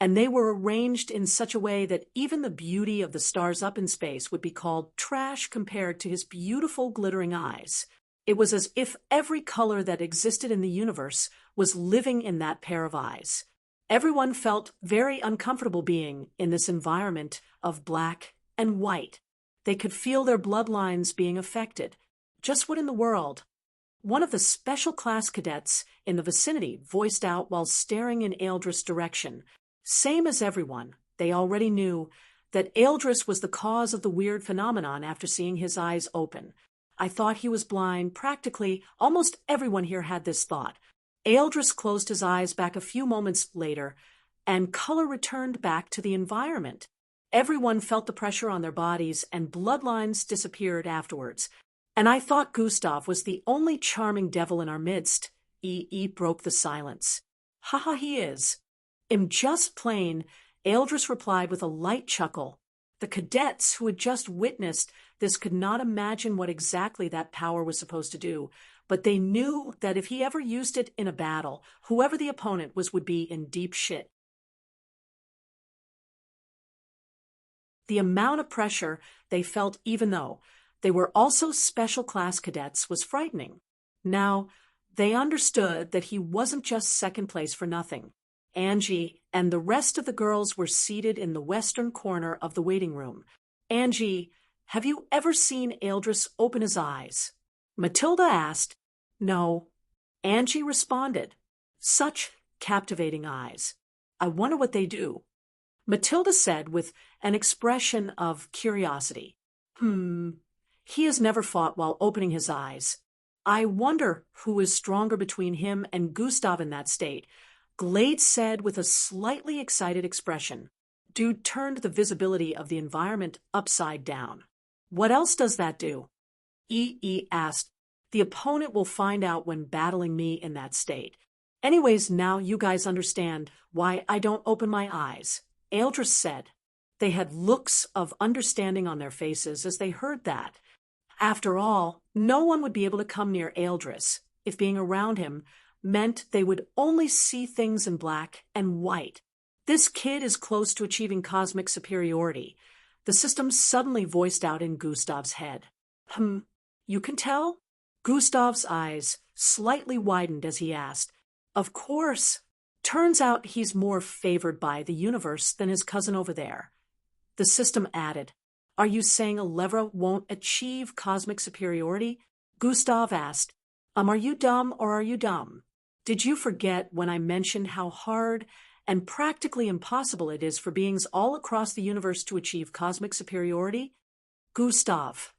and they were arranged in such a way that even the beauty of the stars up in space would be called trash compared to his beautiful glittering eyes. It was as if every color that existed in the universe was living in that pair of eyes. Everyone felt very uncomfortable being in this environment of black and white. They could feel their bloodlines being affected. Just what in the world? One of the special class cadets in the vicinity voiced out while staring in Aeldris' direction. Same as everyone, they already knew that Aeldris was the cause of the weird phenomenon after seeing his eyes open. I thought he was blind. Practically, almost everyone here had this thought. Aeldris closed his eyes back a few moments later, and color returned back to the environment. Everyone felt the pressure on their bodies, and bloodlines disappeared afterwards. And I thought Gustav was the only charming devil in our midst. Broke the silence. Haha, he is. I'm just plain, Aeldris replied with a light chuckle. The cadets who had just witnessed this could not imagine what exactly that power was supposed to do, but they knew that if he ever used it in a battle, whoever the opponent was would be in deep shit. The amount of pressure they felt, even though they were also special class cadets, was frightening. Now, they understood that he wasn't just second place for nothing. Angie and the rest of the girls were seated in the western corner of the waiting room. Angie, have you ever seen Aeldris open his eyes? Matilda asked. No. Angie responded. Such captivating eyes. I wonder what they do. Matilda said with an expression of curiosity. He has never fought while opening his eyes. I wonder who is stronger between him and Gustav in that state. Glade said with a slightly excited expression. Dude turned the visibility of the environment upside down. What else does that do? Asked. The opponent will find out when battling me in that state. Anyways, now you guys understand why I don't open my eyes, Aeldris said. They had looks of understanding on their faces as they heard that. After all, no one would be able to come near Aeldris if being around him meant they would only see things in black and white. This kid is close to achieving cosmic superiority. The system suddenly voiced out in Gustav's head. You can tell? Gustav's eyes slightly widened as he asked. Of course. Turns out he's more favored by the universe than his cousin over there. The system added. Are you saying Alevra won't achieve cosmic superiority? Gustav asked. Are you dumb or are you dumb? Did you forget when I mentioned how hard and practically impossible it is for beings all across the universe to achieve cosmic superiority? Gustav.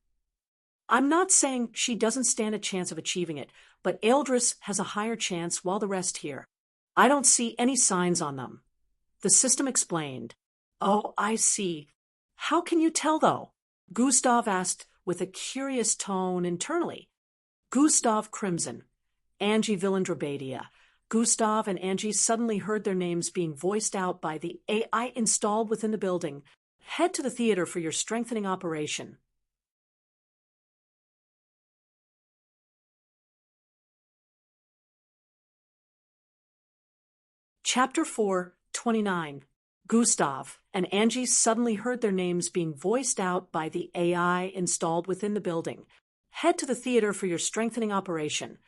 I'm not saying she doesn't stand a chance of achieving it, but Aeldris has a higher chance while the rest here. I don't see any signs on them. The system explained. Oh, I see. How can you tell, though? Gustav asked with a curious tone internally. Gustav Crimson, Angie Villandrabadia, Gustav and Angie suddenly heard their names being voiced out by the AI installed within the building. Head to the theater for your strengthening operation. Chapter 4:29. Gustav and Angie suddenly heard their names being voiced out by the AI installed within the building. Head to the theater for your strengthening operation.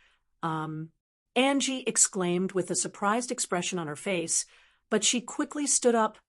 Angie exclaimed with a surprised expression on her face, but she quickly stood up.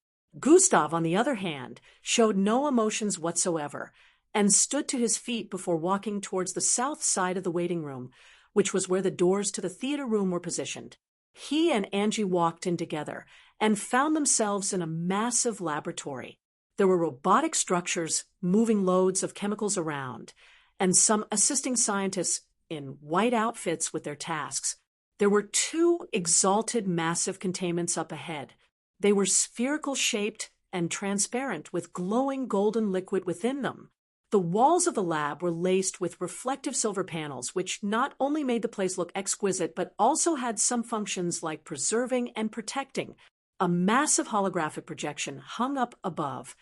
Gustav, on the other hand, showed no emotions whatsoever and stood to his feet before walking towards the south side of the waiting room, which was where the doors to the theater room were positioned. He and Angie walked in together and found themselves in a massive laboratory. There were robotic structures moving loads of chemicals around, and some assisting scientists in white outfits with their tasks. There were two exalted massive containments up ahead. They were spherical-shaped and transparent with glowing golden liquid within them. The walls of the lab were laced with reflective silver panels, which not only made the place look exquisite, but also had some functions like preserving and protecting. A massive holographic projection hung up above,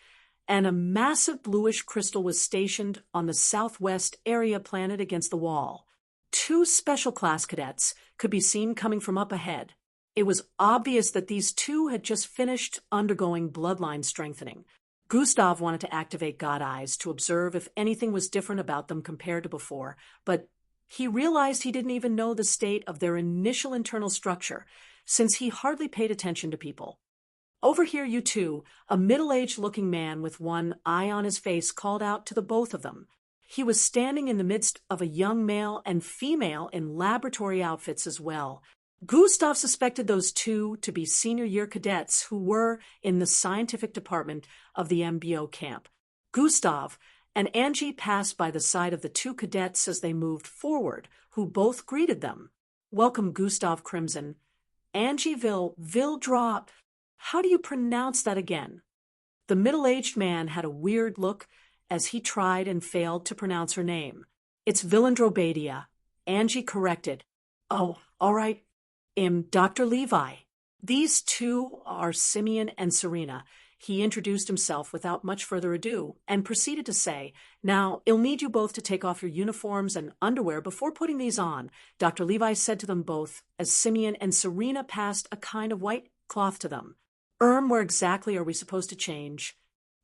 and a massive bluish crystal was stationed on the southwest area planted against the wall. Two special class cadets could be seen coming from up ahead. It was obvious that these two had just finished undergoing bloodline strengthening. Gustav wanted to activate God Eyes to observe if anything was different about them compared to before, but he realized he didn't even know the state of their initial internal structure, since he hardly paid attention to people. "Over here, you two," a middle-aged-looking man with one eye on his face called out to the both of them. He was standing in the midst of a young male and female in laboratory outfits as well. Gustav suspected those two to be senior year cadets who were in the scientific department of the MBO camp. Gustav and Angie passed by the side of the two cadets as they moved forward, who both greeted them. "Welcome, Gustav Crimson." Angie Vildrop. How do you pronounce that again? The middle-aged man had a weird look as he tried and failed to pronounce her name. "It's Villandrobadia," Angie corrected. "Oh, all right. Dr. Levi. These two are Simeon and Serena." He introduced himself without much further ado and proceeded to say, "Now, I'll need you both to take off your uniforms and underwear before putting these on," Dr. Levi said to them both as Simeon and Serena passed a kind of white cloth to them. "Where exactly are we supposed to change?"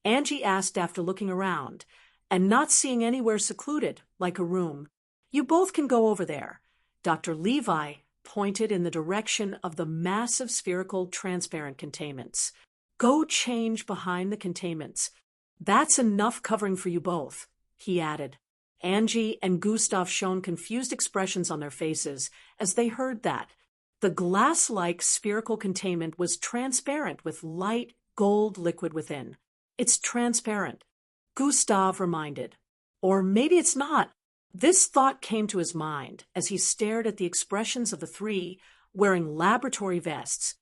Angie asked after looking around and not seeing anywhere secluded, like a room. "You both can go over there." Dr. Levi pointed in the direction of the massive spherical transparent containments. "Go change behind the containments. That's enough covering for you both," he added. Angie and Gustav showed confused expressions on their faces as they heard that. The glass-like spherical containment was transparent with light gold liquid within. "It's transparent," Gustav reminded. "Or maybe it's not." This thought came to his mind as he stared at the expressions of the three wearing laboratory vests.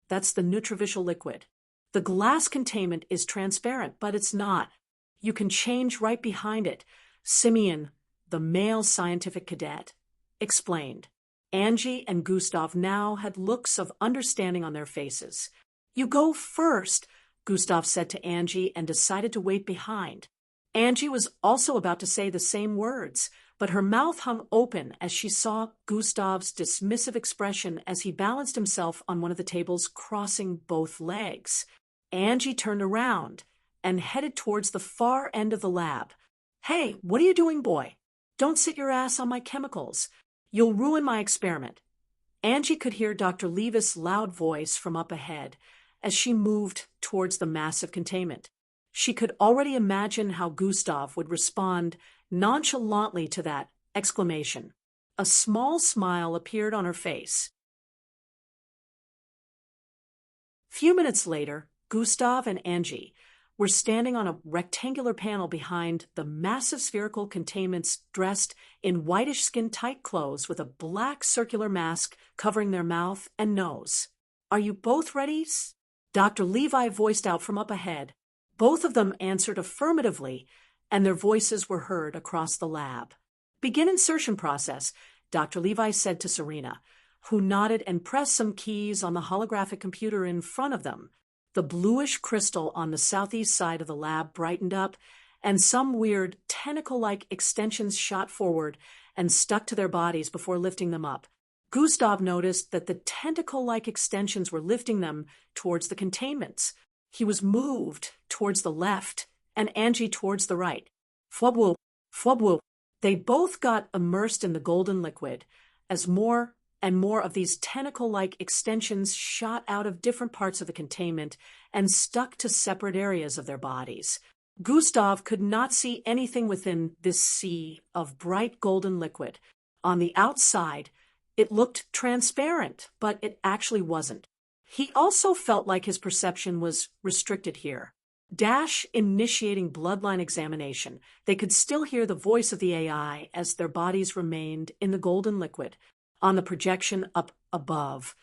"That's the Nutrivisual liquid. The glass containment is transparent, but it's not. You can change right behind it," Simeon, the male scientific cadet, explained. Angie and Gustav now had looks of understanding on their faces. "You go first," Gustav said to Angie and decided to wait behind. Angie was also about to say the same words, but her mouth hung open as she saw Gustav's dismissive expression as he balanced himself on one of the tables, crossing both legs. Angie turned around and headed towards the far end of the lab. "Hey, what are you doing, boy? Don't sit your ass on my chemicals. You'll ruin my experiment." Angie could hear Dr. Levis' loud voice from up ahead as she moved towards the massive containment. She could already imagine how Gustav would respond nonchalantly to that exclamation. A small smile appeared on her face. Few minutes later, Gustav and Angie were standing on a rectangular panel behind the massive spherical containments, dressed in whitish skin-tight clothes with a black circular mask covering their mouth and nose. "Are you both ready?" Dr. Levi voiced out from up ahead. Both of them answered affirmatively, and their voices were heard across the lab. "Begin insertion process," Dr. Levi said to Serena. who nodded and pressed some keys on the holographic computer in front of them. The bluish crystal on the southeast side of the lab brightened up, and some weird tentacle-like extensions shot forward and stuck to their bodies before lifting them up. Gustav noticed that the tentacle-like extensions were lifting them towards the containments. He was moved towards the left, and Angie towards the right. Fwabwoo, fwabwoo. They both got immersed in the golden liquid, as more and more of these tentacle-like extensions shot out of different parts of the containment and stuck to separate areas of their bodies. Gustav could not see anything within this sea of bright golden liquid. On the outside, it looked transparent, but it actually wasn't. He also felt like his perception was restricted here. Dash initiating bloodline examination. They could still hear the voice of the AI as their bodies remained in the golden liquid. On the projection up above,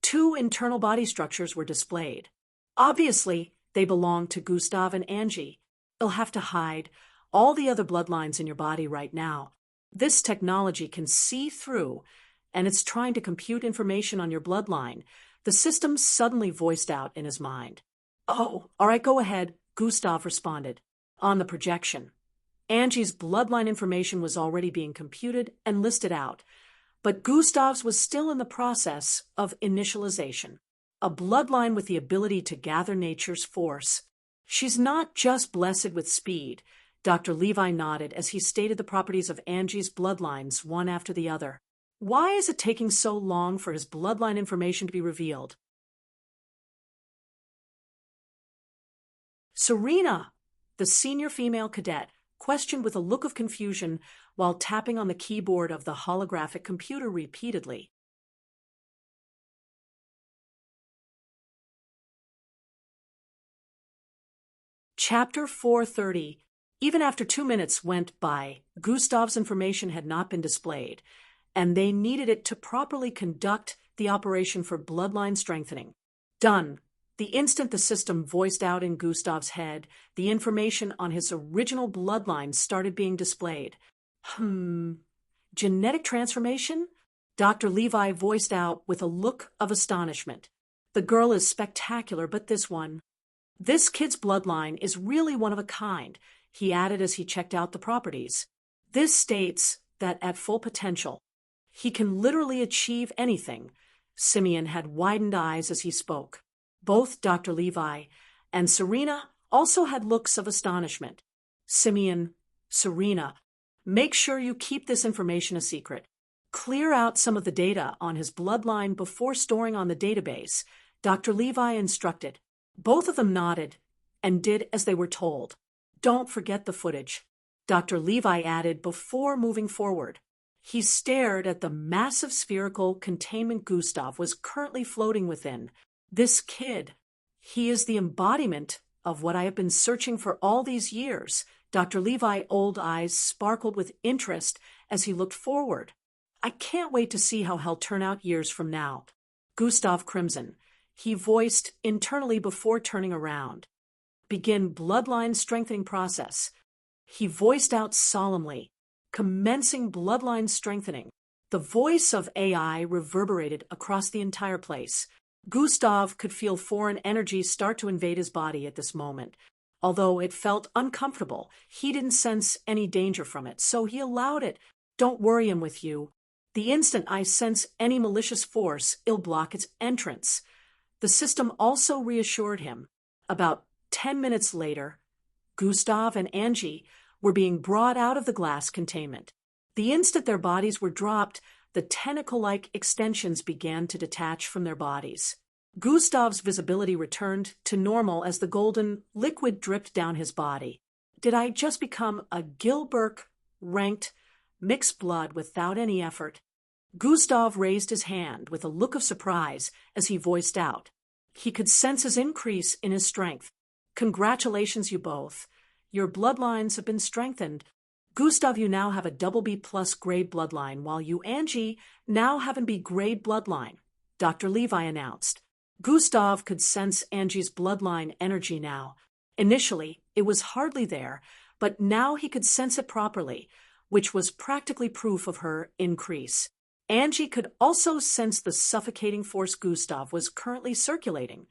2 internal body structures were displayed. Obviously, they belonged to Gustav and Angie. You'll have to hide all the other bloodlines in your body right now. This technology can see through, and it's trying to compute information on your bloodline. The system suddenly voiced out in his mind. Oh, all right, go ahead, Gustav responded. On the projection, Angie's bloodline information was already being computed and listed out, but Gustav's was still in the process of initialization. A bloodline with the ability to gather nature's force. She's not just blessed with speed. Dr. Levi nodded as he stated the properties of Angie's bloodlines one after the other. Why is it taking so long for his bloodline information to be revealed? Serena, the senior female cadet, questioned with a look of confusion while tapping on the keyboard of the holographic computer repeatedly. Chapter 430. Even after 2 minutes went by, Gustav's information had not been displayed, and they needed it to properly conduct the operation for bloodline strengthening. Done. The instant the system voiced out in Gustav's head, the information on his original bloodline started being displayed. Genetic transformation? Dr. Levi voiced out with a look of astonishment. The girl is spectacular, but this kid's bloodline is really one of a kind, he added as he checked out the properties. This states that at full potential, he can literally achieve anything. Simeon had widened eyes as he spoke. Both Dr. Levi and Serena also had looks of astonishment. Simeon, Serena, make sure you keep this information a secret. Clear out some of the data on his bloodline before storing on the database, Dr. Levi instructed. Both of them nodded and did as they were told. Don't forget the footage, Dr. Levi added before moving forward. He stared at the massive spherical containment Gustav was currently floating within. This kid, he is the embodiment of what I have been searching for all these years. Dr. Levi's old eyes sparkled with interest as he looked forward. I can't wait to see how he'll turn out years from now. Gustav crimson. He voiced internally before turning around. Begin bloodline strengthening process. He voiced out solemnly. Commencing bloodline strengthening. The voice of AI reverberated across the entire place. Gustav could feel foreign energy start to invade his body at this moment. Although it felt uncomfortable, he didn't sense any danger from it, so he allowed it. Don't worry him with you. The instant I sense any malicious force, it'll block its entrance. The system also reassured him. About 10 minutes later, Gustav and Angie were being brought out of the glass containment. The instant their bodies were dropped, the tentacle-like extensions began to detach from their bodies. Gustav's visibility returned to normal as the golden liquid dripped down his body. Did I just become a Gilbert-ranked mixed blood without any effort? Gustav raised his hand with a look of surprise as he voiced out. He could sense his increase in his strength. Congratulations, you both. Your bloodlines have been strengthened. Gustav, you now have a double B+ grade bloodline, while you, Angie, now have an B grade bloodline, Dr. Levi announced. Gustav could sense Angie's bloodline energy now. Initially, it was hardly there, but now he could sense it properly, which was practically proof of her increase. Angie could also sense the suffocating force Gustav was currently circulating.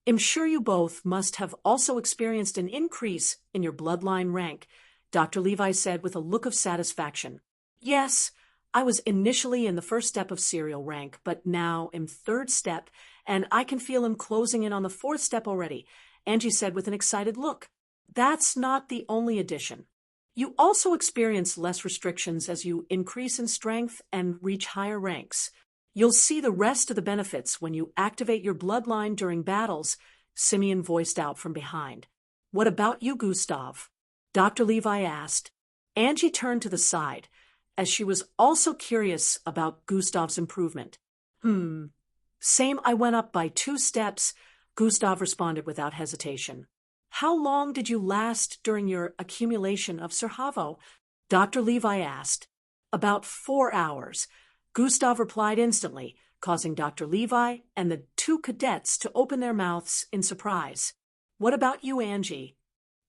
I'm sure you both must have also experienced an increase in your bloodline rank, Dr. Levi said with a look of satisfaction. Yes, I was initially in the first step of serial rank, but now am third step, and I can feel him closing in on the fourth step already, Angie said with an excited look. That's not the only addition. You also experience less restrictions as you increase in strength and reach higher ranks. You'll see the rest of the benefits when you activate your bloodline during battles, Simeon voiced out from behind. What about you, Gustav? Dr. Levi asked. Angie turned to the side, as she was also curious about Gustav's improvement. Same, I went up by 2 steps, Gustav responded without hesitation. How long did you last during your accumulation of Serhavo? Dr. Levi asked. About 4 hours, Gustav replied instantly, causing Dr. Levi and the 2 cadets to open their mouths in surprise. What about you, Angie?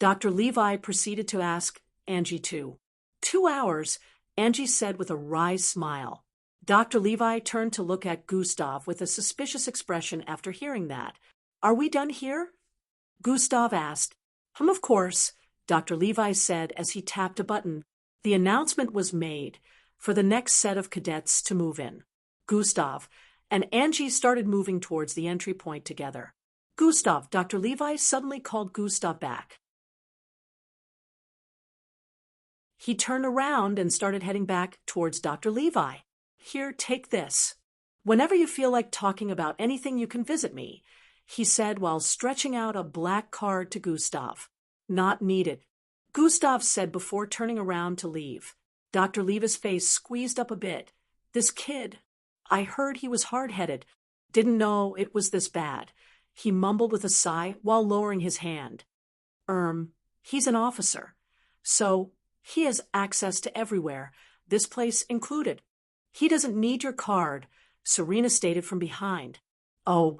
Dr. Levi proceeded to ask Angie too. 2 hours, Angie said with a wry smile. Dr. Levi turned to look at Gustav with a suspicious expression after hearing that. Are we done here? Gustav asked. Of course, Dr. Levi said as he tapped a button. The announcement was made for the next set of cadets to move in. Gustav and Angie started moving towards the entry point together. Gustav, Dr. Levi suddenly called Gustav back. He turned around and started heading back towards Dr. Levi. Here, take this. Whenever you feel like talking about anything, you can visit me, he said while stretching out a black card to Gustav. Not needed, Gustav said before turning around to leave. Dr. Levi's face squeezed up a bit. This kid, I heard he was hard-headed. Didn't know it was this bad. He mumbled with a sigh while lowering his hand. He's an officer. So, he has access to everywhere, this place included. He doesn't need your card, Serena stated from behind. Oh,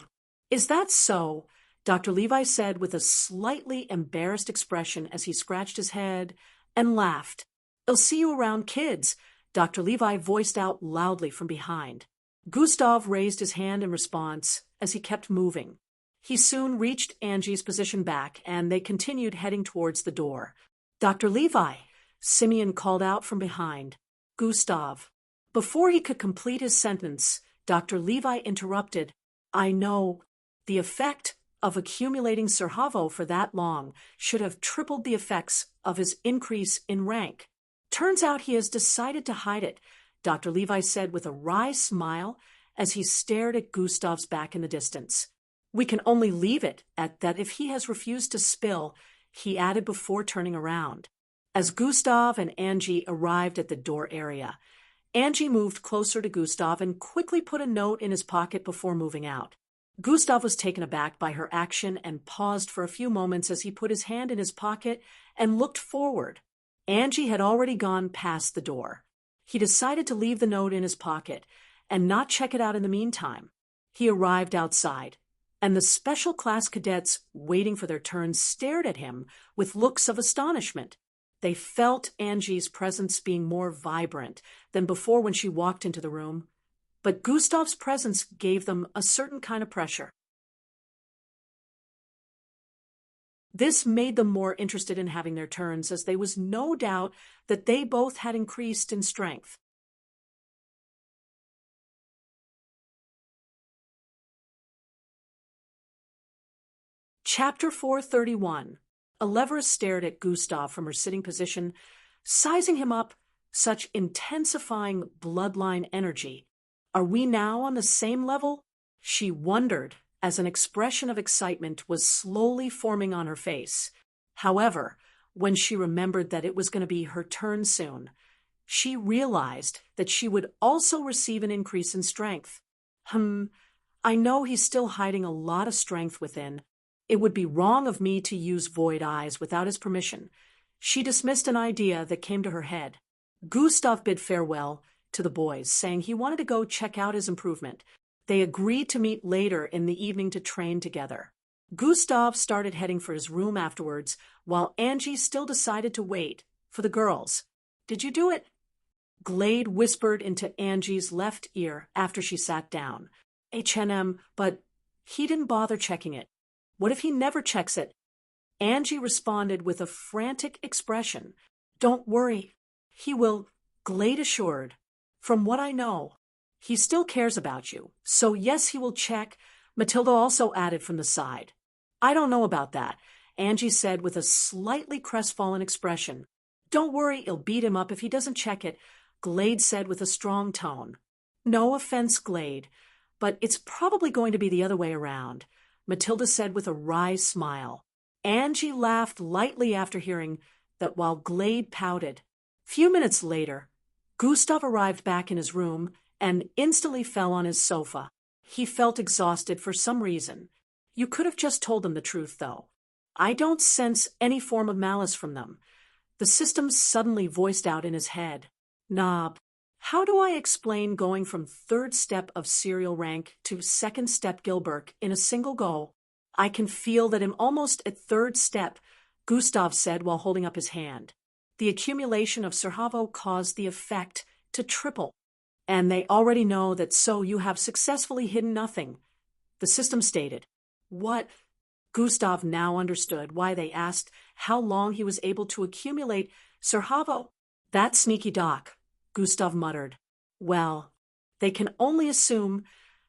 is that so? Dr. Levi said with a slightly embarrassed expression as he scratched his head and laughed. I'll see you around, kids, Dr. Levi voiced out loudly from behind. Gustav raised his hand in response as he kept moving. He soon reached Angie's position back, and they continued heading towards the door. Dr. Levi, Simeon called out from behind. Gustav. Before he could complete his sentence, Dr. Levi interrupted. I know. The effect of accumulating Serhavo for that long should have tripled the effects of his increase in rank. Turns out he has decided to hide it, Dr. Levi said with a wry smile as he stared at Gustav's back in the distance. We can only leave it at that if he has refused to spill, he added before turning around. As Gustav and Angie arrived at the door area, Angie moved closer to Gustav and quickly put a note in his pocket before moving out. Gustav was taken aback by her action and paused for a few moments as he put his hand in his pocket and looked forward. Angie had already gone past the door. He decided to leave the note in his pocket and not check it out in the meantime. He arrived outside, and the special class cadets waiting for their turns stared at him with looks of astonishment. They felt Angie's presence being more vibrant than before when she walked into the room, but Gustav's presence gave them a certain kind of pressure. This made them more interested in having their turns, as there was no doubt that they both had increased in strength. Chapter 431. Alevra stared at Gustav from her sitting position, sizing him up, such intensifying bloodline energy. Are we now on the same level? She wondered as an expression of excitement was slowly forming on her face. However, when she remembered that it was going to be her turn soon, she realized that she would also receive an increase in strength. I know he's still hiding a lot of strength within. It would be wrong of me to use void eyes without his permission. She dismissed an idea that came to her head. Gustav bid farewell to the boys, saying he wanted to go check out his improvement. They agreed to meet later in the evening to train together. Gustav started heading for his room afterwards, while Angie still decided to wait for the girls. Did you do it? Glade whispered into Angie's left ear after she sat down. H&M, but he didn't bother checking it. What if he never checks it? Angie responded with a frantic expression. Don't worry. He will, Glade assured. From what I know, he still cares about you. So yes, he will check, Matilda also added from the side. I don't know about that, Angie said with a slightly crestfallen expression. Don't worry, he'll beat him up if he doesn't check it, Glade said with a strong tone. No offense, Glade, but it's probably going to be the other way around, Matilda said with a wry smile. Angie laughed lightly after hearing that while Glade pouted. Few minutes later, Gustav arrived back in his room and instantly fell on his sofa. He felt exhausted for some reason. You could have just told them the truth, though. I don't sense any form of malice from them. The system suddenly voiced out in his head. Knob, how do I explain going from third step of serial rank to second step Gilbert in a single go? I can feel that I'm almost at third step, Gustav said while holding up his hand. The accumulation of Serhavo caused the effect to triple. And they already know that, so you have successfully hidden nothing, the system stated. What? Gustav now understood why they asked how long he was able to accumulate Serhavo. That sneaky doc, Gustav muttered. Well, they can only assume.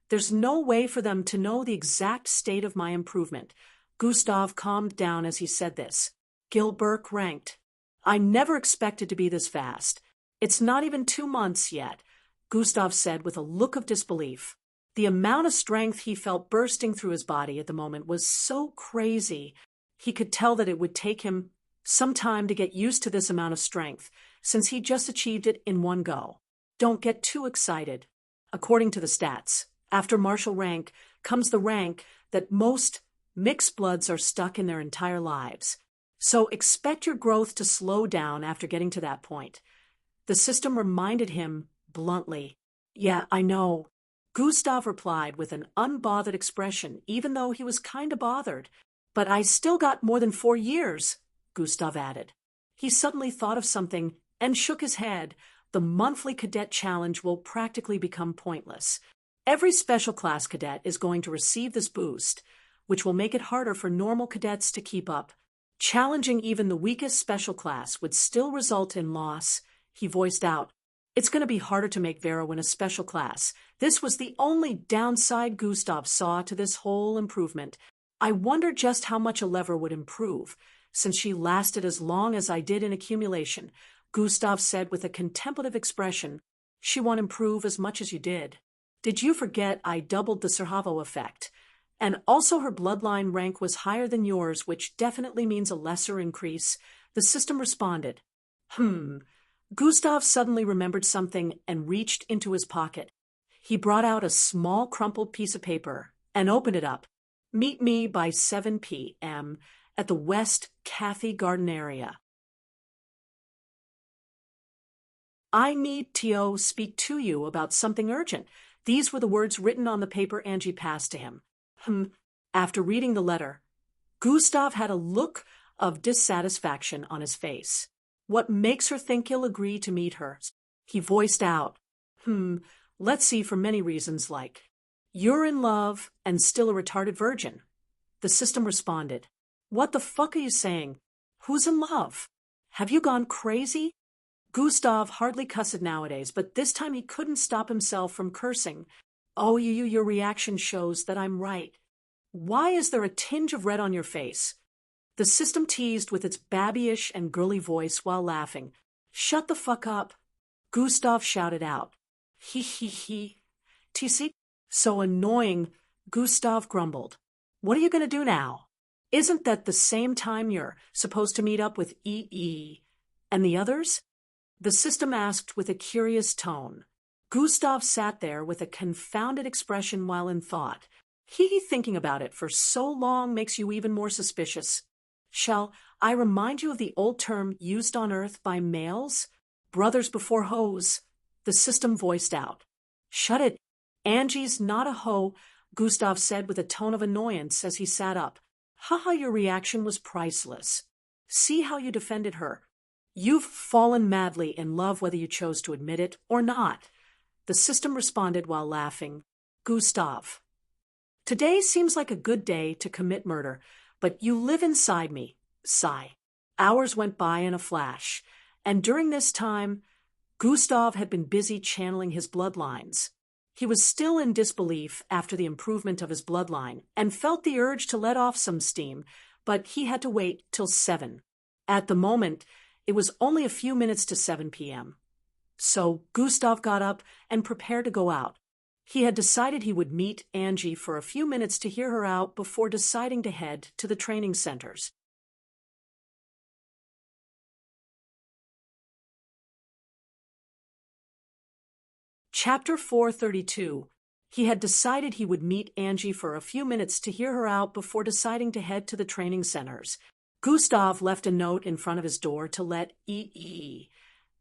There's no way for them to know the exact state of my improvement. Gustav calmed down as he said this. Gilbert ranked. I never expected to be this fast. It's not even 2 months yet, Gustav said with a look of disbelief. The amount of strength he felt bursting through his body at the moment was so crazy. He could tell that it would take him some time to get used to this amount of strength, since he just achieved it in one go. Don't get too excited. According to the stats, after martial rank comes the rank that most mixed bloods are stuck in their entire lives. So expect your growth to slow down after getting to that point. The system reminded him bluntly. Yeah, I know. Gustav replied with an unbothered expression, even though he was kinda bothered. But I still got more than 4 years, Gustav added. He suddenly thought of something and shook his head. The monthly cadet challenge will practically become pointless. Every special class cadet is going to receive this boost, which will make it harder for normal cadets to keep up. Challenging even the weakest special class would still result in loss, he voiced out. It's going to be harder to make Vera win a special class. This was the only downside Gustav saw to this whole improvement. I wonder just how much a lever would improve, since she lasted as long as I did in accumulation, Gustav said with a contemplative expression. She won't improve as much as you did. Did you forget I doubled the Serhavo effect? And also her bloodline rank was higher than yours, which definitely means a lesser increase, the system responded. Gustav suddenly remembered something and reached into his pocket. He brought out a small crumpled piece of paper and opened it up. Meet me by 7 p.m. at the West Cathay Garden area. I need to speak to you about something urgent. These were the words written on the paper Angie passed to him. After reading the letter, Gustav had a look of dissatisfaction on his face. What makes her think he'll agree to meet her? He voiced out. Let's see, for many reasons, like, you're in love and still a retarded virgin. The system responded. What the fuck are you saying? Who's in love? Have you gone crazy? Gustav hardly cussed nowadays, but this time he couldn't stop himself from cursing. Oh, your reaction shows that I'm right. Why is there a tinge of red on your face? The system teased with its babyish and girly voice while laughing. Shut the fuck up, Gustav shouted out. He. TC? So annoying, Gustav grumbled. What are you going to do now? Isn't that the same time you're supposed to meet up with EE and the others? The system asked with a curious tone. Gustav sat there with a confounded expression while in thought. Thinking about it for so long makes you even more suspicious. Shall I remind you of the old term used on Earth by males? Brothers before hoes, the system voiced out. Shut it. Angie's not a hoe, Gustav said with a tone of annoyance as he sat up. Haha, your reaction was priceless. See how you defended her. You've fallen madly in love whether you chose to admit it or not. The system responded while laughing. Gustav. Today seems like a good day to commit murder, but you live inside me. Sigh. Hours went by in a flash, and during this time, Gustav had been busy channeling his bloodlines. He was still in disbelief after the improvement of his bloodline and felt the urge to let off some steam, but he had to wait till 7. At the moment, it was only a few minutes to 7 p.m. So Gustav got up and prepared to go out. He had decided he would meet Angie for a few minutes to hear her out before deciding to head to the training centers. Chapter 432. He had decided he would meet Angie for a few minutes to hear her out before deciding to head to the training centers. Gustav left a note in front of his door to let E.E.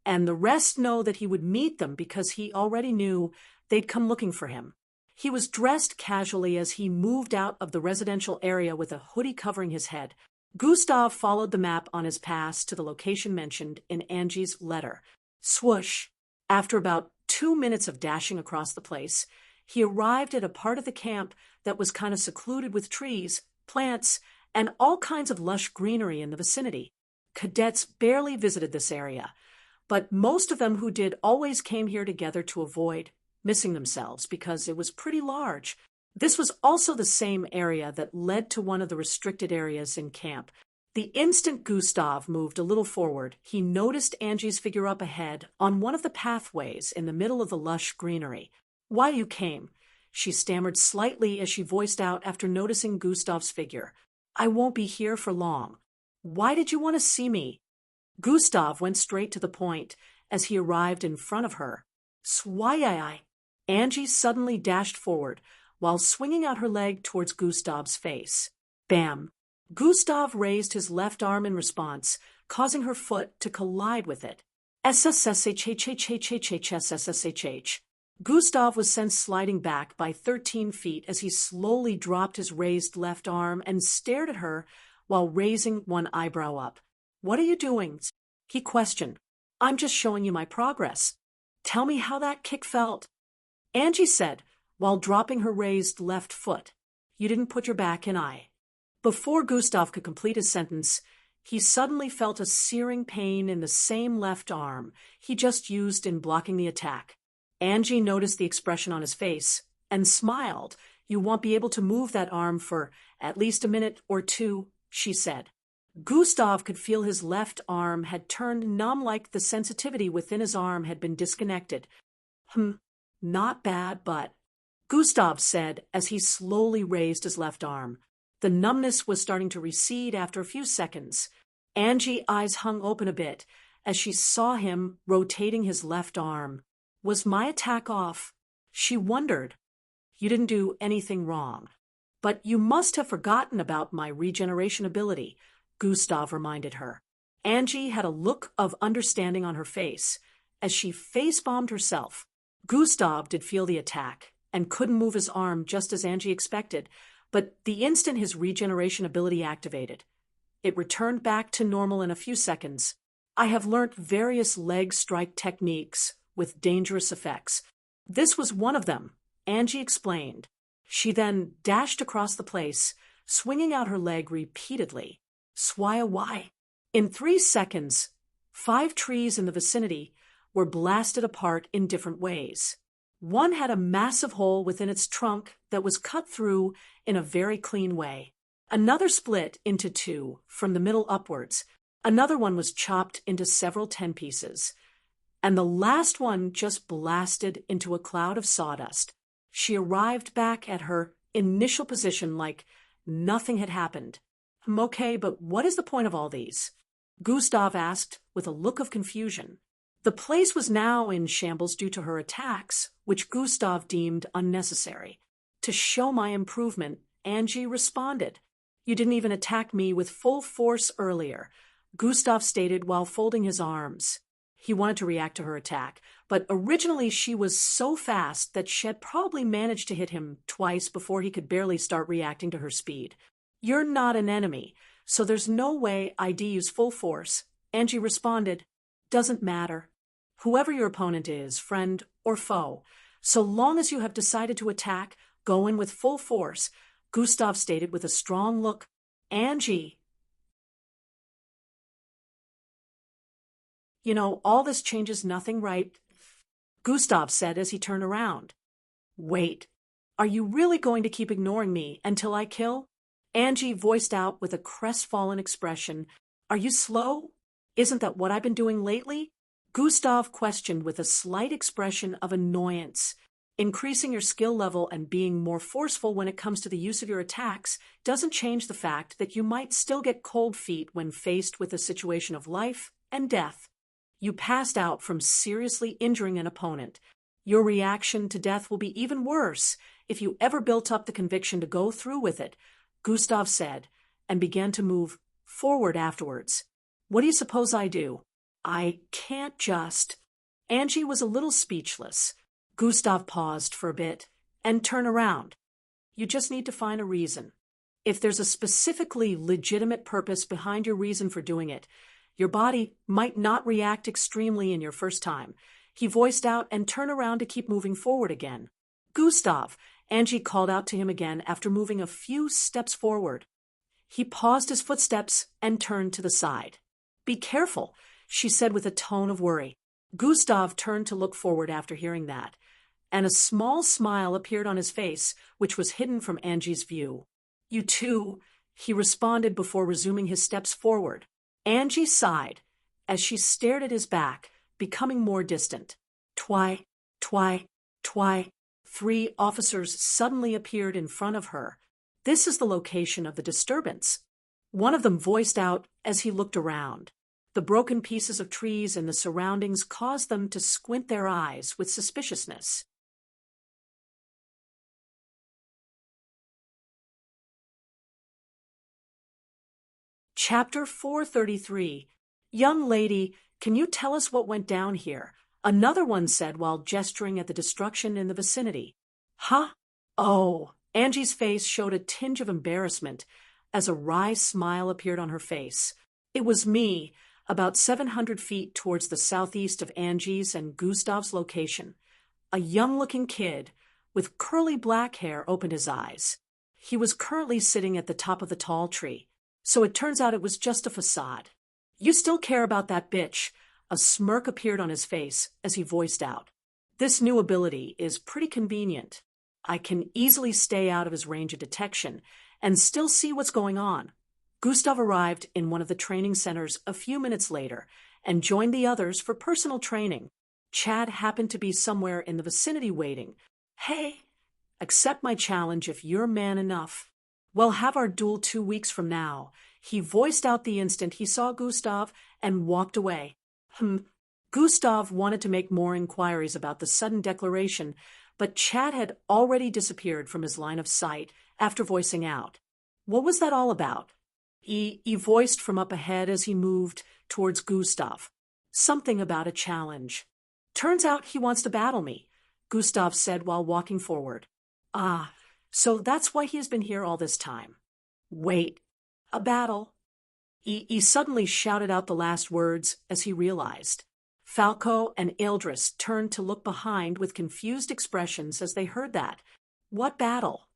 and the rest know that he would meet them because he already knew they'd come looking for him. He was dressed casually as he moved out of the residential area with a hoodie covering his head. Gustav followed the map on his pass to the location mentioned in Angie's letter. Swoosh! After about 2 minutes of dashing across the place, he arrived at a part of the camp that was kind of secluded with trees, plants, and all kinds of lush greenery in the vicinity. Cadets barely visited this area, but most of them who did always came here together to avoid missing themselves because it was pretty large. This was also the same area that led to one of the restricted areas in camp. The instant Gustav moved a little forward, he noticed Angie's figure up ahead on one of the pathways in the middle of the lush greenery. "Why you came?" she stammered slightly as she voiced out after noticing Gustav's figure. "I won't be here for long." "Why did you want to see me?" Gustav went straight to the point as he arrived in front of her. "Swai." Angie suddenly dashed forward while swinging out her leg towards Gustav's face. Bam! Gustav raised his left arm in response, causing her foot to collide with it. SSSHHHHHHSSSHH. Gustav was sent sliding back by 13 feet as he slowly dropped his raised left arm and stared at her while raising one eyebrow up. "What are you doing?" he questioned. "I'm just showing you my progress. Tell me how that kick felt." Angie said, while dropping her raised left foot. "You didn't put your back in I." Before Gustav could complete his sentence, he suddenly felt a searing pain in the same left arm he just used in blocking the attack. Angie noticed the expression on his face and smiled. "You won't be able to move that arm for at least a minute or two," she said. Gustav could feel his left arm had turned numb, like the sensitivity within his arm had been disconnected. Not bad, but," Gustav said as he slowly raised his left arm. The numbness was starting to recede after a few seconds. Angie's eyes hung open a bit as she saw him rotating his left arm. Was my attack off? She wondered. "You didn't do anything wrong. But you must have forgotten about my regeneration ability," Gustav reminded her. Angie had a look of understanding on her face as she face-bombed herself. Gustav did feel the attack and couldn't move his arm just as Angie expected, but the instant his regeneration ability activated, it returned back to normal in a few seconds. "I have learnt various leg strike techniques with dangerous effects. This was one of them," Angie explained. She then dashed across the place, swinging out her leg repeatedly. Swai. In 3 seconds, 5 trees in the vicinity were blasted apart in different ways. One had a massive hole within its trunk that was cut through in a very clean way. Another split into 2 from the middle upwards. Another one was chopped into several 10 pieces. And the last one just blasted into a cloud of sawdust. She arrived back at her initial position like nothing had happened. "Okay, but what is the point of all these?" Gustav asked with a look of confusion. The place was now in shambles due to her attacks, which Gustav deemed unnecessary. "To show my improvement," Angie responded. "You didn't even attack me with full force earlier," Gustav stated while folding his arms. He wanted to react to her attack, but originally she was so fast that she had probably managed to hit him twice before he could barely start reacting to her speed. "You're not an enemy, so there's no way I'd use full force," Angie responded, "Doesn't matter. Whoever your opponent is, friend or foe, so long as you have decided to attack, go in with full force," Gustav stated with a strong look. "Angie, all this changes nothing, right?" Gustav said as he turned around. "Wait, are you really going to keep ignoring me until I kill?" Angie voiced out with a crestfallen expression. "Are you slow? Isn't that what I've been doing lately?" Gustav questioned with a slight expression of annoyance. "Increasing your skill level and being more forceful when it comes to the use of your attacks doesn't change the fact that you might still get cold feet when faced with a situation of life and death. You passed out from seriously injuring an opponent. Your reaction to death will be even worse if you ever built up the conviction to go through with it," Gustav said, and began to move forward afterwards. "What do you suppose I do? I can't just—" Angie was a little speechless. Gustav paused for a bit and turned around. "You just need to find a reason. If there's a specifically legitimate purpose behind your reason for doing it, your body might not react extremely in your first time," he voiced out and turned around to keep moving forward again. "Gustav," Angie called out to him again after moving a few steps forward. He paused his footsteps and turned to the side. "Be careful," she said with a tone of worry. Gustav turned to look forward after hearing that, and a small smile appeared on his face, which was hidden from Angie's view. "You too," he responded before resuming his steps forward. Angie sighed as she stared at his back, becoming more distant. Twy. 3 officers suddenly appeared in front of her. "This is the location of the disturbance," one of them voiced out as he looked around. The broken pieces of trees in the surroundings caused them to squint their eyes with suspiciousness. Chapter 433. "Young lady, can you tell us what went down here?" another one said while gesturing at the destruction in the vicinity. "Huh? Oh." Angie's face showed a tinge of embarrassment as a wry smile appeared on her face. "It was me, about 700 feet towards the southeast of Angie's and Gustav's location. A young-looking kid with curly black hair opened his eyes. He was currently sitting at the top of the tall tree, so it turns out it was just a facade." "You still care about that bitch?" A smirk appeared on his face as he voiced out. "This new ability is pretty convenient. I can easily stay out of his range of detection and still see what's going on." Gustav arrived in one of the training centers a few minutes later and joined the others for personal training. Chad happened to be somewhere in the vicinity waiting. "Hey, accept my challenge if you're man enough. We'll have our duel 2 weeks from now," he voiced out the instant he saw Gustav and walked away. Gustav wanted to make more inquiries about the sudden declaration, but Chad had already disappeared from his line of sight after voicing out. "What was that all about?" He voiced from up ahead as he moved towards Gustav. "Something about a challenge. Turns out he wants to battle me," Gustav said while walking forward. "Ah, so that's why he has been here all this time." "Wait, a battle?" He suddenly shouted out the last words as he realized. Falco and Ildris turned to look behind with confused expressions as they heard that. "What battle?"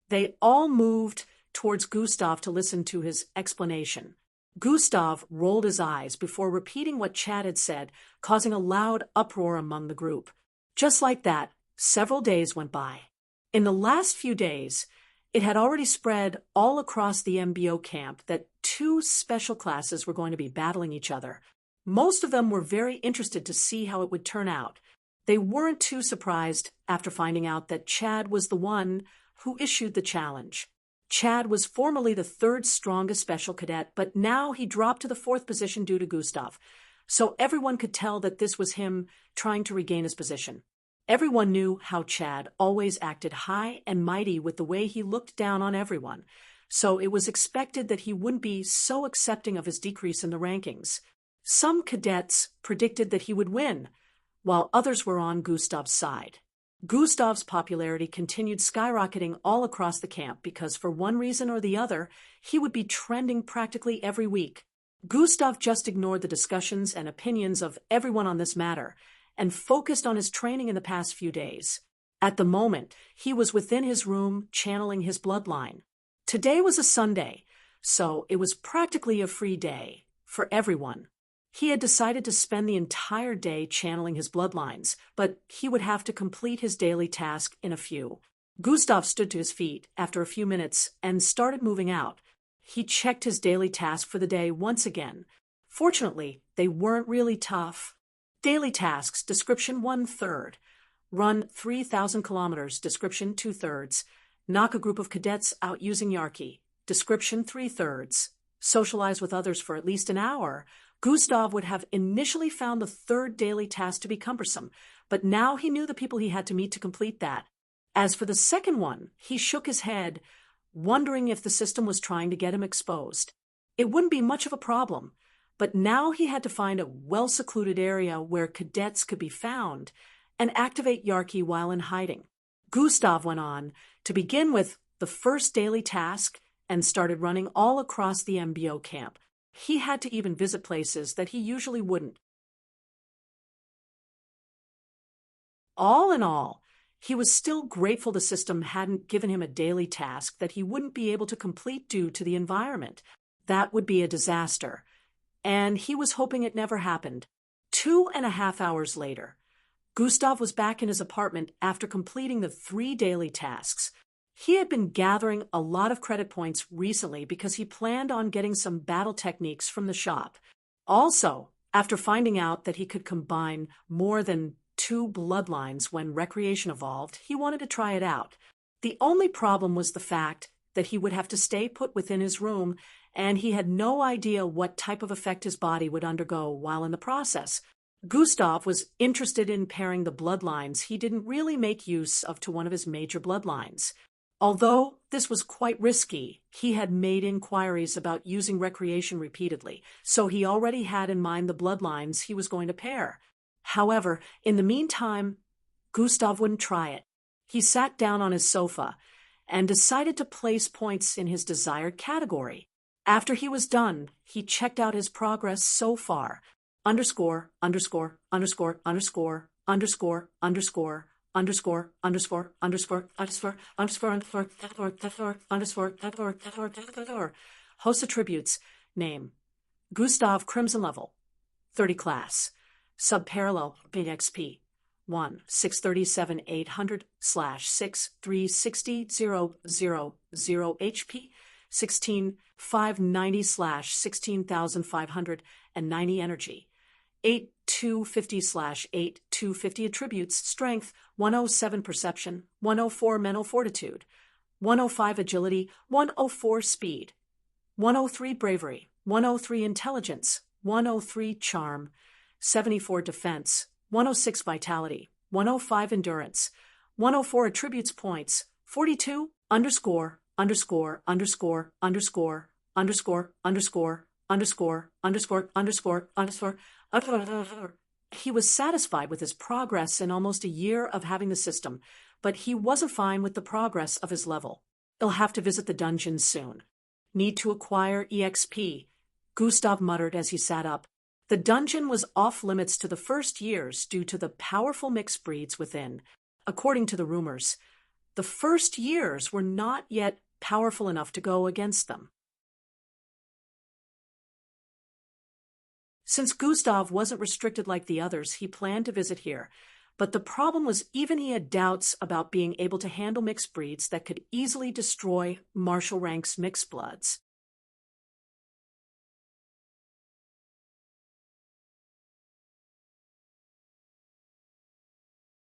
They all moved towards Gustav to listen to his explanation. Gustav rolled his eyes before repeating what Chad had said, causing a loud uproar among the group. Just like that, several days went by. In the last few days, it had already spread all across the MBO camp that 2 special classes were going to be battling each other. Most of them were very interested to see how it would turn out. They weren't too surprised after finding out that Chad was the one who issued the challenge. Chad was formerly the 3rd strongest special cadet, but now he dropped to the 4th position due to Gustav. So everyone could tell that this was him trying to regain his position. Everyone knew how Chad always acted high and mighty with the way he looked down on everyone, so it was expected that he wouldn't be so accepting of his decrease in the rankings. Some cadets predicted that he would win, while others were on Gustav's side. Gustav's popularity continued skyrocketing all across the camp because for one reason or the other, he would be trending practically every week. Gustav just ignored the discussions and opinions of everyone on this matter and focused on his training in the past few days. At the moment, he was within his room channeling his bloodline. Today was a Sunday, so it was practically a free day for everyone. He had decided to spend the entire day channeling his bloodlines, but he would have to complete his daily task in a few. Gustav stood to his feet after a few minutes and started moving out. He checked his daily task for the day once again. Fortunately, they weren't really tough. Daily tasks, description 1/3. Run 3,000 kilometers, description 2/3. Knock a group of cadets out using Yarki, description 3/3. Socialize with others for at least an hour. Gustav would have initially found the third daily task to be cumbersome, but now he knew the people he had to meet to complete that. As for the second one, he shook his head, wondering if the system was trying to get him exposed. It wouldn't be much of a problem, but now he had to find a well-secluded area where cadets could be found and activate Yarki while in hiding. Gustav went on to begin with the first daily task and started running all across the MBO camp. He had to even visit places that he usually wouldn't. All in all, he was still grateful the system hadn't given him a daily task that he wouldn't be able to complete due to the environment. That would be a disaster, and he was hoping it never happened. 2.5 hours later, Gustav was back in his apartment after completing the 3 daily tasks. He had been gathering a lot of credit points recently because he planned on getting some battle techniques from the shop. Also, after finding out that he could combine more than 2 bloodlines when recreation evolved, he wanted to try it out. The only problem was the fact that he would have to stay put within his room, and he had no idea what type of effect his body would undergo while in the process. Gustav was interested in pairing the bloodlines he didn't really make use of to one of his major bloodlines. Although this was quite risky, he had made inquiries about using recreation repeatedly, so he already had in mind the bloodlines he was going to pair. However, in the meantime, Gustav wouldn't try it. He sat down on his sofa and decided to place points in his desired category. After he was done, he checked out his progress so far. Underscore, underscore, underscore, underscore, underscore, underscore, underscore, underscore, underscore, underscore, underscore, underscore, underscore, underscore. Host attributes. Name: Gustav, Crimson level, 30 class. Subparallel, big XP. 1 637 800 / 6 0 HP. 16 590 / 16,590 energy. 8 250 / 8 250 attributes. Strength 107 perception, 104 mental fortitude, 105 agility, 104 speed, 103 bravery, 103 intelligence, 103 charm, 74 defense, 106 vitality, 105 endurance, 104 attributes points, 42 underscore underscore underscore underscore underscore underscore underscore underscore underscore underscore. He was satisfied with his progress in almost a year of having the system, but he wasn't fine with the progress of his level. He'll have to visit the dungeon soon. Need to acquire EXP, Gustav muttered as he sat up. The dungeon was off limits to the first years due to the powerful mixed breeds within. According to the rumors, the first years were not yet powerful enough to go against them. Since Gustav wasn't restricted like the others, he planned to visit here. But the problem was even he had doubts about being able to handle mixed breeds that could easily destroy martial rank's mixed bloods.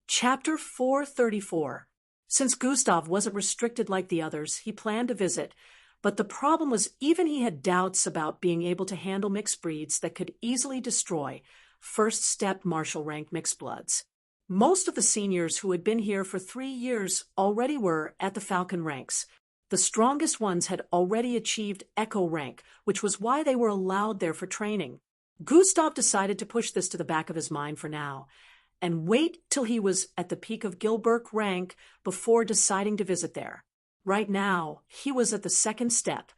Chapter 434. Since Gustav wasn't restricted like the others, he planned to visit, but the problem was even he had doubts about being able to handle mixed breeds that could easily destroy first-step martial rank mixed bloods. Most of the seniors who had been here for 3 years already were at the Falcon ranks. The strongest ones had already achieved Echo rank, which was why they were allowed there for training. Gustav decided to push this to the back of his mind for now, and wait till he was at the peak of Gilbert rank before deciding to visit there. Right now, he was at the second step,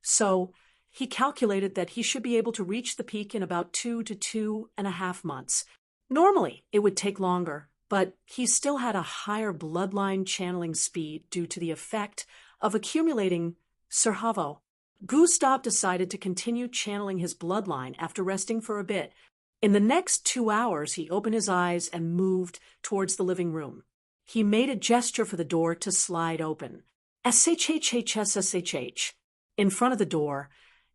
so He calculated that he should be able to reach the peak in about 2 to 2.5 months. Normally, it would take longer, but he still had a higher bloodline channeling speed due to the effect of accumulating Serhavo. Gustav decided to continue channeling his bloodline after resting for a bit. In the next 2 hours, he opened his eyes and moved towards the living room. He made a gesture for the door to slide open. SHHHSSHH. In front of the door,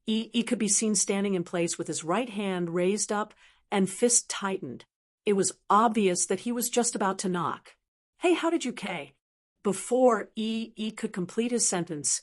he could be seen standing in place with his right hand raised up and fist tightened. It was obvious that he was just about to knock. "Hey, how did you K?" Before E could complete his sentence,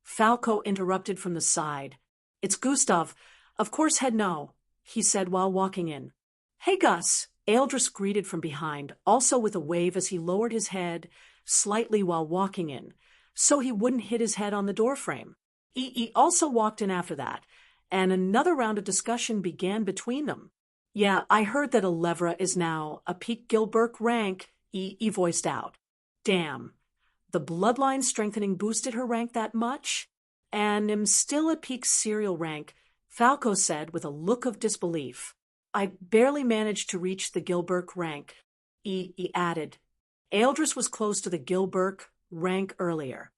Falco interrupted from the side. "It's Gustav. Of course, head no," he said while walking in. "Hey, Gus," Eldris greeted from behind, also with a wave as he lowered his head slightly while walking in, so he wouldn't hit his head on the doorframe. E also walked in after that, and another round of discussion began between them. "Yeah, I heard that Alevra is now a peak Gilberk rank," E voiced out. "Damn. The bloodline strengthening boosted her rank that much? And am still at peak serial rank," Falco said with a look of disbelief. "I barely managed to reach the Gilberk rank," E added. Eldris was close to the Gilberk rank earlier.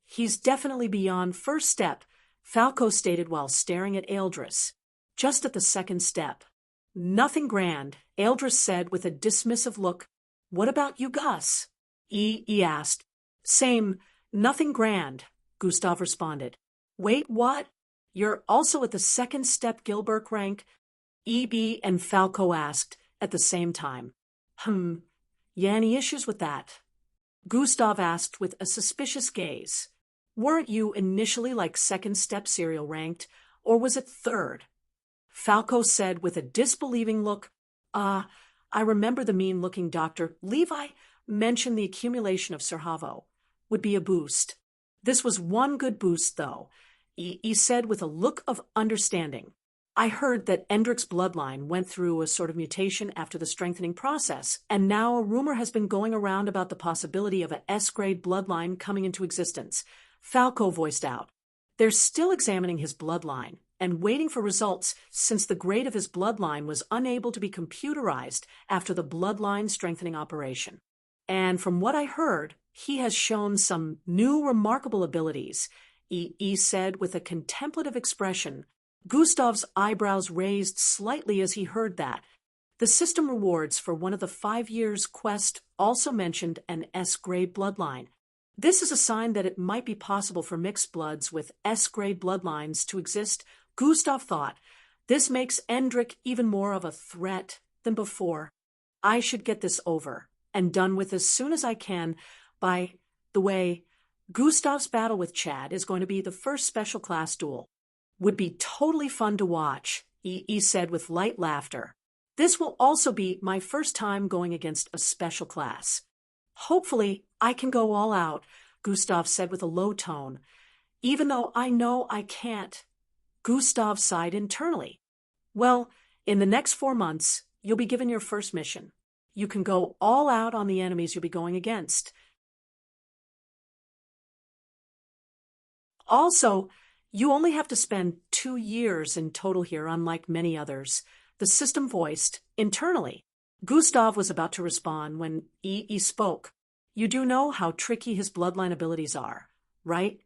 "He's definitely beyond first step," Falco stated while staring at Eldris. "Just at the second step." "Nothing grand," Eldris said with a dismissive look. "What about you, Gus?" E asked. "Same, nothing grand," Gustav responded. "Wait, what? You're also at the second step Gilberk rank?" EB and Falco asked at the same time. Yeah, any issues with that?" Gustav asked with a suspicious gaze. "Weren't you initially like second step serial ranked, or was it third?" Falco said with a disbelieving look, I remember the mean-looking Dr. Levi mentioned the accumulation of Serhavo would be a boost. This was one good boost, though," he said with a look of understanding. "I heard that Endrick's bloodline went through a sort of mutation after the strengthening process, and now a rumor has been going around about the possibility of a S-grade bloodline coming into existence," Falco voiced out. "They're still examining his bloodline and waiting for results since the grade of his bloodline was unable to be computerized after the bloodline strengthening operation. And from what I heard, he has shown some new remarkable abilities," E said with a contemplative expression. Gustav's eyebrows raised slightly as he heard that. The system rewards for one of the 5 years quest also mentioned an S-grade bloodline. This is a sign that it might be possible for mixed bloods with S-grade bloodlines to exist, Gustav thought. This makes Endrick even more of a threat than before. I should get this over and done with as soon as I can. By the way, Gustav's battle with Chad is going to be the first special class duel. Would be totally fun to watch, E said with light laughter. This will also be my first time going against a special class. Hopefully, I can go all out, Gustav said with a low tone. Even though I know I can't. Gustav sighed internally. Well, in the next 4 months, you'll be given your first mission. You can go all out on the enemies you'll be going against. Also, you only have to spend 2 years in total here, unlike many others, the system voiced internally. Gustav was about to respond when E spoke. You do know how tricky his bloodline abilities are, right?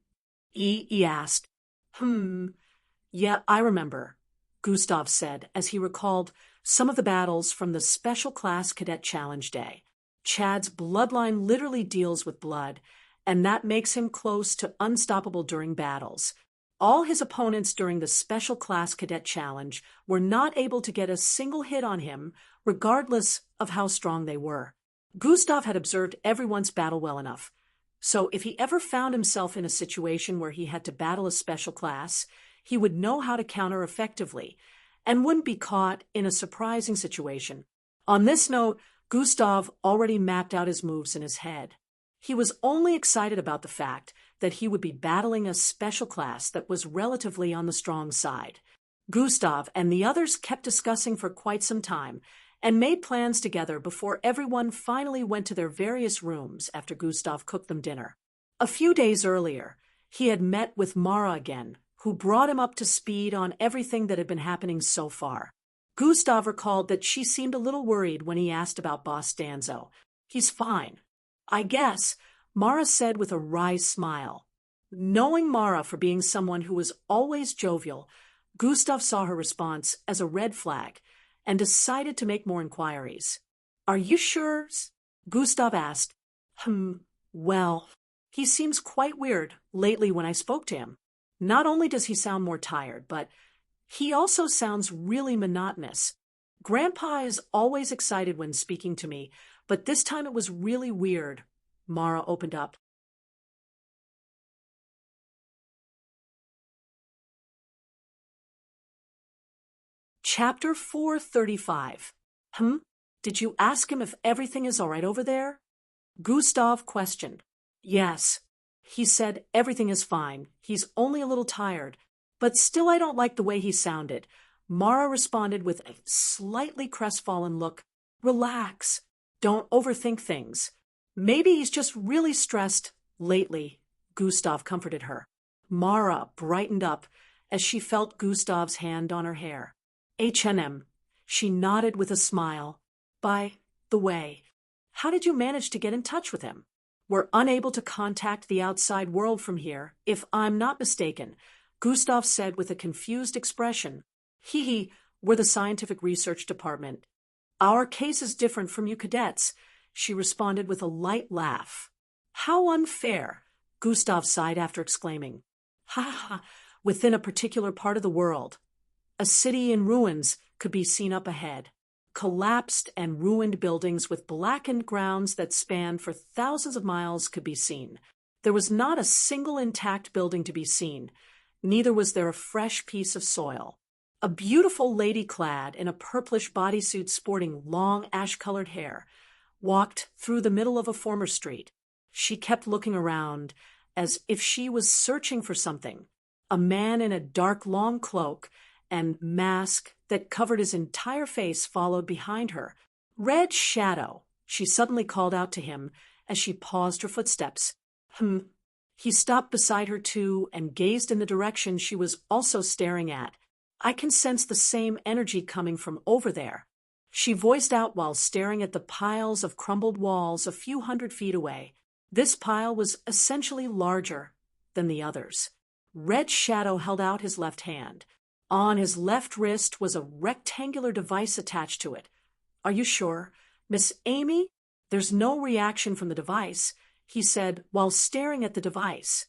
E asked. Yeah, I remember, Gustav said as he recalled some of the battles from the Special Class Cadet Challenge Day. Chad's bloodline literally deals with blood, and that makes him close to unstoppable during battles. All his opponents during the Special Class Cadet Challenge were not able to get a single hit on him, regardless of how strong they were. Gustav had observed everyone's battle well enough, so if he ever found himself in a situation where he had to battle a special class, he would know how to counter effectively, and wouldn't be caught in a surprising situation. On this note, Gustav already mapped out his moves in his head. He was only excited about the fact that he would be battling a special class that was relatively on the strong side. Gustav and the others kept discussing for quite some time and made plans together before everyone finally went to their various rooms after Gustav cooked them dinner. A few days earlier, he had met with Mara again, who brought him up to speed on everything that had been happening so far. Gustav recalled that she seemed a little worried when he asked about Boss Danzo. "He's fine, I guess," Mara said with a wry smile. Knowing Mara for being someone who was always jovial, Gustav saw her response as a red flag and decided to make more inquiries. "Are you sure?" Gustav asked. Well, he seems quite weird lately when I spoke to him. Not only does he sound more tired, but he also sounds really monotonous. Grandpa is always excited when speaking to me, but this time it was really weird," Mara opened up. Chapter 435. Did you ask him if everything is all right over there? Gustav questioned. "Yes. He said everything is fine. He's only a little tired. But still I don't like the way he sounded." Mara responded with a slightly crestfallen look. "Relax. Don't overthink things. Maybe he's just really stressed lately," Gustav comforted her. Mara brightened up as she felt Gustav's hand on her hair. "H&M. She nodded with a smile. "By the way, how did you manage to get in touch with him?" "We're unable to contact the outside world from here, if I'm not mistaken," Gustav said with a confused expression. We're the scientific research department. Our case is different from you cadets," she responded with a light laugh. "How unfair," Gustav sighed after exclaiming. Within a particular part of the world. A city in ruins could be seen up ahead. Collapsed and ruined buildings with blackened grounds that spanned for thousands of miles could be seen. There was not a single intact building to be seen. Neither was there a fresh piece of soil. A beautiful lady clad in a purplish bodysuit sporting long ash-colored hair walked through the middle of a former street. She kept looking around as if she was searching for something. A man in a dark long cloak and mask that covered his entire face followed behind her. "Red Shadow," she suddenly called out to him as she paused her footsteps. He stopped beside her too and gazed in the direction she was also staring at. "I can sense the same energy coming from over there," she voiced out while staring at the piles of crumbled walls a few 100 feet away. This pile was essentially larger than the others. Red Shadow held out his left hand. On his left wrist was a rectangular device attached to it. "Are you sure, Miss Amy?" "There's no reaction from the device," he said while staring at the device.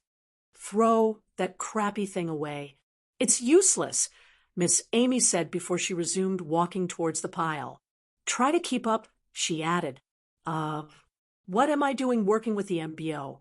"Throw that crappy thing away. It's useless," Miss Amy said before she resumed walking towards the pile. "Try to keep up," she added. What am I doing working with the MBO?"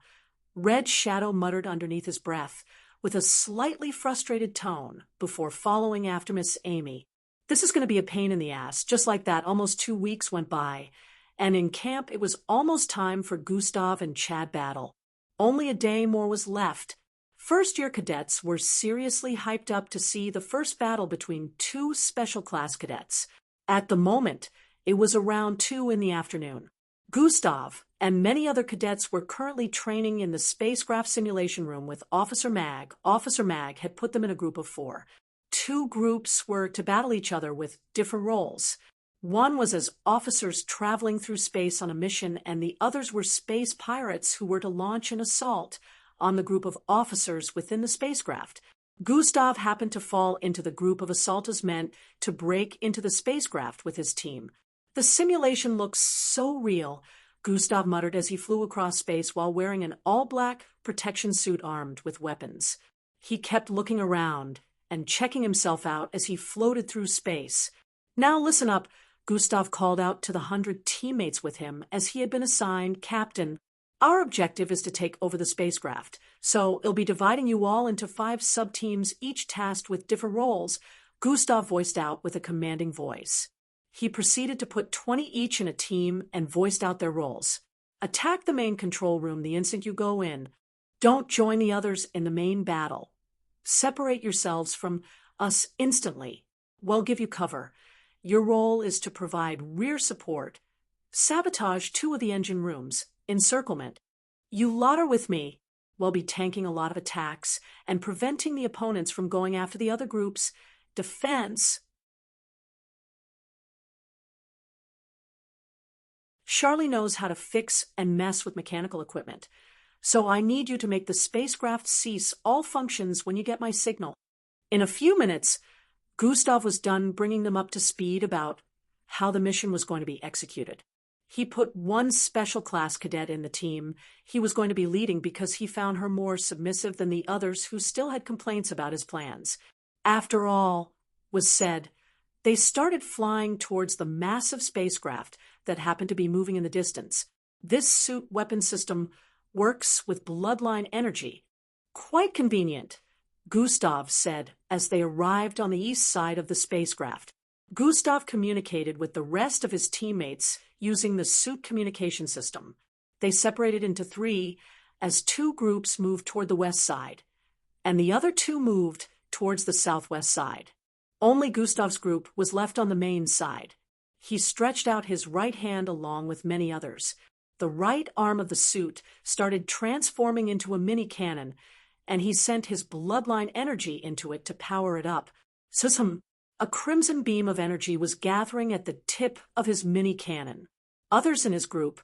Red Shadow muttered underneath his breath, with a slightly frustrated tone, before following after Miss Amy. "This is going to be a pain in the ass." Just like that, almost 2 weeks went by, and in camp it was almost time for Gustav and Chad battle. Only a day more was left. First-year cadets were seriously hyped up to see the first battle between 2 special class cadets. At the moment, it was around 2 in the afternoon. Gustav and many other cadets were currently training in the spacecraft simulation room with Officer Mag. Officer Mag had put them in a group of 4. 2 groups were to battle each other with different roles. One was as officers traveling through space on a mission, and the others were space pirates who were to launch an assault on the group of officers within the spacecraft. Gustav happened to fall into the group of assaulters meant to break into the spacecraft with his team. "The simulation looks so real," Gustav muttered as he flew across space while wearing an all-black protection suit armed with weapons. He kept looking around and checking himself out as he floated through space. "Now listen up," Gustav called out to the 100 teammates with him as he had been assigned captain. "Our objective is to take over the spacecraft, so it'll be dividing you all into 5 sub-teams, each tasked with different roles," Gustav voiced out with a commanding voice. He proceeded to put 20 each in a team and voiced out their roles. "Attack the main control room the instant you go in. Don't join the others in the main battle. Separate yourselves from us instantly. We'll give you cover. Your role is to provide rear support. Sabotage 2 of the engine rooms. Encirclement. You lot are with me. while be tanking a lot of attacks and preventing the opponents from going after the other group's defense. Charlie knows how to fix and mess with mechanical equipment, so I need you to make the spacecraft cease all functions when you get my signal. In a few minutes, Gustav was done bringing them up to speed about how the mission was going to be executed. He put one special class cadet in the team he was going to be leading because he found her more submissive than the others who still had complaints about his plans. After all was said, they started flying towards the massive spacecraft that happened to be moving in the distance. This suit weapon system works with bloodline energy. Quite convenient, Gustav said as they arrived on the east side of the spacecraft. Gustav communicated with the rest of his teammates using the suit communication system. They separated into three as two groups moved toward the west side, and the other two moved towards the southwest side. Only Gustav's group was left on the main side. He stretched out his right hand along with many others. The right arm of the suit started transforming into a mini cannon, and he sent his bloodline energy into it to power it up. A crimson beam of energy was gathering at the tip of his mini cannon. Others in his group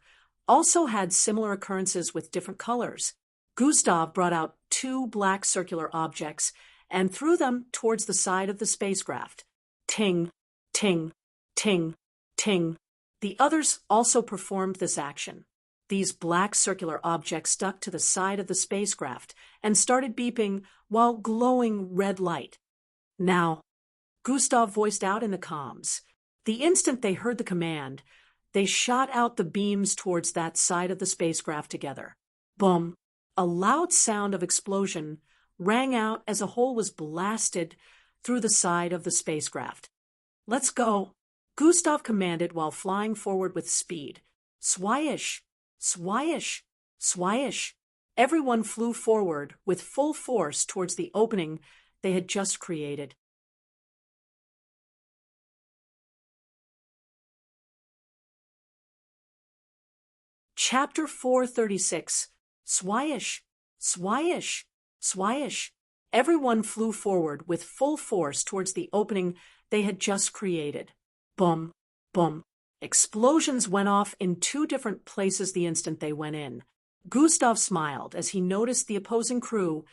also had similar occurrences with different colors. Gustav brought out two black circular objects and threw them towards the side of the spacecraft. Ting, ting, ting, ting. The others also performed this action. These black circular objects stuck to the side of the spacecraft and started beeping while glowing red light. Now, Gustav voiced out in the comms. The instant they heard the command, they shot out the beams towards that side of the spacecraft together. Boom! A loud sound of explosion rang out as a hole was blasted through the side of the spacecraft. Let's go, Gustav commanded while flying forward with speed. Swyish, swyish, swyish. Everyone flew forward with full force towards the opening they had just created. Chapter 436. Swyish, swyish, swyish. Everyone flew forward with full force towards the opening they had just created. Boom, boom. Explosions went off in two different places the instant they went in. Gustav smiled as he noticed the opposing crew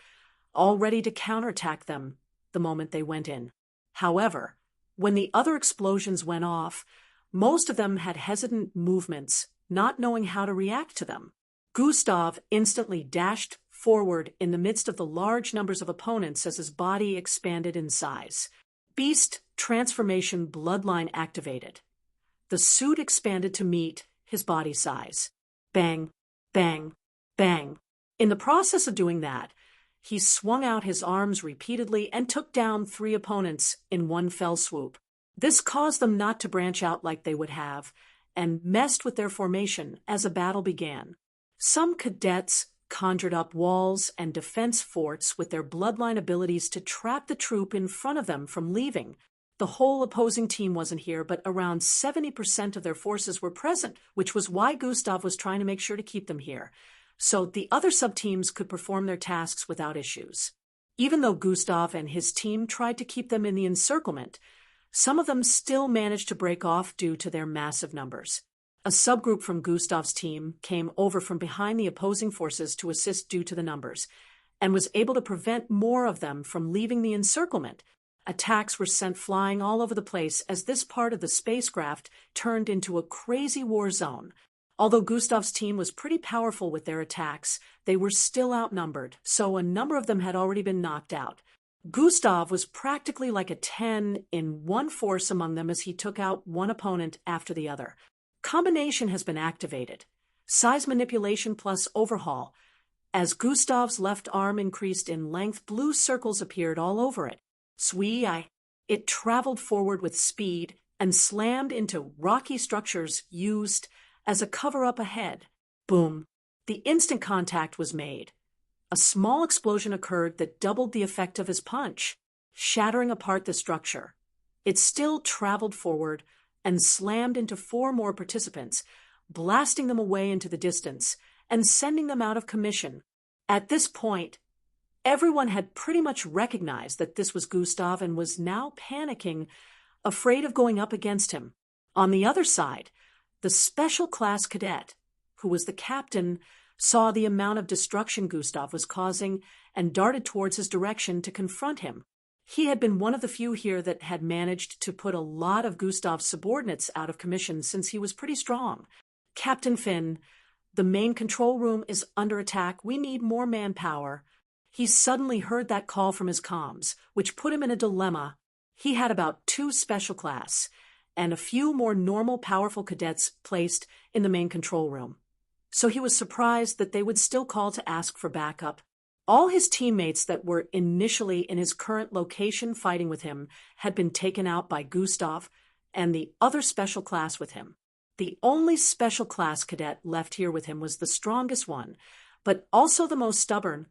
all ready to counterattack them the moment they went in. However, when the other explosions went off, most of them had hesitant movements, not knowing how to react to them. Gustav instantly dashed forward in the midst of the large numbers of opponents as his body expanded in size. Beast transformation bloodline activated. The suit expanded to meet his body size. Bang, bang, bang. In the process of doing that, he swung out his arms repeatedly and took down three opponents in one fell swoop. This caused them not to branch out like they would have, and messed with their formation as a battle began. Some cadets conjured up walls and defense forts with their bloodline abilities to trap the troop in front of them from leaving. The whole opposing team wasn't here, but around 70% of their forces were present, which was why Gustav was trying to make sure to keep them here, so the other sub-teams could perform their tasks without issues. Even though Gustav and his team tried to keep them in the encirclement, some of them still managed to break off due to their massive numbers. A subgroup from Gustav's team came over from behind the opposing forces to assist due to the numbers, and was able to prevent more of them from leaving the encirclement. Attacks were sent flying all over the place as this part of the spacecraft turned into a crazy war zone. Although Gustav's team was pretty powerful with their attacks, they were still outnumbered, so a number of them had already been knocked out. Gustav was practically like a 10 in one force among them as he took out one opponent after the other. Combination has been activated. Size manipulation plus overhaul. As Gustav's left arm increased in length, blue circles appeared all over it. It traveled forward with speed and slammed into rocky structures used as a cover-up ahead. Boom. The instant contact was made. A small explosion occurred that doubled the effect of his punch, shattering apart the structure. It still traveled forward and slammed into four more participants, blasting them away into the distance and sending them out of commission. At this point, everyone had pretty much recognized that this was Gustav and was now panicking, afraid of going up against him. On the other side, the special class cadet, who was the captain, saw the amount of destruction Gustav was causing and darted towards his direction to confront him. He had been one of the few here that had managed to put a lot of Gustav's subordinates out of commission since he was pretty strong. "Captain Finn, the main control room is under attack. We need more manpower." He suddenly heard that call from his comms, which put him in a dilemma. He had about 2 special class and a few more normal powerful cadets placed in the main control room. So he was surprised that they would still call to ask for backup. All his teammates that were initially in his current location fighting with him had been taken out by Gustav and the other special class with him. The only special class cadet left here with him was the strongest one, but also the most stubborn,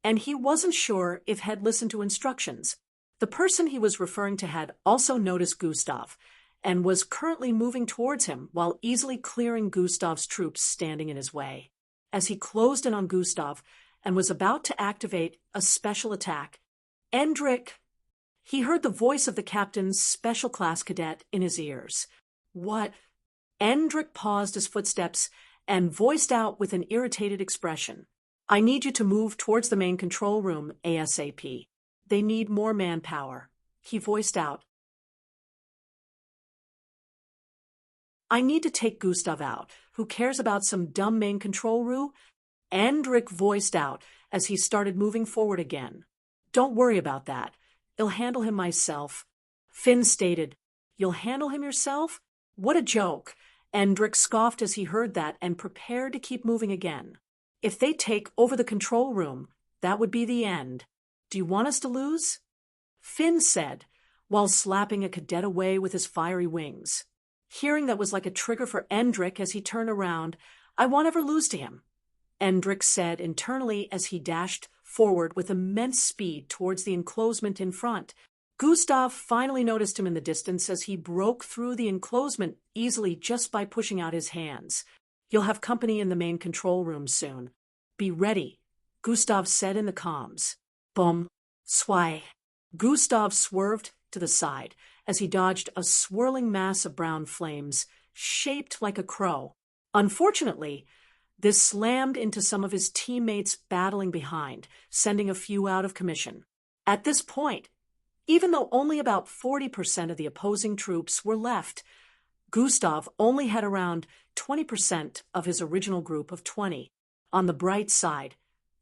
and he wasn't sure if had listened to instructions. The person he was referring to had also noticed Gustav and was currently moving towards him while easily clearing Gustav's troops standing in his way. As he closed in on Gustav and was about to activate a special attack, Endrik, he heard the voice of the captain's special class cadet in his ears. "What?" Endrik paused his footsteps and voiced out with an irritated expression. "I need you to move towards the main control room ASAP. They need more manpower," he voiced out. "I need to take Gustav out. Who cares about some dumb main control room?" Endrik voiced out as he started moving forward again. "Don't worry about that. I'll handle him myself." Finn stated. "You'll handle him yourself? What a joke." Endrik scoffed as he heard that and prepared to keep moving again. "If they take over the control room, that would be the end. Do you want us to lose?" Finn said, while slapping a cadet away with his fiery wings. Hearing that was like a trigger for Endrik as he turned around. "I won't ever lose to him," Endrik said internally as he dashed forward with immense speed towards the enclosement in front. Gustav finally noticed him in the distance as he broke through the enclosement easily just by pushing out his hands. "You'll have company in the main control room soon. Be ready," Gustav said in the comms. Boom. Swai. Gustav swerved to the side as he dodged a swirling mass of brown flames, shaped like a crow. Unfortunately, this slammed into some of his teammates battling behind, sending a few out of commission. At this point, even though only about 40% of the opposing troops were left, Gustav only had around 20% of his original group of 20. On the bright side,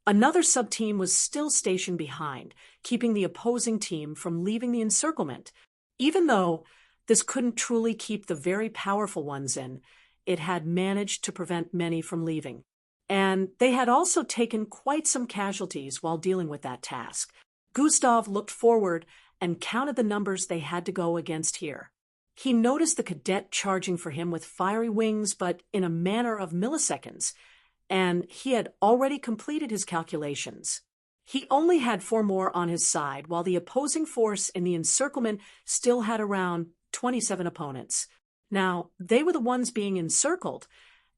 another sub-team was still stationed behind, keeping the opposing team from leaving the encirclement. Even though this couldn't truly keep the very powerful ones in, it had managed to prevent many from leaving. And they had also taken quite some casualties while dealing with that task. Gustav looked forward and counted the numbers they had to go against here. He noticed the cadet charging for him with fiery wings, but in a matter of milliseconds, and he had already completed his calculations. He only had 4 more on his side, while the opposing force in the encirclement still had around 27 opponents. Now, they were the ones being encircled,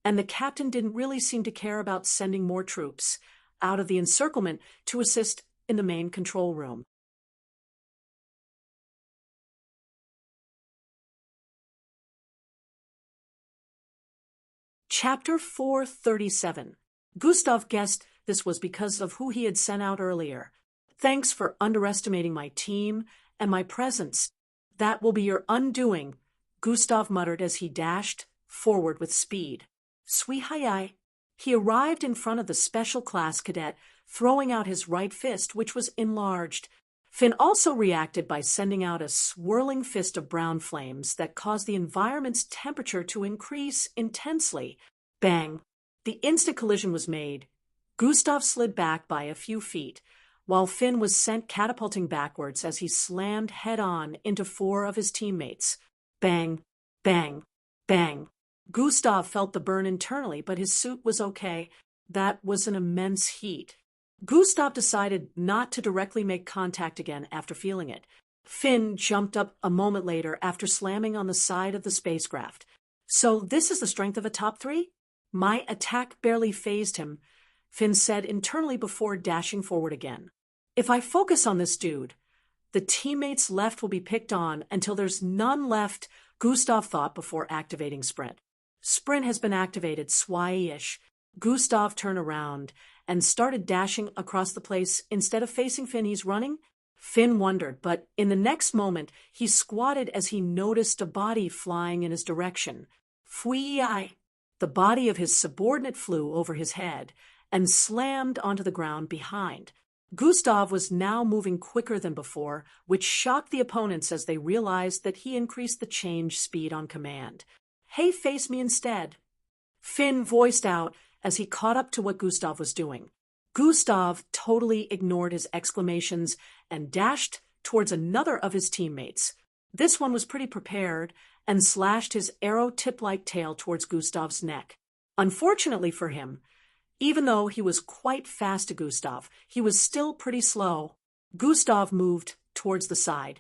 and the captain didn't really seem to care about sending more troops out of the encirclement to assist in the main control room. Chapter 437. Gustav guessed this was because of who he had sent out earlier. "Thanks for underestimating my team and my presence. That will be your undoing," Gustav muttered as he dashed forward with speed. Swee-hi-yi. He arrived in front of the special class cadet, throwing out his right fist, which was enlarged. Finn also reacted by sending out a swirling fist of brown flames that caused the environment's temperature to increase intensely. Bang! The instant collision was made. Gustav slid back by a few feet, while Finn was sent catapulting backwards as he slammed head-on into 4 of his teammates. Bang! Bang! Bang! Gustav felt the burn internally, but his suit was okay. That was an immense heat. Gustav decided not to directly make contact again after feeling it. Finn jumped up a moment later after slamming on the side of the spacecraft. "So this is the strength of a top 3? My attack barely fazed him. Finn said internally before dashing forward again. If I focus on this dude, the teammates left will be picked on until there's none left, Gustav thought before activating Sprint. Sprint has been activated, sway-ish. Gustav turned around and started dashing across the place. Instead of facing Finn, he's running. Finn wondered, but in the next moment, he squatted as he noticed a body flying in his direction. Fui! The body of his subordinate flew over his head and slammed onto the ground behind. Gustav was now moving quicker than before, which shocked the opponents as they realized that he increased the change speed on command. Hey, face me instead, Finn voiced out as he caught up to what Gustav was doing. Gustav totally ignored his exclamations and dashed towards another of his teammates. This one was pretty prepared and slashed his arrow tip-like tail towards Gustav's neck. Unfortunately for him, even though he was quite fast to Gustav, he was still pretty slow. Gustav moved towards the side,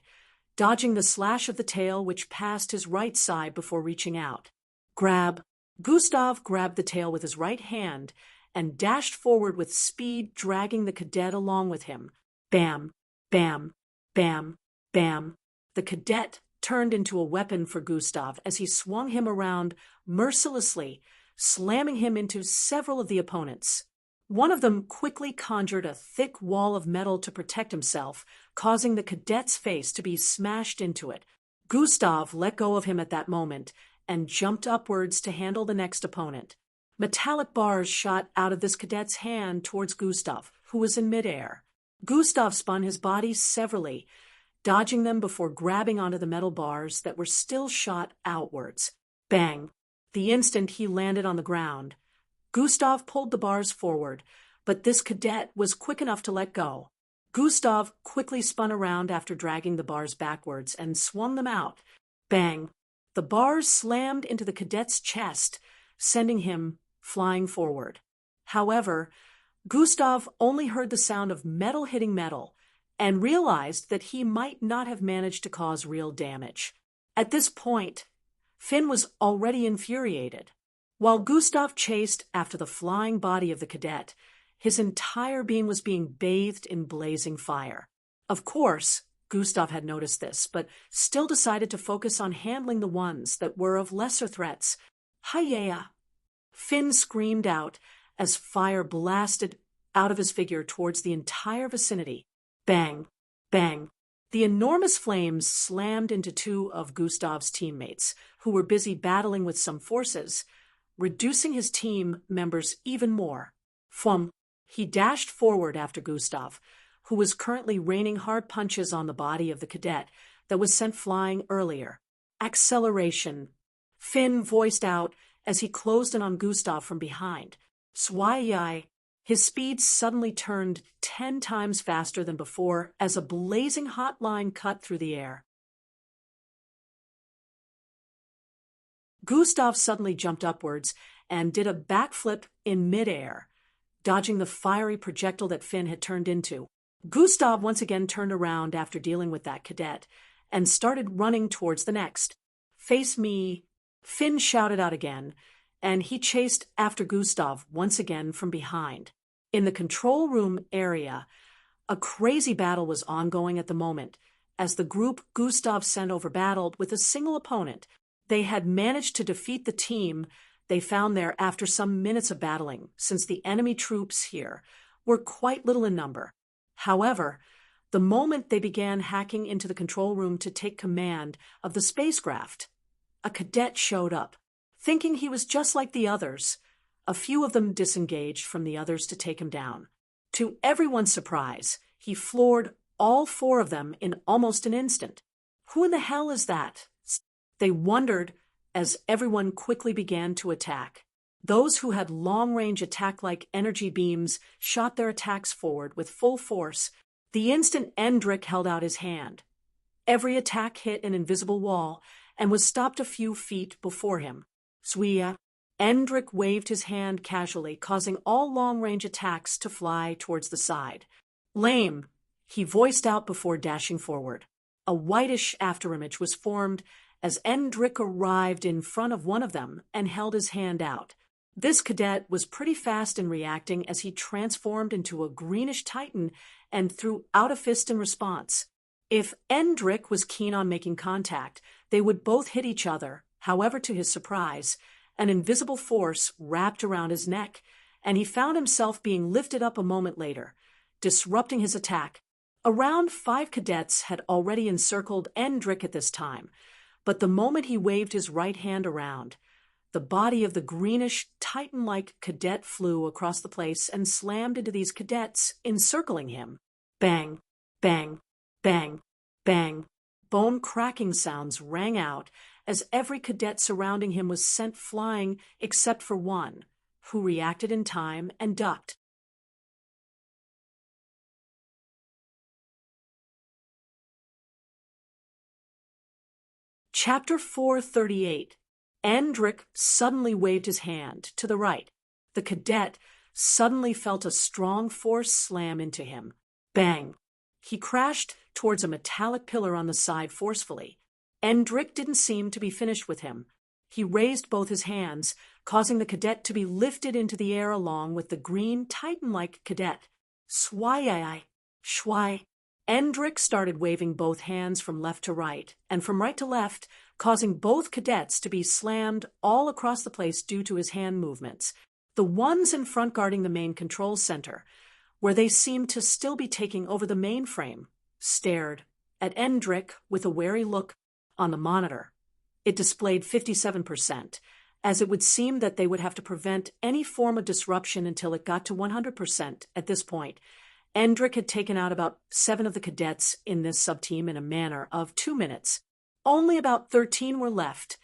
dodging the slash of the tail which passed his right side before reaching out. Grab! Gustav grabbed the tail with his right hand and dashed forward with speed, dragging the cadet along with him. Bam! Bam! Bam! Bam! The cadet turned into a weapon for Gustav as he swung him around mercilessly, slamming him into several of the opponents. One of them quickly conjured a thick wall of metal to protect himself, causing the cadet's face to be smashed into it. Gustav let go of him at that moment and jumped upwards to handle the next opponent. Metallic bars shot out of this cadet's hand towards Gustav, who was in midair. Gustav spun his body severally, dodging them before grabbing onto the metal bars that were still shot outwards. Bang! The instant he landed on the ground, Gustav pulled the bars forward, but this cadet was quick enough to let go. Gustav quickly spun around after dragging the bars backwards and swung them out. Bang! The bars slammed into the cadet's chest, sending him flying forward. However, Gustav only heard the sound of metal hitting metal and realized that he might not have managed to cause real damage. At this point, Finn was already infuriated. While Gustav chased after the flying body of the cadet, his entire being was being bathed in blazing fire. Of course, Gustav had noticed this, but still decided to focus on handling the ones that were of lesser threats. Hi-ya! Finn screamed out as fire blasted out of his figure towards the entire vicinity. Bang! Bang! The enormous flames slammed into two of Gustav's teammates, who were busy battling with some forces, reducing his team members even more. Fum! He dashed forward after Gustav, who was currently raining hard punches on the body of the cadet that was sent flying earlier. Acceleration! Finn voiced out as he closed in on Gustav from behind. Swai! His speed suddenly turned 10 times faster than before as a blazing hot line cut through the air. Gustav suddenly jumped upwards and did a backflip in midair, dodging the fiery projectile that Finn had turned into. Gustav once again turned around after dealing with that cadet and started running towards the next. Face me! Finn shouted out again, and he chased after Gustav once again from behind. In the control room area, a crazy battle was ongoing at the moment, as the group Gustav sent over battled with a single opponent. They had managed to defeat the team they found there after some minutes of battling, since the enemy troops here were quite little in number. However, the moment they began hacking into the control room to take command of the spacecraft, a cadet showed up. Thinking he was just like the others, a few of them disengaged from the others to take him down. To everyone's surprise, he floored all 4 of them in almost an instant. Who in the hell is that? They wondered as everyone quickly began to attack. Those who had long-range attack-like energy beams shot their attacks forward with full force. The instant Endrick held out his hand, every attack hit an invisible wall and was stopped a few feet before him. Swia! Endrick waved his hand casually, causing all long-range attacks to fly towards the side. Lame! He voiced out before dashing forward. A whitish afterimage was formed as Endrick arrived in front of one of them and held his hand out. This cadet was pretty fast in reacting as he transformed into a greenish titan and threw out a fist in response. If Endrick was keen on making contact, they would both hit each other. However, to his surprise, an invisible force wrapped around his neck, and he found himself being lifted up a moment later, disrupting his attack. Around 5 cadets had already encircled Endrick at this time, but the moment he waved his right hand around, the body of the greenish, titan-like cadet flew across the place and slammed into these cadets, encircling him. Bang, bang, bang, bang. Bone-cracking sounds rang out as every cadet surrounding him was sent flying except for one, who reacted in time and ducked. Chapter 438. Endrick suddenly waved his hand to the right. The cadet suddenly felt a strong force slam into him. Bang! He crashed towards a metallic pillar on the side forcefully. Endrick didn't seem to be finished with him. He raised both his hands, causing the cadet to be lifted into the air along with the green, titan-like cadet. Swai, shwai. Endrick started waving both hands from left to right, and from right to left, causing both cadets to be slammed all across the place due to his hand movements. The ones in front guarding the main control center, where they seemed to still be taking over the mainframe, stared at Endrick with a wary look on the monitor. It displayed 57%, as it would seem that they would have to prevent any form of disruption until it got to 100% at this point. Endrick had taken out about 7 of the cadets in this subteam in a manner of 2 minutes. Only about 13 were left,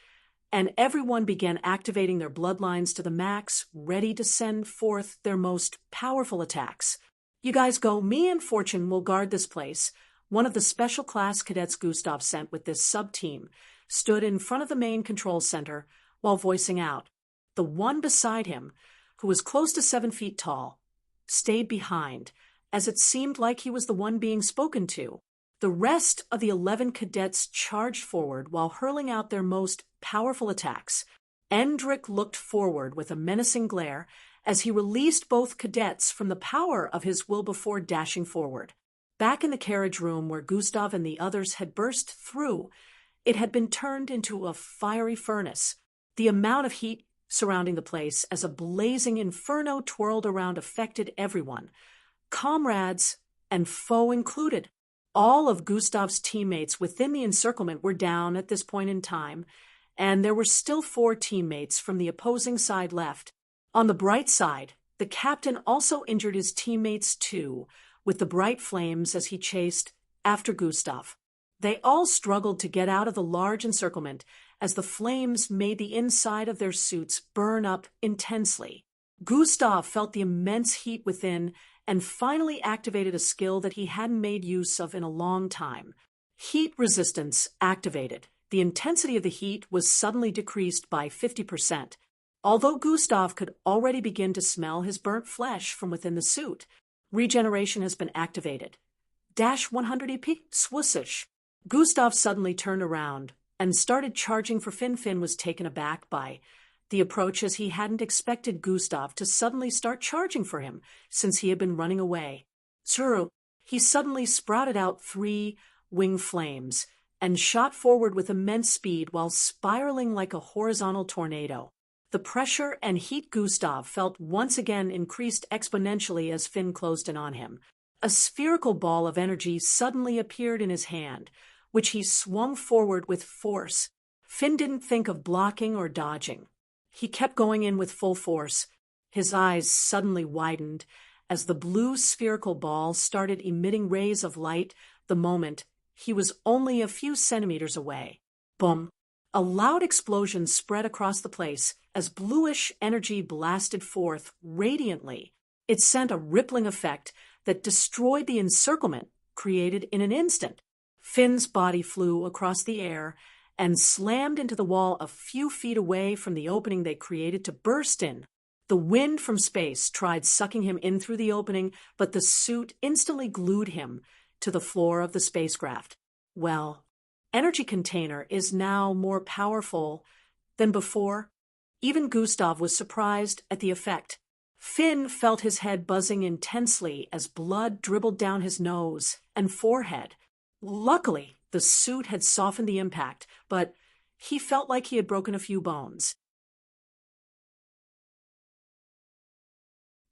and everyone began activating their bloodlines to the max, ready to send forth their most powerful attacks. You guys go, me and Fortune will guard this place. One of the special class cadets Gustav sent with this sub-team stood in front of the main control center while voicing out. The one beside him, who was close to 7 feet tall, stayed behind, as it seemed like he was the one being spoken to. The rest of the 11 cadets charged forward while hurling out their most powerful attacks. Endrick looked forward with a menacing glare as he released both cadets from the power of his will before dashing forward. Back in the carriage room where Gustav and the others had burst through, it had been turned into a fiery furnace. The amount of heat surrounding the place as a blazing inferno twirled around affected everyone, comrades and foe included. All of Gustav's teammates within the encirclement were down at this point in time, and there were still 4 teammates from the opposing side left. On the bright side, the captain also injured his teammates too, with the bright flames as he chased after Gustav. They all struggled to get out of the large encirclement as the flames made the inside of their suits burn up intensely. Gustav felt the immense heat within and finally activated a skill that he hadn't made use of in a long time. Heat resistance activated. The intensity of the heat was suddenly decreased by 50%. Although Gustav could already begin to smell his burnt flesh from within the suit, regeneration has been activated. Dash 100 EP, swoosh. Gustav suddenly turned around and started charging for Finn. Finn was taken aback by the approach as he hadn't expected Gustav to suddenly start charging for him since he had been running away. Zuru, he suddenly sprouted out 3 wing flames and shot forward with immense speed while spiraling like a horizontal tornado. The pressure and heat Gustav felt once again increased exponentially as Finn closed in on him. A spherical ball of energy suddenly appeared in his hand, which he swung forward with force. Finn didn't think of blocking or dodging. He kept going in with full force. His eyes suddenly widened as the blue spherical ball started emitting rays of light the moment he was only a few centimeters away. Boom! A loud explosion spread across the place as bluish energy blasted forth radiantly. It sent a rippling effect that destroyed the encirclement created in an instant. Finn's body flew across the air and slammed into the wall a few feet away from the opening they created to burst in. The wind from space tried sucking him in through the opening, but the suit instantly glued him to the floor of the spacecraft. Well, energy container is now more powerful than before. Even Gustav was surprised at the effect. Finn felt his head buzzing intensely as blood dribbled down his nose and forehead. Luckily, the suit had softened the impact, but he felt like he had broken a few bones.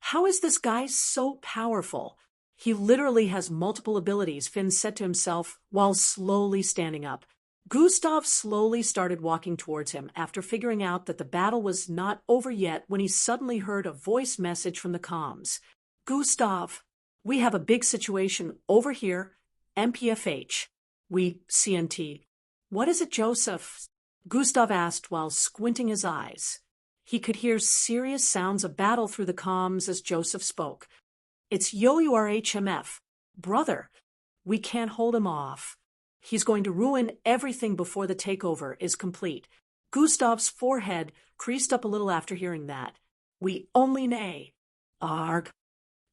How is this guy so powerful? He literally has multiple abilities, Finn said to himself while slowly standing up. Gustav slowly started walking towards him after figuring out that the battle was not over yet when he suddenly heard a voice message from the comms. Gustav, we have a big situation over here, MPFH. We, CNT. What is it, Joseph? Gustav asked while squinting his eyes. He could hear serious sounds of battle through the comms as Joseph spoke. It's YOURHMF. Brother, we can't hold him off. He's going to ruin everything before the takeover is complete. Gustav's forehead creased up a little after hearing that. We only nay. Arg.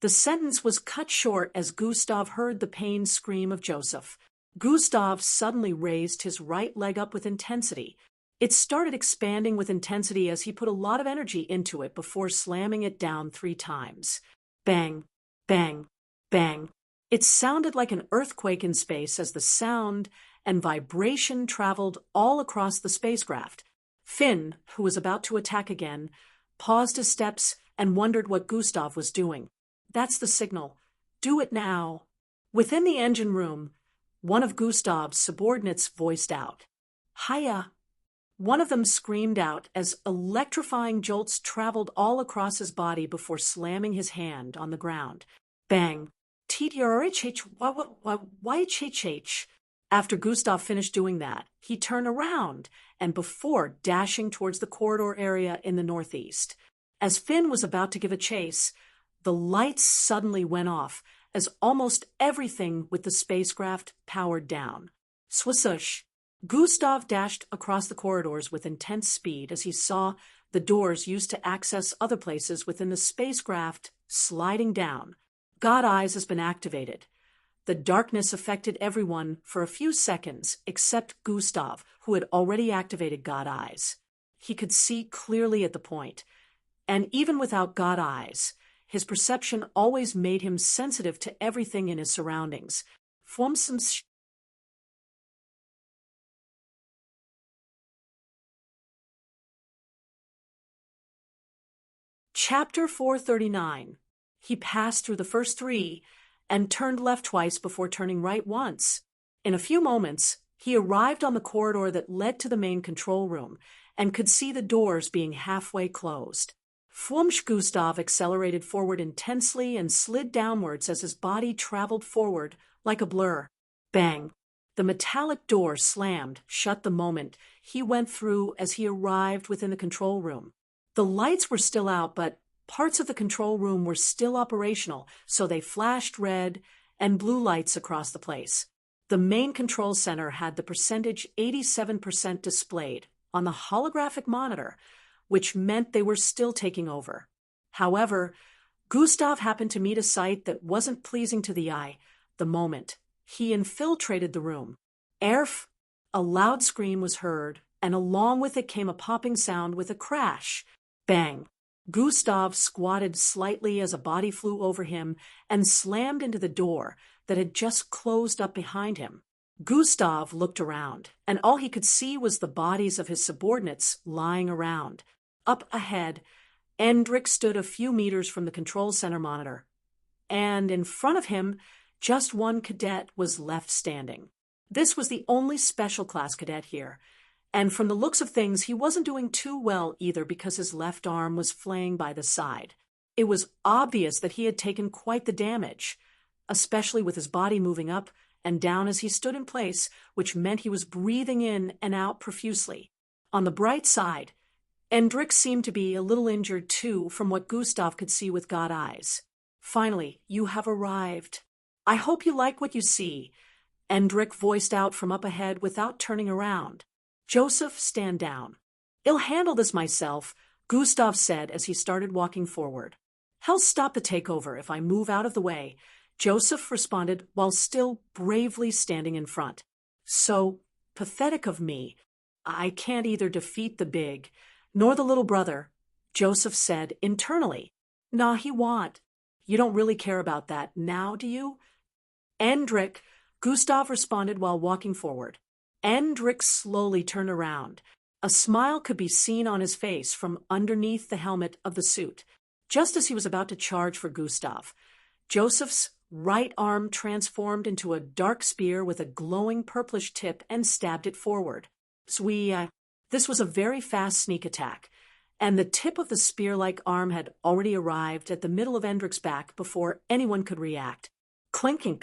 The sentence was cut short as Gustav heard the pained scream of Joseph. Gustav suddenly raised his right leg up with intensity. It started expanding with intensity as he put a lot of energy into it before slamming it down 3 times. Bang, bang, bang. It sounded like an earthquake in space as the sound and vibration traveled all across the spacecraft. Finn, who was about to attack again, paused his steps and wondered what Gustav was doing. That's the signal. Do it now. Within the engine room, one of Gustav's subordinates voiced out. Hiya. One of them screamed out as electrifying jolts traveled all across his body before slamming his hand on the ground. Bang. TDRHH. After Gustav finished doing that, he turned around and before dashing towards the corridor area in the northeast. As Finn was about to give a chase, the lights suddenly went off as almost everything with the spacecraft powered down. Swoosh! Gustav dashed across the corridors with intense speed as he saw the doors used to access other places within the spacecraft sliding down. God Eyes has been activated. The darkness affected everyone for a few seconds except Gustav, who had already activated God Eyes. He could see clearly at the point, and even without God Eyes, his perception always made him sensitive to everything in his surroundings. Chapter 439. He passed through the first 3 and turned left twice before turning right once. In a few moments, he arrived on the corridor that led to the main control room and could see the doors being halfway closed. Gustav accelerated forward intensely and slid downwards as his body traveled forward like a blur. Bang! The metallic door slammed shut the moment he went through as he arrived within the control room. The lights were still out, but parts of the control room were still operational, so they flashed red and blue lights across the place. The main control center had the percentage 87% displayed on the holographic monitor, which meant they were still taking over. However, Gustav happened to meet a sight that wasn't pleasing to the eye the moment he infiltrated the room. Erf! A loud scream was heard, and along with it came a popping sound with a crash. Bang! Gustav squatted slightly as a body flew over him and slammed into the door that had just closed up behind him. Gustav looked around, and all he could see was the bodies of his subordinates lying around. Up ahead, Endrick stood a few meters from the control center monitor, and in front of him, just one cadet was left standing. This was the only special class cadet here, and from the looks of things, he wasn't doing too well either because his left arm was flaying by the side. It was obvious that he had taken quite the damage, especially with his body moving up and down as he stood in place, which meant he was breathing in and out profusely. On the bright side, Endrick seemed to be a little injured too from what Gustav could see with God Eyes. Finally, you have arrived. I hope you like what you see, Endrick voiced out from up ahead without turning around. Joseph, stand down. I'll handle this myself, Gustav said as he started walking forward. He'll stop the takeover if I move out of the way, Joseph responded while still bravely standing in front. So pathetic of me. I can't either defeat the big, Nor the little brother, Joseph said internally. Nah, he won't. You don't really care about that now, do you? Endrick, Gustav responded while walking forward. Endrick slowly turned around. A smile could be seen on his face from underneath the helmet of the suit. Just as he was about to charge for Gustav, Joseph's right arm transformed into a dark spear with a glowing purplish tip and stabbed it forward. This was a very fast sneak attack, and the tip of the spear-like arm had already arrived at the middle of Endrick's back before anyone could react. Clinking.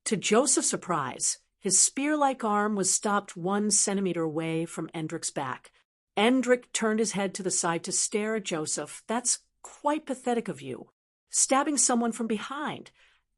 To Joseph's surprise, his spear-like arm was stopped 1 centimeter away from Endrick's back. Endrick turned his head to the side to stare at Joseph. That's quite pathetic of you. Stabbing someone from behind,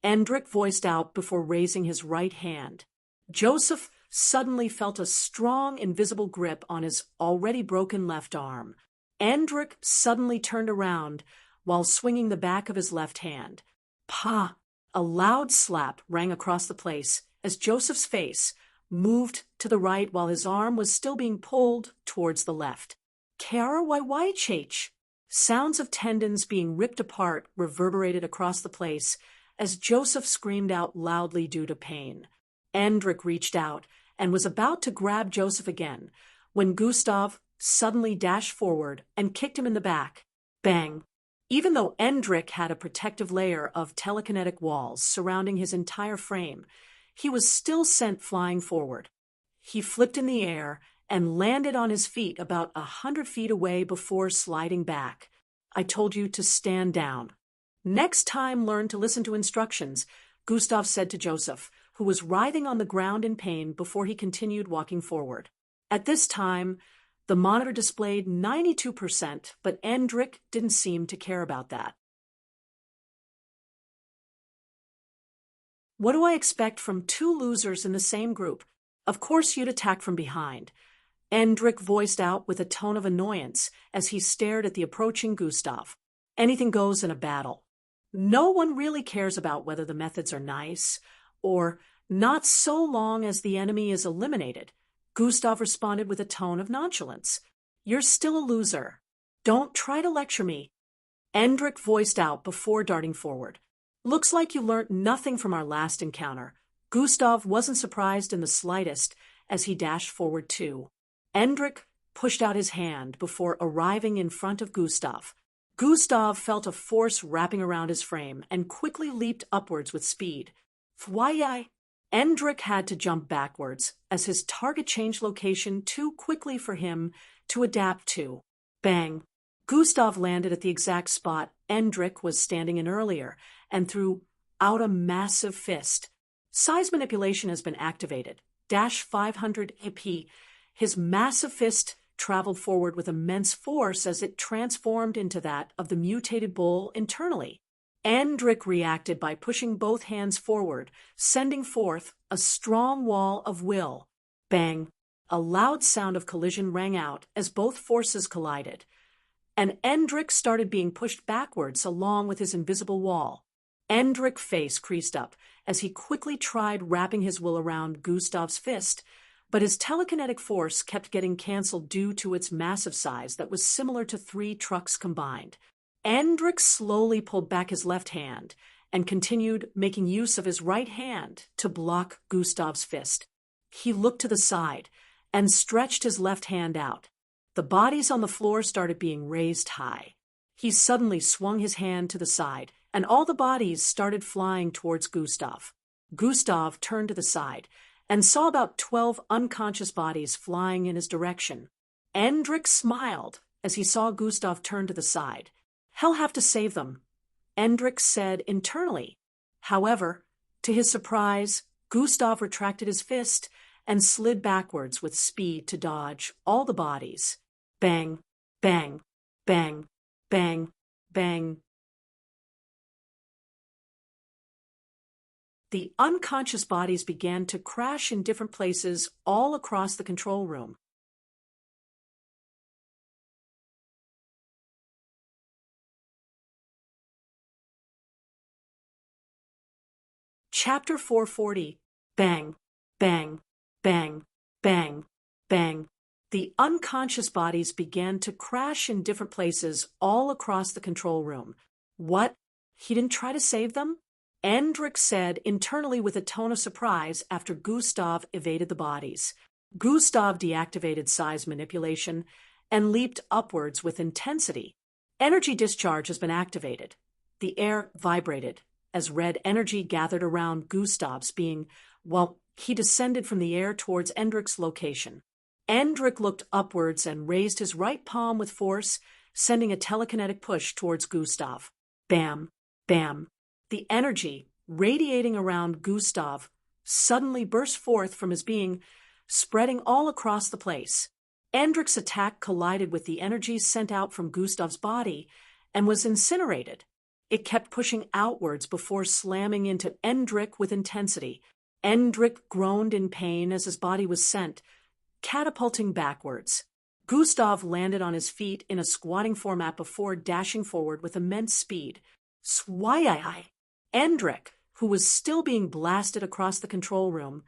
Endrick voiced out before raising his right hand. Joseph suddenly felt a strong, invisible grip on his already broken left arm. Endrick suddenly turned around while swinging the back of his left hand. Pa! A loud slap rang across the place as Joseph's face moved to the right while his arm was still being pulled towards the left. Kara, why, Chach? Sounds of tendons being ripped apart reverberated across the place as Joseph screamed out loudly due to pain. Endrick reached out and was about to grab Joseph again when Gustav suddenly dashed forward and kicked him in the back. Bang! Even though Endrick had a protective layer of telekinetic walls surrounding his entire frame, he was still sent flying forward. He flipped in the air and landed on his feet about 100 feet away before sliding back. I told you to stand down. Next time, learn to listen to instructions, Gustav said to Joseph, who was writhing on the ground in pain before he continued walking forward. At this time, the monitor displayed 92%, but Endrick didn't seem to care about that. What do I expect from 2 losers in the same group? Of course you'd attack from behind. Endrick voiced out with a tone of annoyance as he stared at the approaching Gustav. Anything goes in a battle. No one really cares about whether the methods are nice or not so long as the enemy is eliminated. Gustav responded with a tone of nonchalance. You're still a loser. Don't try to lecture me. Endrick voiced out before darting forward. Looks like you learnt nothing from our last encounter. Gustav wasn't surprised in the slightest as he dashed forward too. Endrick pushed out his hand before arriving in front of Gustav. Gustav felt a force wrapping around his frame and quickly leaped upwards with speed. Fwayai! Endrick had to jump backwards as his target changed location too quickly for him to adapt to. Bang! Gustav landed at the exact spot Endrick was standing in earlier and threw out a massive fist. Size manipulation has been activated. -500 AP. His massive fist traveled forward with immense force as it transformed into that of the mutated bull internally. Endrick reacted by pushing both hands forward, sending forth a strong wall of will. Bang! A loud sound of collision rang out as both forces collided, and Endrick started being pushed backwards along with his invisible wall. Endrick's face creased up as he quickly tried wrapping his will around Gustav's fist, but his telekinetic force kept getting cancelled due to its massive size that was similar to 3 trucks combined. Endrick slowly pulled back his left hand and continued making use of his right hand to block Gustav's fist. He looked to the side and stretched his left hand out. The bodies on the floor started being raised high. He suddenly swung his hand to the side, and all the bodies started flying towards Gustav. Gustav turned to the side and saw about 12 unconscious bodies flying in his direction. Endrick smiled as he saw Gustav turn to the side. He'll have to save them, Endrick said internally. However, to his surprise, Gustav retracted his fist and slid backwards with speed to dodge all the bodies. Bang, bang, bang, bang, bang. The unconscious bodies began to crash in different places all across the control room. Chapter 440. Bang, bang, bang, bang, bang. The unconscious bodies began to crash in different places all across the control room. What? He didn't try to save them? Endrick said internally with a tone of surprise after Gustav evaded the bodies. Gustav deactivated size manipulation and leaped upwards with intensity. Energy discharge has been activated. The air vibrated as red energy gathered around Gustav's being while he descended from the air towards Endrick's location. Endrick looked upwards and raised his right palm with force, sending a telekinetic push towards Gustav. Bam, bam. The energy, radiating around Gustav, suddenly burst forth from his being, spreading all across the place. Endrick's attack collided with the energy sent out from Gustav's body and was incinerated. It kept pushing outwards before slamming into Endrick with intensity. Endrick groaned in pain as his body was sent, catapulting backwards. Gustav landed on his feet in a squatting format before dashing forward with immense speed. Swai! Endrick, who was still being blasted across the control room,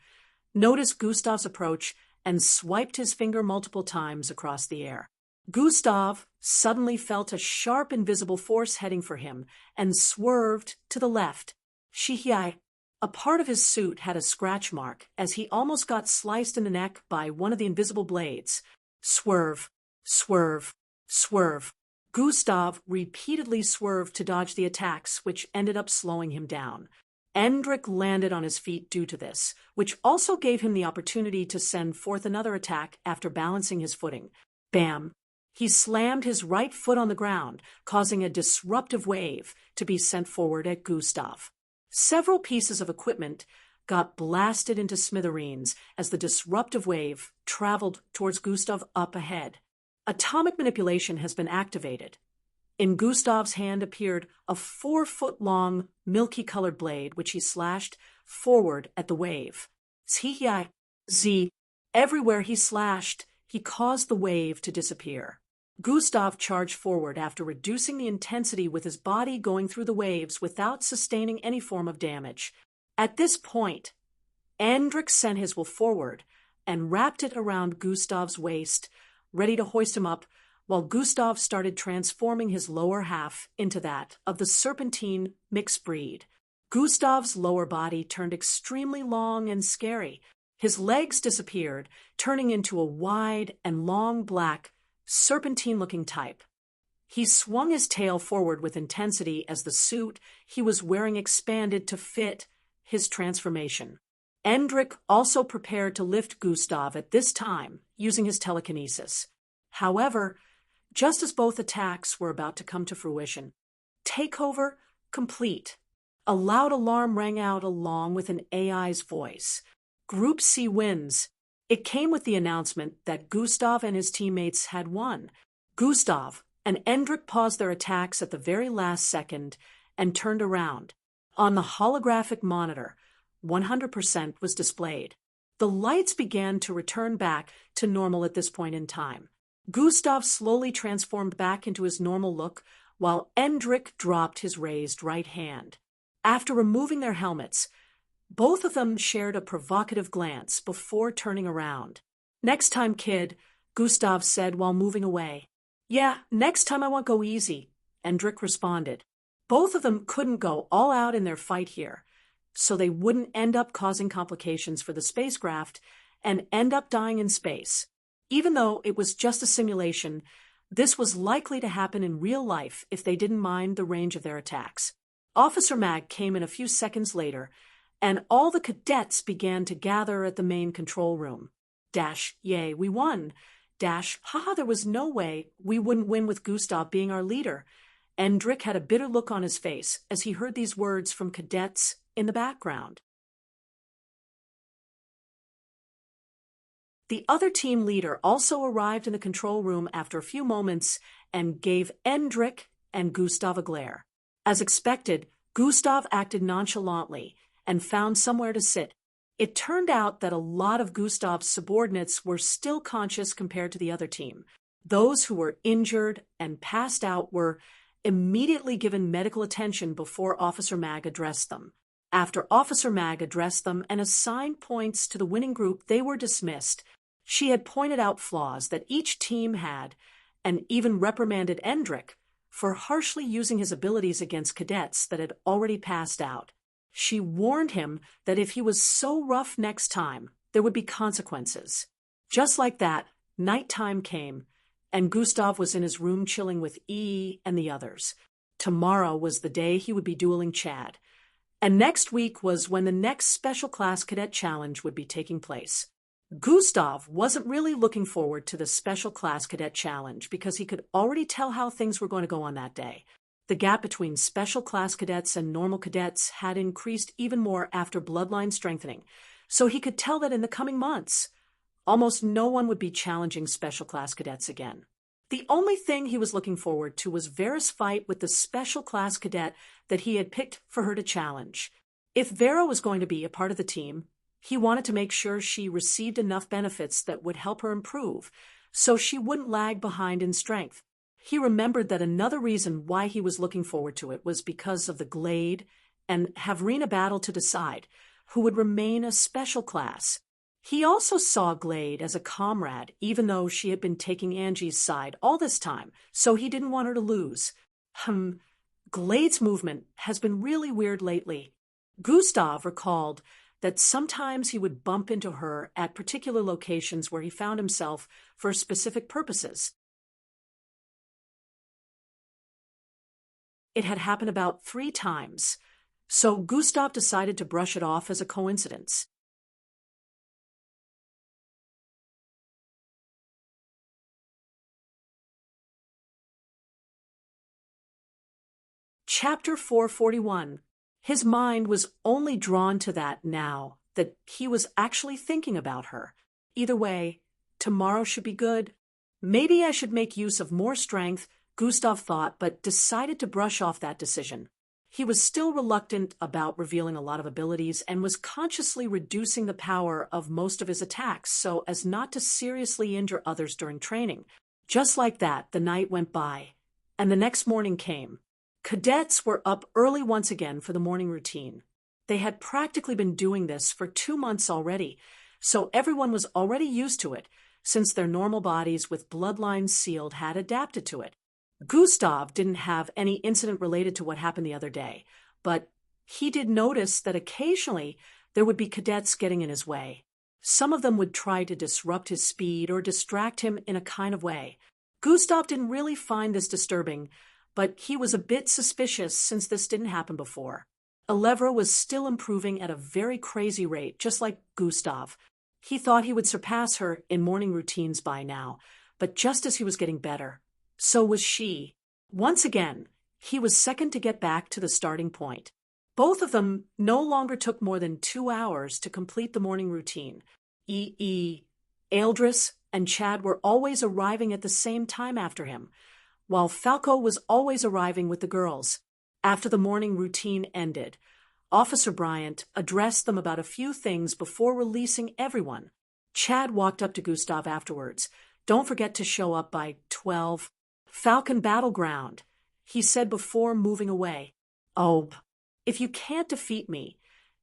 noticed Gustav's approach and swiped his finger multiple times across the air. Gustav suddenly felt a sharp invisible force heading for him and swerved to the left. Shihai. A part of his suit had a scratch mark as he almost got sliced in the neck by one of the invisible blades. Swerve, swerve, swerve. Gustav repeatedly swerved to dodge the attacks, which ended up slowing him down. Endrick landed on his feet due to this, which also gave him the opportunity to send forth another attack after balancing his footing. Bam! He slammed his right foot on the ground, causing a disruptive wave to be sent forward at Gustav. Several pieces of equipment got blasted into smithereens as the disruptive wave traveled towards Gustav up ahead. Atomic manipulation has been activated. In Gustav's hand appeared a 4-foot-long, milky-colored blade, which he slashed forward at the wave. Z. Everywhere he slashed, he caused the wave to disappear. Gustav charged forward after reducing the intensity with his body going through the waves without sustaining any form of damage. At this point, Endrick sent his will forward and wrapped it around Gustav's waist, ready to hoist him up, while Gustav started transforming his lower half into that of the serpentine mixed breed. Gustav's lower body turned extremely long and scary. His legs disappeared, turning into a wide and long black, serpentine-looking type. He swung his tail forward with intensity as the suit he was wearing expanded to fit his transformation. Endrick also prepared to lift Gustav at this time, using his telekinesis. However, just as both attacks were about to come to fruition, takeover complete. A loud alarm rang out along with an AI's voice. Group C wins. It came with the announcement that Gustav and his teammates had won. Gustav and Endrick paused their attacks at the very last second and turned around. On the holographic monitor, 100% was displayed. The lights began to return back to normal at this point in time. Gustav slowly transformed back into his normal look, while Endrick dropped his raised right hand. After removing their helmets, both of them shared a provocative glance before turning around. "Next time, kid," Gustav said while moving away. "Yeah, next time I won't go easy," Endrick responded. Both of them couldn't go all out in their fight here, so they wouldn't end up causing complications for the spacecraft and end up dying in space. Even though it was just a simulation, this was likely to happen in real life if they didn't mind the range of their attacks. Officer Mag came in a few seconds later, and all the cadets began to gather at the main control room. Yay, we won. Haha, there was no way we wouldn't win with Gustav being our leader. Endrick had a bitter look on his face as he heard these words from cadets in the background. The other team leader also arrived in the control room after a few moments and gave Endrick and Gustav a glare. As expected, Gustav acted nonchalantly and found somewhere to sit. It turned out that a lot of Gustav's subordinates were still conscious compared to the other team. Those who were injured and passed out were immediately given medical attention before Officer Mag addressed them. After Officer Mag addressed them and assigned points to the winning group, they were dismissed. She had pointed out flaws that each team had and even reprimanded Endrick for harshly using his abilities against cadets that had already passed out. She warned him that if he was so rough next time, there would be consequences. Just like that, nighttime came, and Gustav was in his room chilling with E and the others. Tomorrow was the day he would be dueling Chad. And next week was when the next Special Class Cadet Challenge would be taking place. Gustav wasn't really looking forward to the Special Class Cadet Challenge because he could already tell how things were going to go on that day. The gap between Special Class Cadets and normal cadets had increased even more after bloodline strengthening, so he could tell that in the coming months, almost no one would be challenging Special Class Cadets again. The only thing he was looking forward to was Vera's fight with the Special Class Cadet that he had picked for her to challenge. If Vera was going to be a part of the team, he wanted to make sure she received enough benefits that would help her improve, so she wouldn't lag behind in strength. He remembered that another reason why he was looking forward to it was because of the Glade and Havrina battle to decide who would remain a special class. He also saw Glade as a comrade, even though she had been taking Angie's side all this time, so he didn't want her to lose. Glade's movement has been really weird lately. Gustav recalled that sometimes he would bump into her at particular locations where he found himself for specific purposes. It had happened about 3 times, so Gustav decided to brush it off as a coincidence. Chapter 441. His mind was only drawn to that now that he was actually thinking about her. Either way, tomorrow should be good. Maybe I should make use of more strength, Gustav thought, but decided to brush off that decision. He was still reluctant about revealing a lot of abilities and was consciously reducing the power of most of his attacks so as not to seriously injure others during training. Just like that, the night went by, and the next morning came. Cadets were up early once again for the morning routine. They had practically been doing this for 2 months already, so everyone was already used to it, since their normal bodies with bloodlines sealed had adapted to it. Gustav didn't have any incident related to what happened the other day, but he did notice that occasionally there would be cadets getting in his way. Some of them would try to disrupt his speed or distract him in a kind of way. Gustav didn't really find this disturbing, but he was a bit suspicious since this didn't happen before. Alevra was still improving at a very crazy rate, just like Gustav. He thought he would surpass her in morning routines by now, but just as he was getting better, so was she. Once again, he was second to get back to the starting point. Both of them no longer took more than 2 hours to complete the morning routine. Eldris and Chad were always arriving at the same time after him, while Falco was always arriving with the girls. After the morning routine ended, Officer Bryant addressed them about a few things before releasing everyone. Chad walked up to Gustav afterwards. "Don't forget to show up by 12. Falcon Battleground," he said before moving away. "Oh, if you can't defeat me,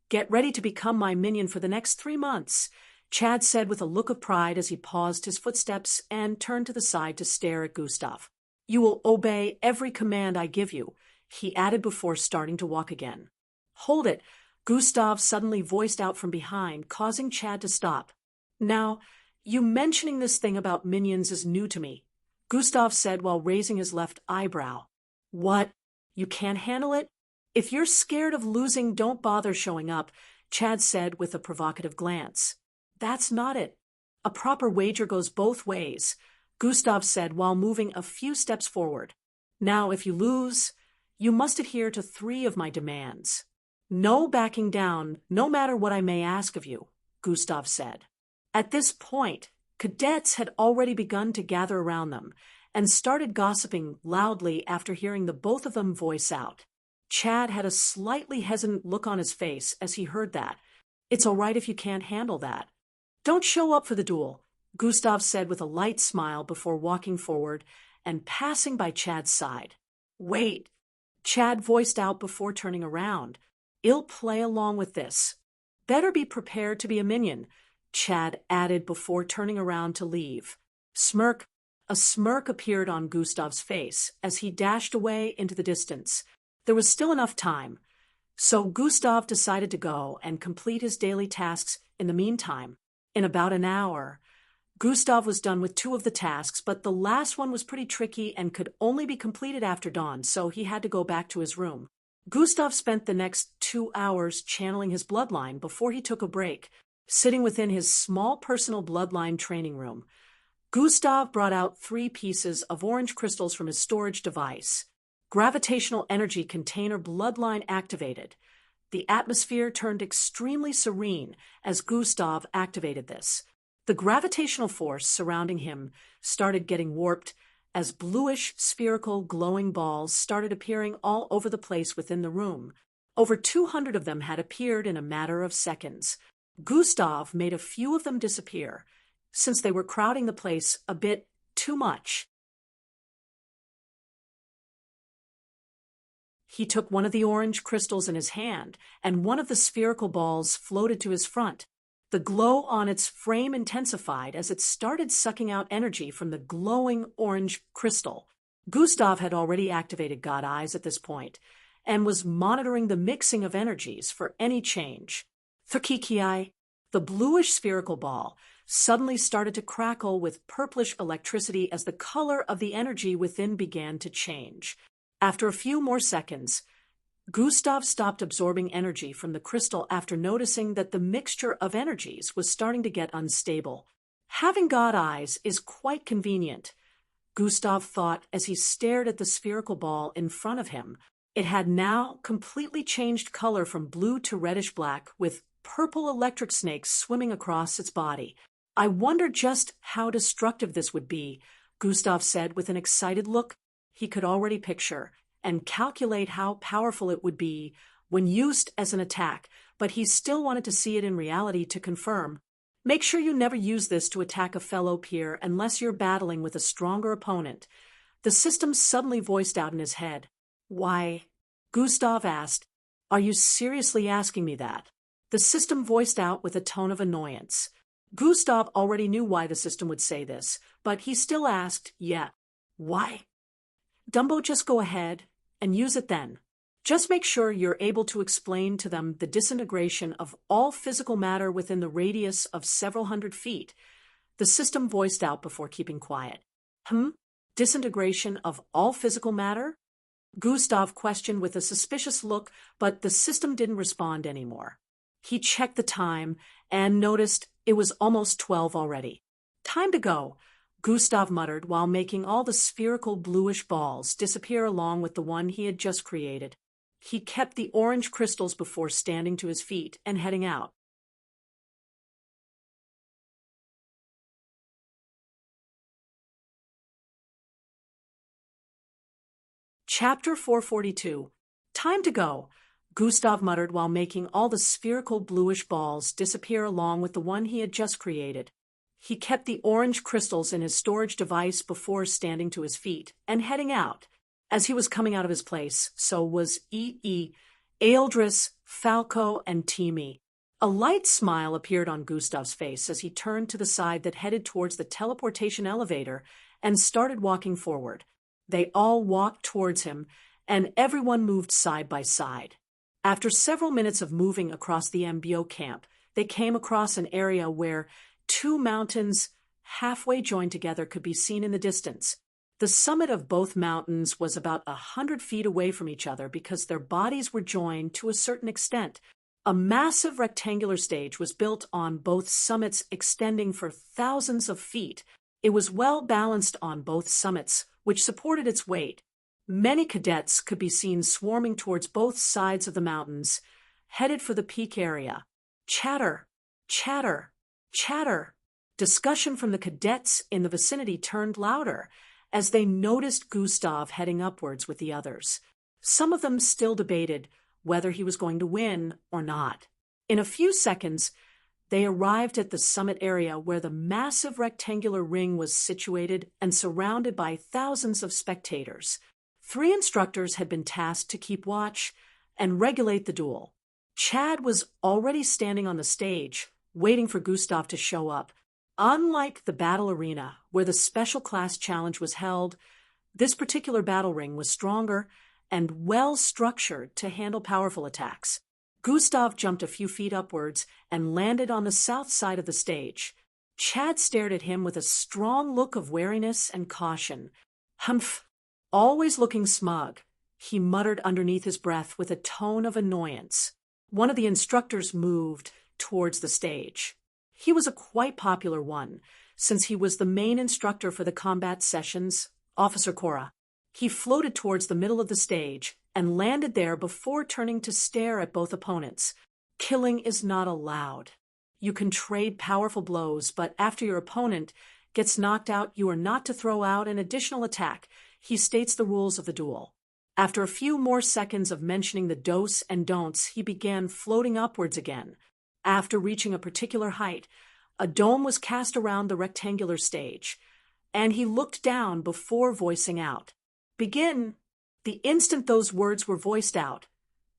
get ready to become my minion for the next 3 months," Chad said with a look of pride as he paused his footsteps and turned to the side to stare at Gustav. "You will obey every command I give you," he added before starting to walk again. "Hold it," Gustav suddenly voiced out from behind, causing Chad to stop. "Now, you mentioning this thing about minions is new to me," Gustav said while raising his left eyebrow. "What? You can't handle it? If you're scared of losing, don't bother showing up," Chad said with a provocative glance. "That's not it. A proper wager goes both ways," Gustav said while moving a few steps forward. "Now, if you lose, you must adhere to 3 of my demands. No backing down, no matter what I may ask of you," Gustav said. At this point, cadets had already begun to gather around them and started gossiping loudly after hearing the both of them voice out. Chad had a slightly hesitant look on his face as he heard that. "It's all right if you can't handle that. Don't show up for the duel," Gustav said with a light smile before walking forward and passing by Chad's side. "Wait," Chad voiced out before turning around. "I'll play along with this. Better be prepared to be a minion," Chad added before turning around to leave. Smirk. A smirk appeared on Gustav's face as he dashed away into the distance. There was still enough time, so Gustav decided to go and complete his daily tasks in the meantime. In about an hour, Gustav was done with 2 of the tasks, but the last one was pretty tricky and could only be completed after dawn, so he had to go back to his room. Gustav spent the next 2 hours channeling his bloodline before he took a break, sitting within his small personal bloodline training room. Gustav brought out 3 pieces of orange crystals from his storage device. Gravitational energy container bloodline activated. The atmosphere turned extremely serene as Gustav activated this. The gravitational force surrounding him started getting warped as bluish, spherical, glowing balls started appearing all over the place within the room. Over 200 of them had appeared in a matter of seconds. Gustav made a few of them disappear, since they were crowding the place a bit too much. He took one of the orange crystals in his hand, and one of the spherical balls floated to his front. The glow on its frame intensified as it started sucking out energy from the glowing orange crystal. Gustav had already activated God Eyes at this point, and was monitoring the mixing of energies for any change. Thurkikiai, the bluish spherical ball, suddenly started to crackle with purplish electricity as the color of the energy within began to change. After a few more seconds, Gustav stopped absorbing energy from the crystal after noticing that the mixture of energies was starting to get unstable. Having God Eyes is quite convenient, Gustav thought as he stared at the spherical ball in front of him. It had now completely changed color from blue to reddish-black, with purple electric snakes swimming across its body. I wonder just how destructive this would be, Gustav said with an excited look. He could already picture and calculate how powerful it would be when used as an attack, but he still wanted to see it in reality to confirm. Make sure you never use this to attack a fellow peer unless you're battling with a stronger opponent. The system suddenly voiced out in his head. Why? Gustav asked. Are you seriously asking me that? The system voiced out with a tone of annoyance. Gustav already knew why the system would say this, but he still asked, yeah. Why? Dumbo, just go ahead and use it then. Just make sure you're able to explain to them the disintegration of all physical matter within the radius of several hundred feet. The system voiced out before keeping quiet. Disintegration of all physical matter? Gustav questioned with a suspicious look, but the system didn't respond anymore. He checked the time and noticed it was almost 12 already. Time to go, Gustav muttered while making all the spherical bluish balls disappear along with the one he had just created. He kept the orange crystals before standing to his feet and heading out. Chapter 442. Time to go, Gustav muttered while making all the spherical bluish balls disappear along with the one he had just created. He kept the orange crystals in his storage device before standing to his feet and heading out. As he was coming out of his place, so was Ealdris, Falco, and Timi. A light smile appeared on Gustav's face as he turned to the side that headed towards the teleportation elevator and started walking forward. They all walked towards him, and everyone moved side by side. After several minutes of moving across the MBO camp, they came across an area where 2 mountains halfway joined together could be seen in the distance. The summit of both mountains was about 100 feet away from each other because their bodies were joined to a certain extent. A massive rectangular stage was built on both summits extending for thousands of feet. It was well balanced on both summits, which supported its weight. Many cadets could be seen swarming towards both sides of the mountains, headed for the peak area. Chatter, chatter, chatter. Discussion from the cadets in the vicinity turned louder as they noticed Gustav heading upwards with the others. Some of them still debated whether he was going to win or not. In a few seconds, they arrived at the summit area where the massive rectangular ring was situated and surrounded by thousands of spectators. 3 instructors had been tasked to keep watch and regulate the duel. Chad was already standing on the stage, waiting for Gustav to show up. Unlike the battle arena, where the special class challenge was held, this particular battle ring was stronger and well structured to handle powerful attacks. Gustav jumped a few feet upwards and landed on the south side of the stage. Chad stared at him with a strong look of wariness and caution. Humph! Always looking smug, he muttered underneath his breath with a tone of annoyance. One of the instructors moved towards the stage. He was a quite popular one, since he was the main instructor for the combat sessions, Officer Cora. He floated towards the middle of the stage and landed there before turning to stare at both opponents. Killing is not allowed. You can trade powerful blows, but after your opponent gets knocked out, you are not to throw out an additional attack. He states the rules of the duel. After a few more seconds of mentioning the dos and don'ts, he began floating upwards again. After reaching a particular height, a dome was cast around the rectangular stage, and he looked down before voicing out. Begin! The instant those words were voiced out,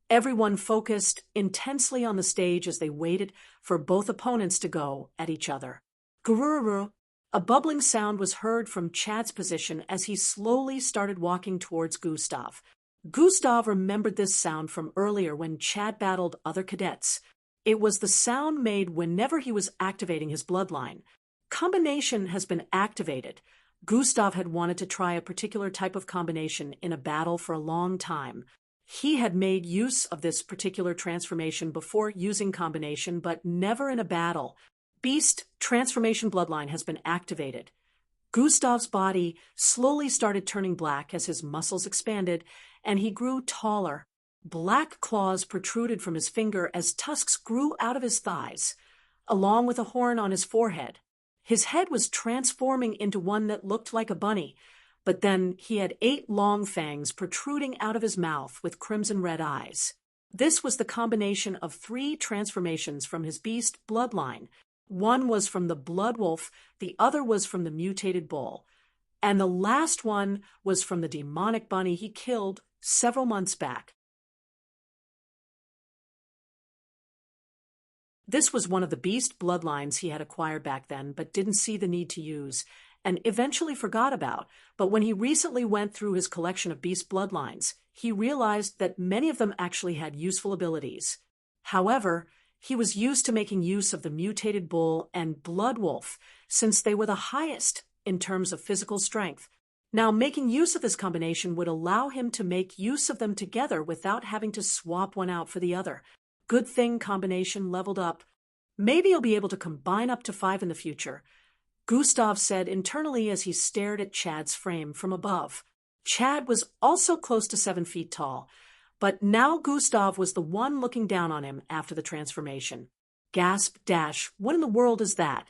everyone focused intensely on the stage as they waited for both opponents to go at each other. Gururu! A bubbling sound was heard from Chad's position as he slowly started walking towards Gustav. Gustav remembered this sound from earlier when Chad battled other cadets. It was the sound made whenever he was activating his bloodline. Combination has been activated. Gustav had wanted to try a particular type of combination in a battle for a long time. He had made use of this particular transformation before using combination, but never in a battle. Beast transformation bloodline has been activated. Gustav's body slowly started turning black as his muscles expanded, and he grew taller. Black claws protruded from his finger as tusks grew out of his thighs, along with a horn on his forehead. His head was transforming into one that looked like a bunny, but then he had 8 long fangs protruding out of his mouth with crimson-red eyes. This was the combination of 3 transformations from his beast bloodline. One was from the blood wolf, the other was from the mutated bull, and the last one was from the demonic bunny he killed several months back. This was one of the beast bloodlines he had acquired back then, but didn't see the need to use, and eventually forgot about. But when he recently went through his collection of beast bloodlines, he realized that many of them actually had useful abilities. However, he was used to making use of the mutated bull and blood wolf, since they were the highest in terms of physical strength. Now, making use of this combination would allow him to make use of them together without having to swap one out for the other. Good thing combination leveled up. Maybe he'll be able to combine up to 5 in the future, Gustav said internally as he stared at Chad's frame from above. Chad was also close to 7 feet tall, but now Gustav was the one looking down on him after the transformation. Gasp, dash, what in the world is that?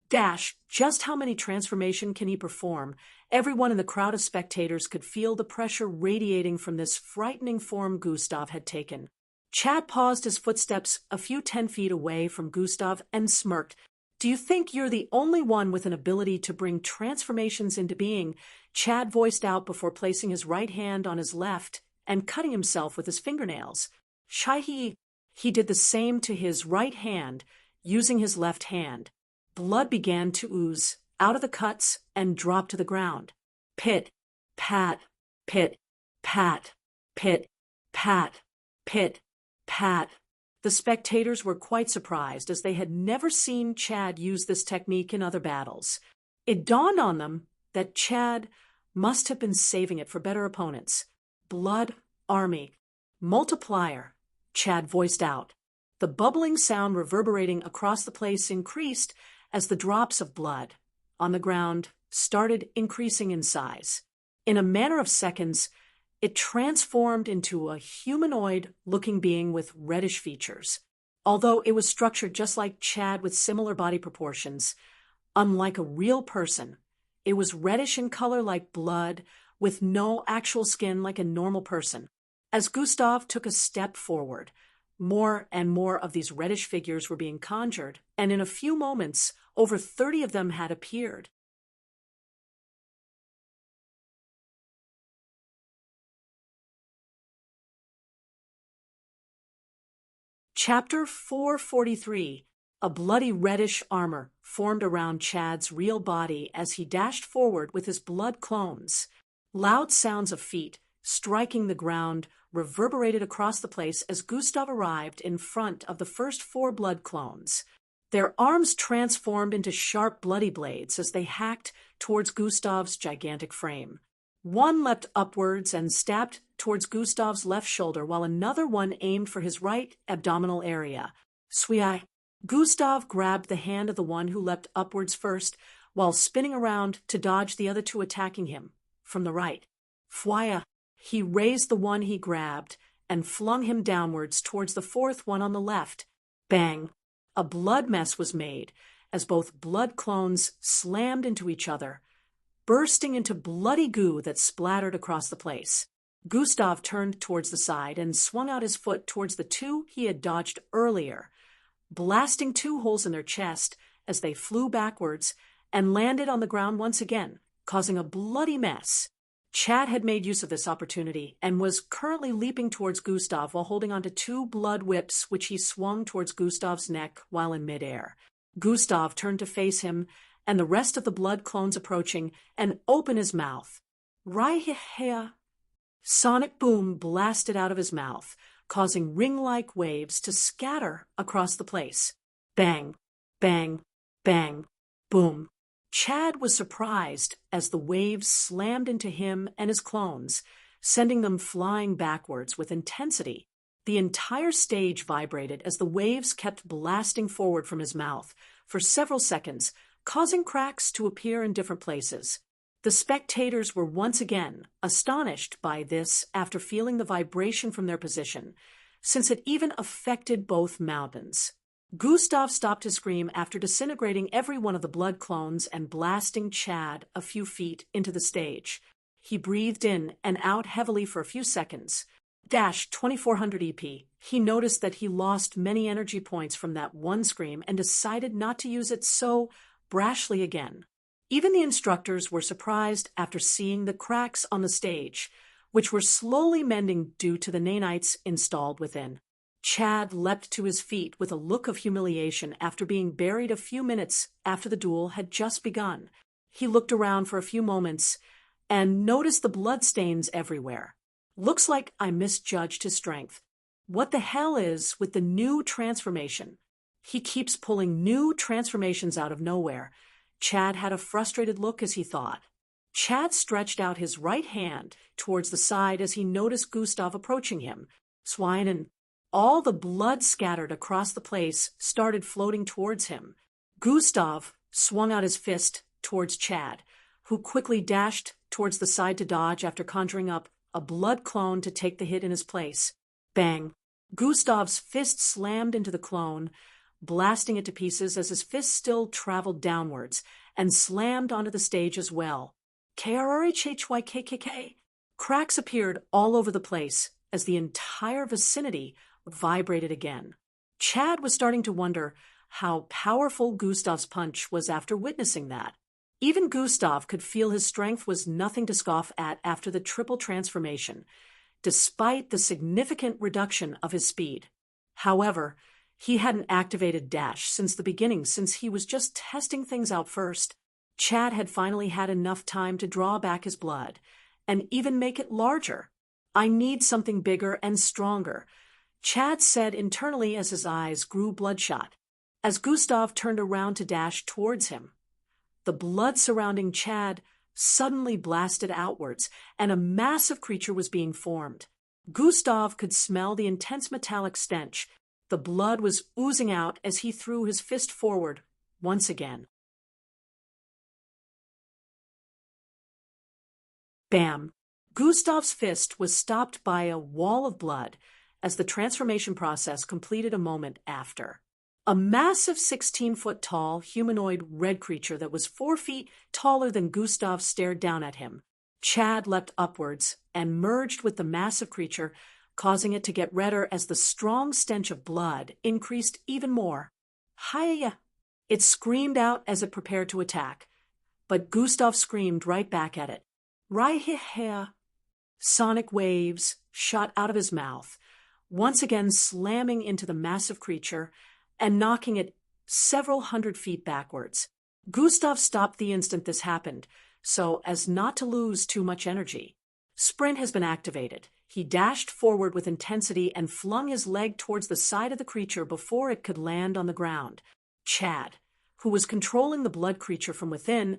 Dash, just how many transformation can he perform? Everyone in the crowd of spectators could feel the pressure radiating from this frightening form Gustav had taken. Chad paused his footsteps a few 10 feet away from Gustav and smirked. Do you think you're the only one with an ability to bring transformations into being? Chad voiced out before placing his right hand on his left and cutting himself with his fingernails. Shahi, he did the same to his right hand, using his left hand. Blood began to ooze out of the cuts and drop to the ground. Pit, pat, pit, pat, pit, pat, pit, pat. The spectators were quite surprised, as they had never seen Chad use this technique in other battles. It dawned on them that Chad must have been saving it for better opponents. Blood army. Multiplier, Chad voiced out. The bubbling sound reverberating across the place increased as the drops of blood on the ground started increasing in size. In a matter of seconds, it transformed into a humanoid-looking being with reddish features. Although it was structured just like Chad with similar body proportions, unlike a real person, it was reddish in color like blood, with no actual skin like a normal person. As Gustav took a step forward, more and more of these reddish figures were being conjured, and in a few moments, over 30 of them had appeared. Chapter 443, A bloody reddish armor formed around Chad's real body as he dashed forward with his blood clones. Loud sounds of feet striking the ground reverberated across the place as Gustav arrived in front of the first 4 blood clones. Their arms transformed into sharp bloody blades as they hacked towards Gustav's gigantic frame. One leapt upwards and stabbed towards Gustav's left shoulder, while another one aimed for his right abdominal area. Swii! Gustav grabbed the hand of the one who leapt upwards first, while spinning around to dodge the other 2 attacking him from the right. Fwaya! He raised the one he grabbed and flung him downwards towards the 4th one on the left. Bang! A blood mess was made as both blood clones slammed into each other, bursting into bloody goo that splattered across the place. Gustav turned towards the side and swung out his foot towards the 2 he had dodged earlier, blasting 2 holes in their chest as they flew backwards and landed on the ground once again, causing a bloody mess. Chad had made use of this opportunity and was currently leaping towards Gustav while holding onto 2 blood whips which he swung towards Gustav's neck while in midair. Gustav turned to face him and the rest of the blood clones approaching and opened his mouth. Raihea! Sonic boom blasted out of his mouth, causing ring-like waves to scatter across the place. Bang! Bang! Bang! Boom! Chad was surprised as the waves slammed into him and his clones, sending them flying backwards with intensity. The entire stage vibrated as the waves kept blasting forward from his mouth for several seconds, causing cracks to appear in different places. The spectators were once again astonished by this after feeling the vibration from their position, since it even affected both mountains. Gustav stopped his scream after disintegrating every one of the blood clones and blasting Chad a few feet into the stage. He breathed in and out heavily for a few seconds. 2400 EP. He noticed that he lost many energy points from that one scream and decided not to use it so brashly again. Even the instructors were surprised after seeing the cracks on the stage, which were slowly mending due to the nanites installed within. Chad leapt to his feet with a look of humiliation after being buried a few minutes after the duel had just begun. He looked around for a few moments and noticed the bloodstains everywhere. Looks like I misjudged his strength. What the hell is with the new transformation? He keeps pulling new transformations out of nowhere. Chad had a frustrated look as he thought. Chad stretched out his right hand towards the side as he noticed Gustav approaching him. Swine and all the blood scattered across the place started floating towards him. Gustav swung out his fist towards Chad, who quickly dashed towards the side to dodge after conjuring up a blood clone to take the hit in his place. Bang! Gustav's fist slammed into the clone, blasting it to pieces as his fist still traveled downwards and slammed onto the stage as well. KRRHHYKKK! Cracks appeared all over the place as the entire vicinity vibrated again. Chad was starting to wonder how powerful Gustav's punch was after witnessing that. Even Gustav could feel his strength was nothing to scoff at after the triple transformation, despite the significant reduction of his speed. However, he hadn't activated Dash since the beginning, since he was just testing things out first. Chad had finally had enough time to draw back his blood, and even make it larger. I need something bigger and stronger, Chad said internally as his eyes grew bloodshot. As Gustav turned around to dash towards him, the blood surrounding Chad suddenly blasted outwards, and a massive creature was being formed. Gustav could smell the intense metallic stench. The blood was oozing out as he threw his fist forward once again. Bam! Gustav's fist was stopped by a wall of blood as the transformation process completed a moment after. A massive 16-foot-tall humanoid red creature that was 4 feet taller than Gustav stared down at him. Chad leapt upwards and merged with the massive creature, causing it to get redder as the strong stench of blood increased even more. Hiya! It screamed out as it prepared to attack, but Gustav screamed right back at it. Raihea! Sonic waves shot out of his mouth, once again slamming into the massive creature and knocking it several hundred feet backwards. Gustav stopped the instant this happened, so as not to lose too much energy. Sprint has been activated. He dashed forward with intensity and flung his leg towards the side of the creature before it could land on the ground. Chad, who was controlling the blood creature from within,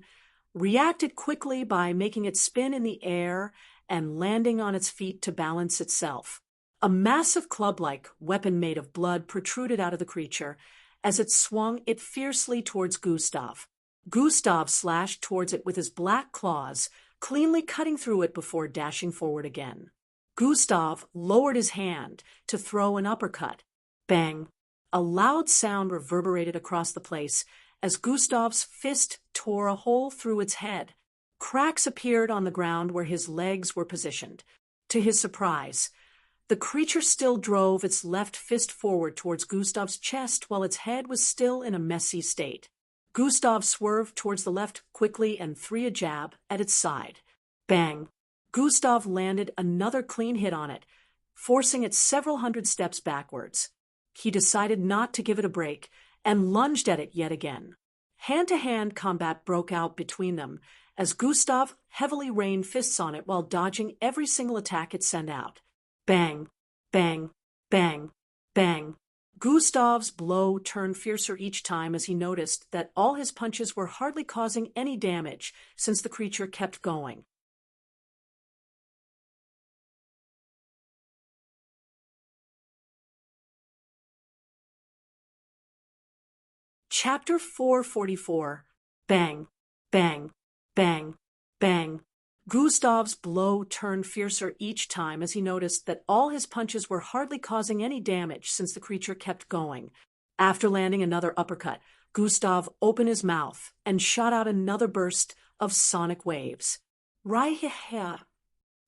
reacted quickly by making it spin in the air and landing on its feet to balance itself. A massive club-like weapon made of blood protruded out of the creature as it swung it fiercely towards Gustav. Gustav slashed towards it with his black claws, cleanly cutting through it before dashing forward again. Gustav lowered his hand to throw an uppercut. Bang! A loud sound reverberated across the place as Gustav's fist tore a hole through its head. Cracks appeared on the ground where his legs were positioned. To his surprise, the creature still drove its left fist forward towards Gustav's chest while its head was still in a messy state. Gustav swerved towards the left quickly and threw a jab at its side. Bang! Gustav landed another clean hit on it, forcing it several hundred steps backwards. He decided not to give it a break and lunged at it yet again. Hand-to-hand combat broke out between them as Gustav heavily rained fists on it while dodging every single attack it sent out. Bang! Bang! Bang! Bang! Gustav's blow turned fiercer each time as he noticed that all his punches were hardly causing any damage since the creature kept going. Chapter 444. Bang! Bang! Bang! Bang! Gustav's blow turned fiercer each time as he noticed that all his punches were hardly causing any damage since the creature kept going. After landing another uppercut, Gustav opened his mouth and shot out another burst of sonic waves. Right-ha!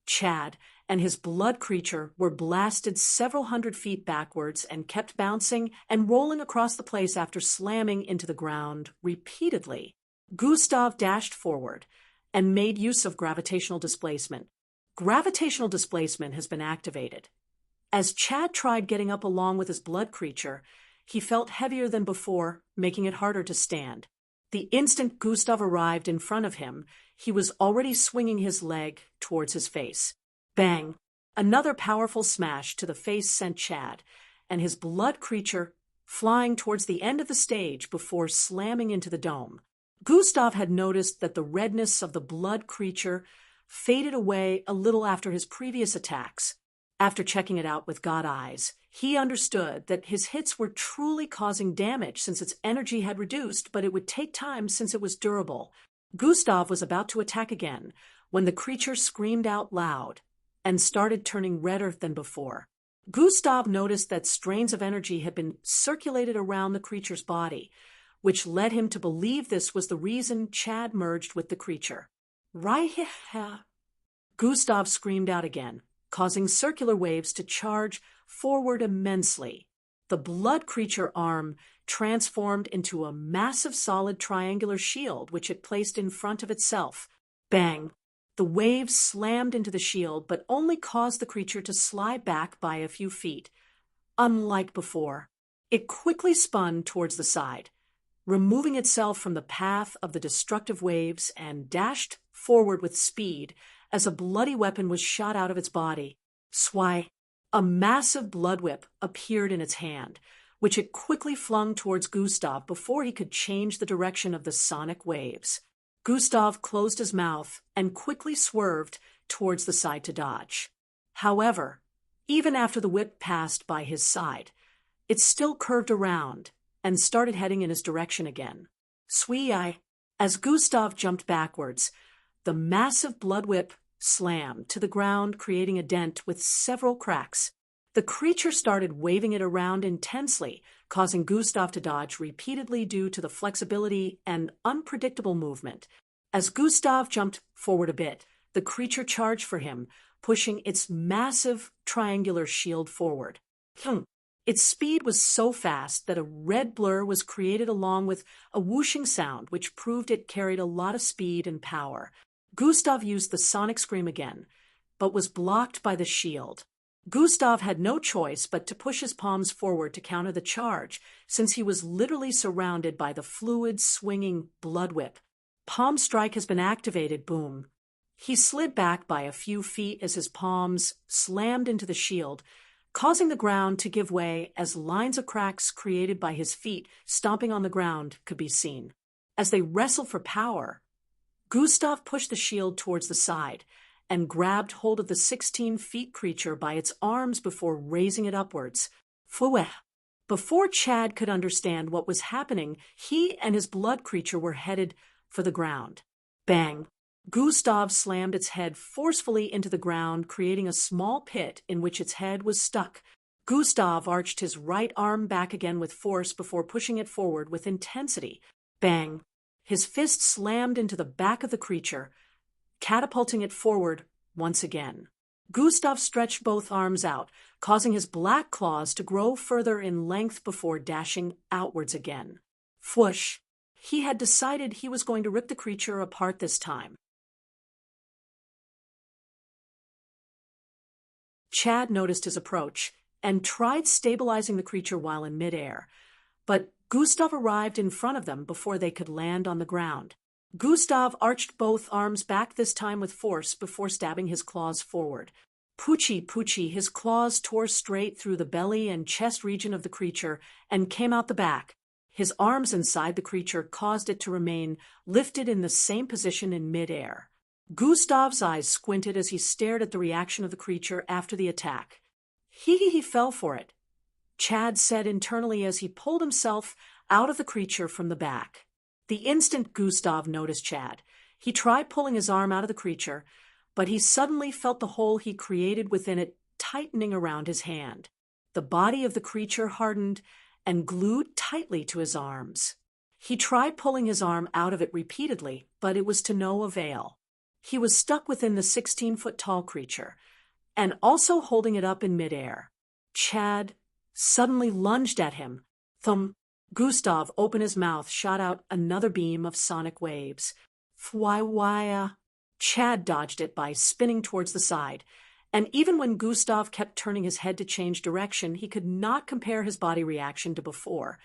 Chad and his blood creature were blasted several hundred feet backwards and kept bouncing and rolling across the place after slamming into the ground repeatedly. Gustav dashed forward and made use of gravitational displacement. Gravitational displacement has been activated. As Chad tried getting up along with his blood creature, he felt heavier than before, making it harder to stand. The instant Gustav arrived in front of him, he was already swinging his leg towards his face. Bang! Another powerful smash to the face sent Chad and his blood creature flying towards the end of the stage before slamming into the dome. Gustav had noticed that the redness of the blood creature faded away a little after his previous attacks. After checking it out with God eyes, he understood that his hits were truly causing damage since its energy had reduced, but it would take time since it was durable. Gustav was about to attack again when the creature screamed out loud and started turning redder than before. Gustav noticed that strains of energy had been circulated around the creature's body, which led him to believe this was the reason Chad merged with the creature. Right-ha! Gustav screamed out again, causing circular waves to charge forward immensely. The blood creature arm transformed into a massive solid triangular shield which it placed in front of itself. Bang! The waves slammed into the shield but only caused the creature to slide back by a few feet. Unlike before, it quickly spun towards the side, removing itself from the path of the destructive waves and dashed forward with speed as a bloody weapon was shot out of its body. Swai! A massive blood whip appeared in its hand, which it quickly flung towards Gustav before he could change the direction of the sonic waves. Gustav closed his mouth and quickly swerved towards the side to dodge. However, even after the whip passed by his side, it still curved around and started heading in his direction again. Swee-eye! As Gustav jumped backwards, the massive blood whip slammed to the ground, creating a dent with several cracks. The creature started waving it around intensely, causing Gustav to dodge repeatedly due to the flexibility and unpredictable movement. As Gustav jumped forward a bit, the creature charged for him, pushing its massive triangular shield forward. Its speed was so fast that a red blur was created along with a whooshing sound, which proved it carried a lot of speed and power. Gustav used the sonic scream again, but was blocked by the shield. Gustav had no choice but to push his palms forward to counter the charge, since he was literally surrounded by the fluid, swinging blood whip. Palm strike has been activated, boom. He slid back by a few feet as his palms slammed into the shield, causing the ground to give way as lines of cracks created by his feet stomping on the ground could be seen. As they wrestled for power, Gustav pushed the shield towards the side and grabbed hold of the 16-feet creature by its arms before raising it upwards. Fouet! Before Chad could understand what was happening, he and his blood creature were headed for the ground. Bang! Gustav slammed its head forcefully into the ground, creating a small pit in which its head was stuck. Gustav arched his right arm back again with force before pushing it forward with intensity. Bang! His fist slammed into the back of the creature, catapulting it forward once again. Gustav stretched both arms out, causing his black claws to grow further in length before dashing outwards again. Fwoosh! He had decided he was going to rip the creature apart this time. Chad noticed his approach and tried stabilizing the creature while in midair, but Gustav arrived in front of them before they could land on the ground. Gustav arched both arms back this time with force before stabbing his claws forward. Poochie, his claws tore straight through the belly and chest region of the creature and came out the back. His arms inside the creature caused it to remain lifted in the same position in midair. Gustav's eyes squinted as he stared at the reaction of the creature after the attack. He fell for it, Chad said internally as he pulled himself out of the creature from the back. The instant Gustav noticed Chad, he tried pulling his arm out of the creature, but he suddenly felt the hole he created within it tightening around his hand. The body of the creature hardened and glued tightly to his arms. He tried pulling his arm out of it repeatedly, but it was to no avail. He was stuck within the 16-foot-tall creature, and also holding it up in midair. Chad suddenly lunged at him. Thump! Gustav opened his mouth, shot out another beam of sonic waves. Fwaya! Chad dodged it by spinning towards the side, and even when Gustav kept turning his head to change direction, he could not compare his body reaction to before,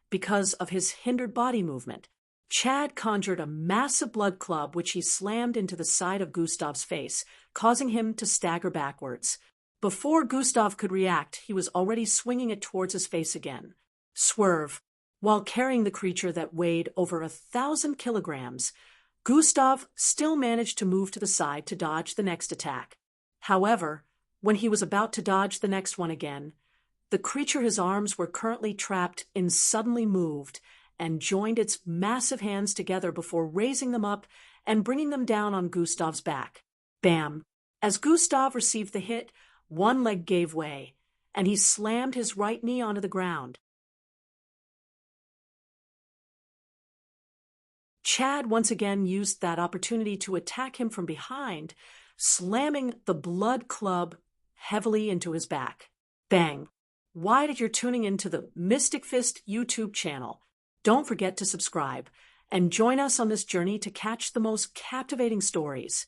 because of his hindered body movement. Chad conjured a massive blood club which he slammed into the side of Gustav's face, causing him to stagger backwards. Before Gustav could react, he was already swinging it towards his face again. Swerve! While carrying the creature that weighed over 1,000 kilograms, Gustav still managed to move to the side to dodge the next attack. However, when he was about to dodge the next one again, the creature his arms were currently trapped in suddenly moved and joined its massive hands together before raising them up and bringing them down on Gustav's back. Bam! As Gustav received the hit, one leg gave way, and he slammed his right knee onto the ground. Chad once again used that opportunity to attack him from behind, slamming the blood club heavily into his back. Bang! Why did you're tuning into the Mystic Fist YouTube channel? Don't forget to subscribe and join us on this journey to catch the most captivating stories.